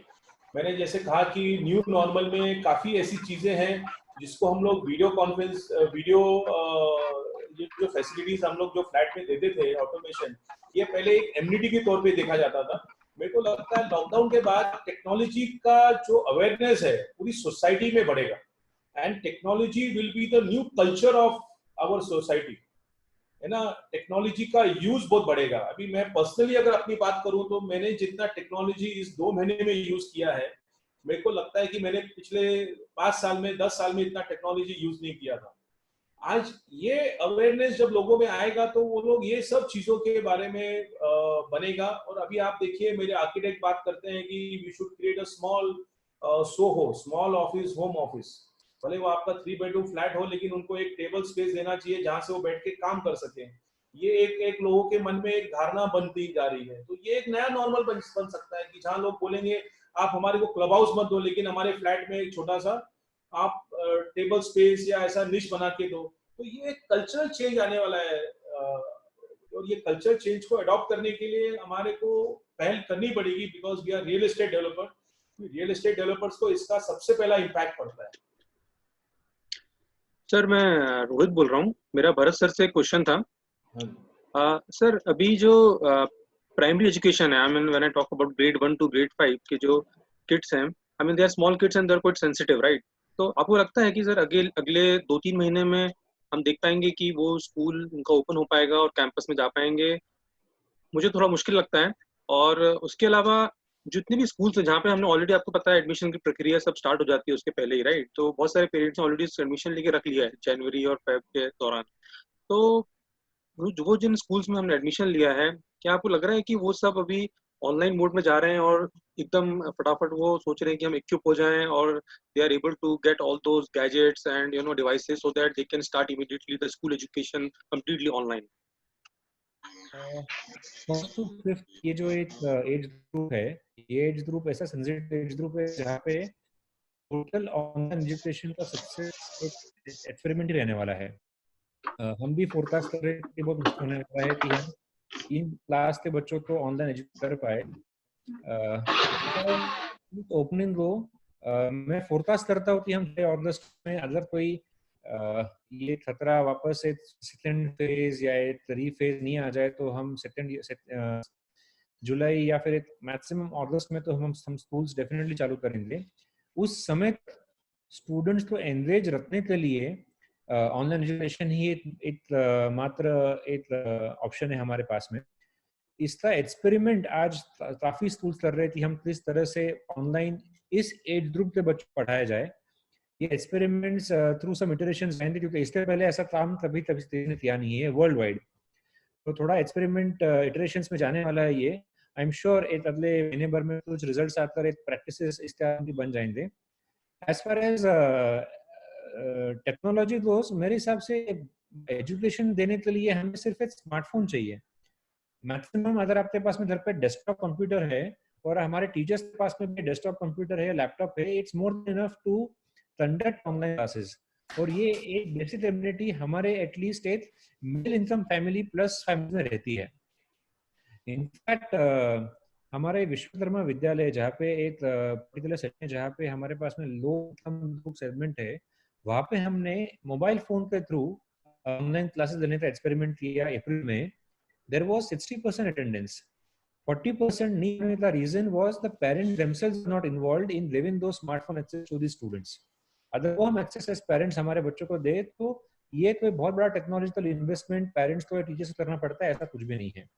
मैंने जैसे कहा कि न्यू नॉर्मल में काफ़ी ऐसी चीज़ें हैं जिसको हम लोग वीडियो कॉन्फ्रेंस ये जो फैसिलिटीज हम लोग जो फ्लैट में देते थे ऑटोमेशन, ये पहले एक एमिनिटी के तौर पे देखा जाता था। मेरे को लगता है लॉकडाउन के बाद टेक्नोलॉजी का जो अवेयरनेस है पूरी सोसाइटी में बढ़ेगा and technology will be the new culture of our society, है ना। टेक्नोलॉजी का यूज बहुत बढ़ेगा। अभी मैं पर्सनली अगर अपनी बात करूं तो मैंने जितना टेक्नोलॉजी इस 2 महीने में यूज किया है, मेरे को लगता है कि मैंने पिछले 5 साल में 10 साल में इतना टेक्नोलॉजी यूज नहीं किया था। आज ये अवेयरनेस जब लोगों में आएगा तो वो लोग ये सब चीजों के बारे में बनेगा। और अभी आप देखिए मेरे आर्किटेक्ट बात करते हैं कि we should create a small SOHO, small office, home office. भले वो आपका 3 बेडरूम फ्लैट हो लेकिन उनको एक टेबल स्पेस देना चाहिए जहां से वो बैठ के काम कर सके। ये एक लोगों के मन में एक धारणा बनती जा रही है। तो ये एक नया नॉर्मल बन सकता है कि जहां लोग बोलेंगे आप हमारे को क्लब हाउस मत दो लेकिन हमारे फ्लैट में एक छोटा सा आप टेबल स्पेस या ऐसा निश बना के दो। तो ये एक कल्चरल चेंज आने वाला है और ये कल्चर चेंज को अडॉप्ट करने के लिए हमारे को पहल करनी पड़ेगी because we are real estate developer. Real estate developers को इसका सबसे पहला इम्पैक्ट पड़ता है। सर मैं रोहित बोल रहा हूँ, मेरा भरत सर से क्वेश्चन था। सर अभी जो प्राइमरी एजुकेशन है, I mean when I talk about grade 1 to grade 5 के जो किड्स हैं, I mean they are small kids and they are quite sensitive, right? तो आपको लगता है कि सर अगले 2-3 महीने में हम देख पाएंगे कि वो स्कूल उनका ओपन हो पाएगा और कैंपस में जा पाएंगे? मुझे थोड़ा मुश्किल लगता है। और उसके अलावा जितने भी स्कूल्स हैं जहाँ पे हमने ऑलरेडी, आपको पता है एडमिशन की प्रक्रिया सब स्टार्ट हो जाती है उसके पहले ही, राइट? तो बहुत सारे पेरेंट्स ने ऑलरेडी एडमिशन लेके रख लिया है जनवरी और फेब के दौरान। तो वो जिन स्कूल्स में हमने एडमिशन लिया है, क्या आपको लग रहा है कि वो सब अभी ऑनलाइन मोड में जा रहे हैं और एकदम फटाफट वो सोच रहे हैं कि हम इक्विप हो जाएं और they are able to get all those gadgets and devices so that they can start immediately the school education completely online? ये जो एक एज ग्रुप है, ये एज ग्रुप ऐसा सेंसिटिव एज ग्रुप है जहाँ पे टोटल ऑनलाइन एजुकेशन का सक्सेस एक एक्सपेरिमेंट ही रहने वाला है। हम भी फोरकास्ट कर रहे हैं कि बहुत मुश्किल होने वाला है कि हम 3 क्लास के बच्चों को ऑनलाइन एजुकेट कर पाए। ओपनिंग को मैं फोरकास्ट करता हूँ कि हम अगस्त में अगर कोई ये खतरा वापस एक सेकेंड फेज या एक रीफेज नहीं आ जाए तो हम जुलाई या फिर एक मैक्सिमम अगस्त में तो हम स्कूल्स डेफिनेटली चालू करेंगे। उस समय स्टूडेंट्स को एंगेज रखने के लिए ऑनलाइन एजुकेशन ही मात्र एक ऑप्शन है हमारे पास में। इसका एक्सपेरिमेंट आज काफी स्कूल्स कर रहे हैं कि हम किस तरह से ऑनलाइन इस एज ग्रुप के बच्चों को पढ़ाया जाए। ये एक्सपेरिमेंट्स थ्रू सम इटरेशंस आएंगे क्योंकि इससे पहले ऐसा काम कभी किया नहीं है वर्ल्ड वाइड। तो थोड़ा एक्सपेरिमेंट इटरेशंस में जाने वाला है ये। आई एम श्योर एक अगले महीने भर में कुछ रिजल्ट्स आकर एक प्रैक्टिसेस इस तरह की बन जाएंगे। एज फार एज टेक्नोलॉजी गोस, मेरे हिसाब से एजुकेशन देने के लिए हमें सिर्फ एक स्मार्टफोन चाहिए। मैक्सिमम अगर आपके पास में घर पे डेस्कटॉप कंप्यूटर है और हमारे टीचर्स के पास में भी डेस्कटॉप कंप्यूटर है, लैपटॉप है, it's more than enough to conduct online classes. और ये एक बेसिक एबिलिटी हमारे एटलीस्ट एक middle income family plus family में रहती है। इनफैक्ट हमारे विश्वकर्मा विद्यालय जहाँ पे एक पर्टिकुलर सेगमेंट जहाँ पे हमारे पास में लो इनकम सेगमेंट है, वहाँ पे हमने मोबाइल फोन के थ्रू ऑनलाइन क्लासेस देने का एक्सपेरिमेंट किया अप्रैल में। देयर वाज 60% अटेंडेंस 40% नहीं होने का reason was the parents themselves not involved in giving those smartphone access to the students. अगर वो हम access as parents हमारे बच्चों को दे तो ये कोई बहुत बड़ा टेक्नोलॉजिकल इन्वेस्टमेंट पेरेंट्स को या टीचर्स को करना पड़ता है, ऐसा कुछ भी नहीं है.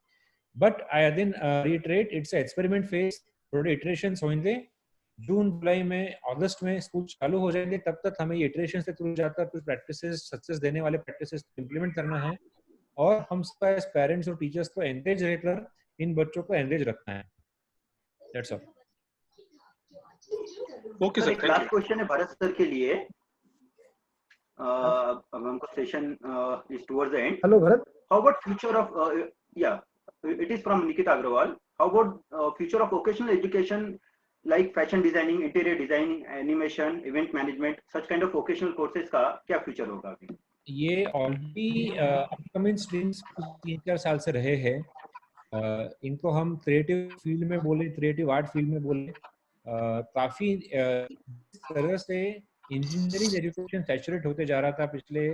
But I then reiterate it's experiment phase. थोड़े इटरेशंस होंगे, जून जुलाई में अगस्त में स्कूल चालू हो जाएंगे, तब तक हमें ये इटरेशंस से थ्रू जाकर कुछ प्रैक्टिसेस सक्सेस देने वाले प्रैक्टिसेस इम्प्लीमेंट करना है और हम सब एज पेरेंट्स और टीचर्स को एंगेज रहकर इन बच्चों को एंगेज रखना है. That's all. ओके सर, एक लास्ट क्वेश्चन है भरत सर के लिए. हमको session is towards the end. Hello Bharat. How about future of या it is from Nikita Agrawal. How about future of vocational education like fashion designing, interior designing, animation, event management, such kind of vocational courses का क्या future होगा अभी? ये already upcoming streams 3-4 साल से रहे हैं. इनको हम क्रिएटिव फील्ड में बोले, क्रिएटिव आर्ट फील्ड में बोले, काफी इस तरह से इंजीनियरिंग एजुकेशन सैचुरेट होते जा रहा था पिछले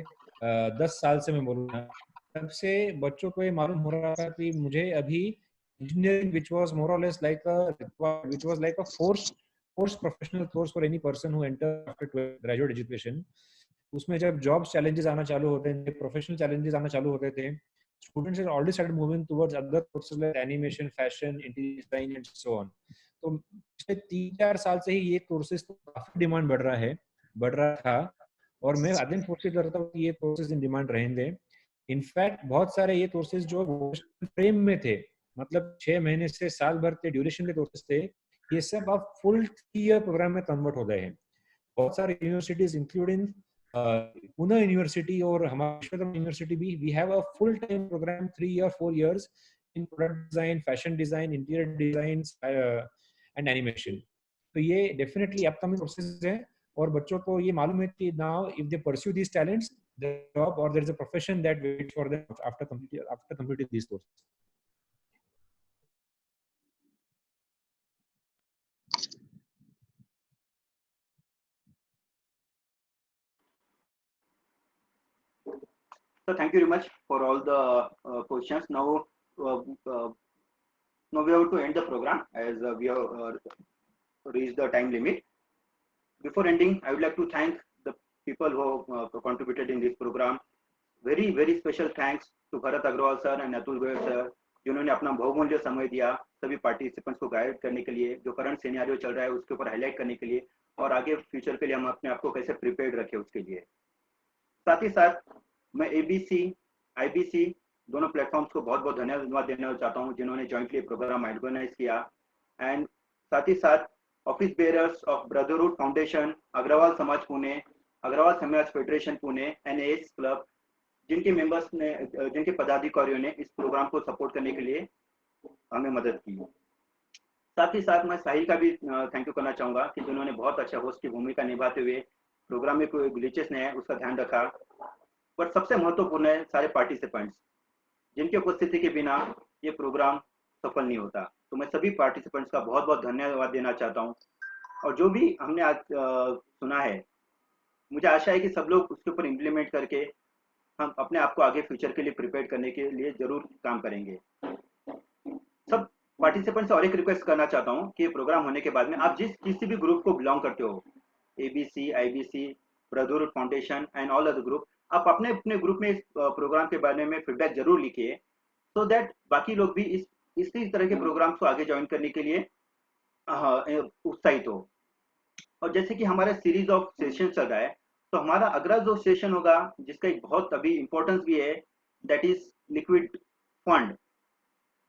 10 साल से. मैं बोलूँगा तब से बच्चों को ये मालूम हो रहा था कि मुझे अभी engineering which was more or less like a forced professional course for any person who enter after graduate education. उसमें जब jobs challenges आना चालू होते थे, professional challenges आना चालू होते थे, students have already started moving towards other courses like animation, fashion, interior design and so on. तो पिछले 3-4 साल से ही ये कोर्सेज तो काफी डिमांड बढ़ रहा था और मैं अदम कोशिश करता हूँ कि ये कोर्सेज इन डिमांड रहेंगे. इनफैक्ट बहुत सारे ये कोर्सेज जो फ्रेम में थे, मतलब 6 महीने से साल भर के ड्यूरेशन के कोर्सेज थे, ये सब अब फुल 3 ईयर प्रोग्राम में कन्वर्ट हो गए हैं. बहुत सारे यूनिवर्सिटीज इंक्लूडिंग पुणे यूनिवर्सिटी और हमारे विश्वकर्मा यूनिवर्सिटी भी, we have a full time program 3 or 4 years in product design, fashion design, interior design and animation. तो ये डेफिनेटली अपकमिंग कोर्सेज हैं और बच्चों को ये मालूम है कि now if they pursue these talents, the job or there is a profession that waits for them after completing these courses. So thank you very much for all the questions. Now we have to end the program as we have reached the time limit. Before ending, I would like to thank the people who contributed in this program. Very special thanks to Bharat Agrawal sir and Atul Goyal sir, जिन्होंने अपना बहुमूल्य समय दिया सभी participants को guide करने के लिए, जो करंट सिनेरियो चल रहा है उसके ऊपर हाईलाइट करने के लिए और आगे फ्यूचर के लिए हम अपने आप को कैसे प्रिपेयर्ड रखें उसके लिए. साथ ही साथ मैं ABC, IBC दोनों प्लेटफॉर्म्स को बहुत धन्यवाद देना चाहता हूं जिन्होंने जॉइंटली प्रोग्राम ऑर्गेनाइज किया. एंड साथ ही साथ office bearers of brotherhood foundation, Agarwal Samaj Pune, Agarwal Samaj federation Pune, NAS club, जिनके मेंबर्स ने, जिनके पदाधिकारियों ने इस प्रोग्राम को सपोर्ट करने के लिए हमें मदद की. साथ ही साथ मैं साहिल का भी थैंक यू करना चाहूंगा कि जिन्होंने बहुत अच्छा होस्ट की भूमिका निभाते हुए प्रोग्राम में कोई ग्लिचेस नहीं है उसका ध्यान रखा. पर सबसे महत्वपूर्ण है सारे पार्टिसिपेंट्स जिनकी उपस्थिति के बिना ये प्रोग्राम सफल नहीं होता. तो मैं सभी पार्टिसिपेंट्स का बहुत धन्यवाद देना चाहता हूँ. और जो भी हमने आज सुना है, मुझे आशा है कि सब लोग उसके ऊपर इम्प्लीमेंट करके हम अपने आप को आगे फ्यूचर के लिए प्रिपेयर करने के लिए जरूर काम करेंगे. सब पार्टिसिपेंट्स से और एक रिक्वेस्ट करना चाहता हूँ कि प्रोग्राम होने के बाद में आप किसी भी ग्रुप को बिलोंग करते हो, ABC, IBC, brotherhood foundation and all other group, आप अपने ग्रुप में इस प्रोग्राम के बारे में फीडबैक जरूर लिखिए सो दैट बाकी लोग भी इसी तरह के प्रोग्राम्स को आगे ज्वाइन करने के लिए उत्साहित हो. और जैसे कि हमारा सीरीज ऑफ सेशन चल रहा है, तो हमारा अगला जो सेशन होगा जिसका एक बहुत अभी इम्पोर्टेंस भी है, दैट इज लिक्विड फंड.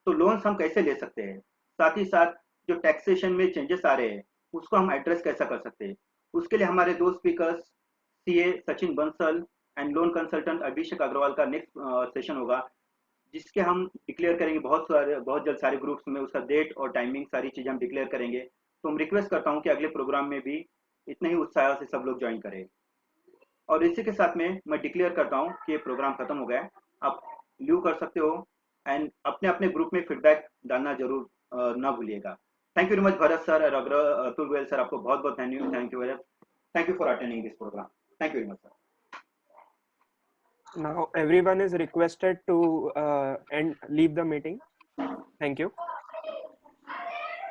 तो लोन्स हम कैसे ले सकते हैं, साथ ही साथ जो टैक्सेशन में चेंजेस आ रहे हैं उसको हम एड्रेस कैसा कर सकते हैं. उसके लिए हमारे 2 speakers CA Sachin Bansal and loan consultant Abhishek Agarwal का नेक्स्ट सेशन होगा, जिसके हम डिक्लेयर करेंगे बहुत जल्द सारे ग्रुप्स में उसका डेट और टाइमिंग सारी चीजें हम डिक्लेयर करेंगे. तो हम रिक्वेस्ट करता हूं कि अगले प्रोग्राम में भी इतने ही उत्साह से सब लोग ज्वाइन करें. और इसी के साथ में मैं डिक्लेयर करता हूं कि ये प्रोग्राम खत्म हो गया है. आप लीव कर सकते हो एंड अपने ग्रुप में फीडबैक डालना जरूर ना भूलिएगा. Thank you very much Bharat sir और अतुल गोयल सर, आपको बहुत thank you for attending this program. Thank you very much sir. Now everyone is requested to leave the meeting. Thank you.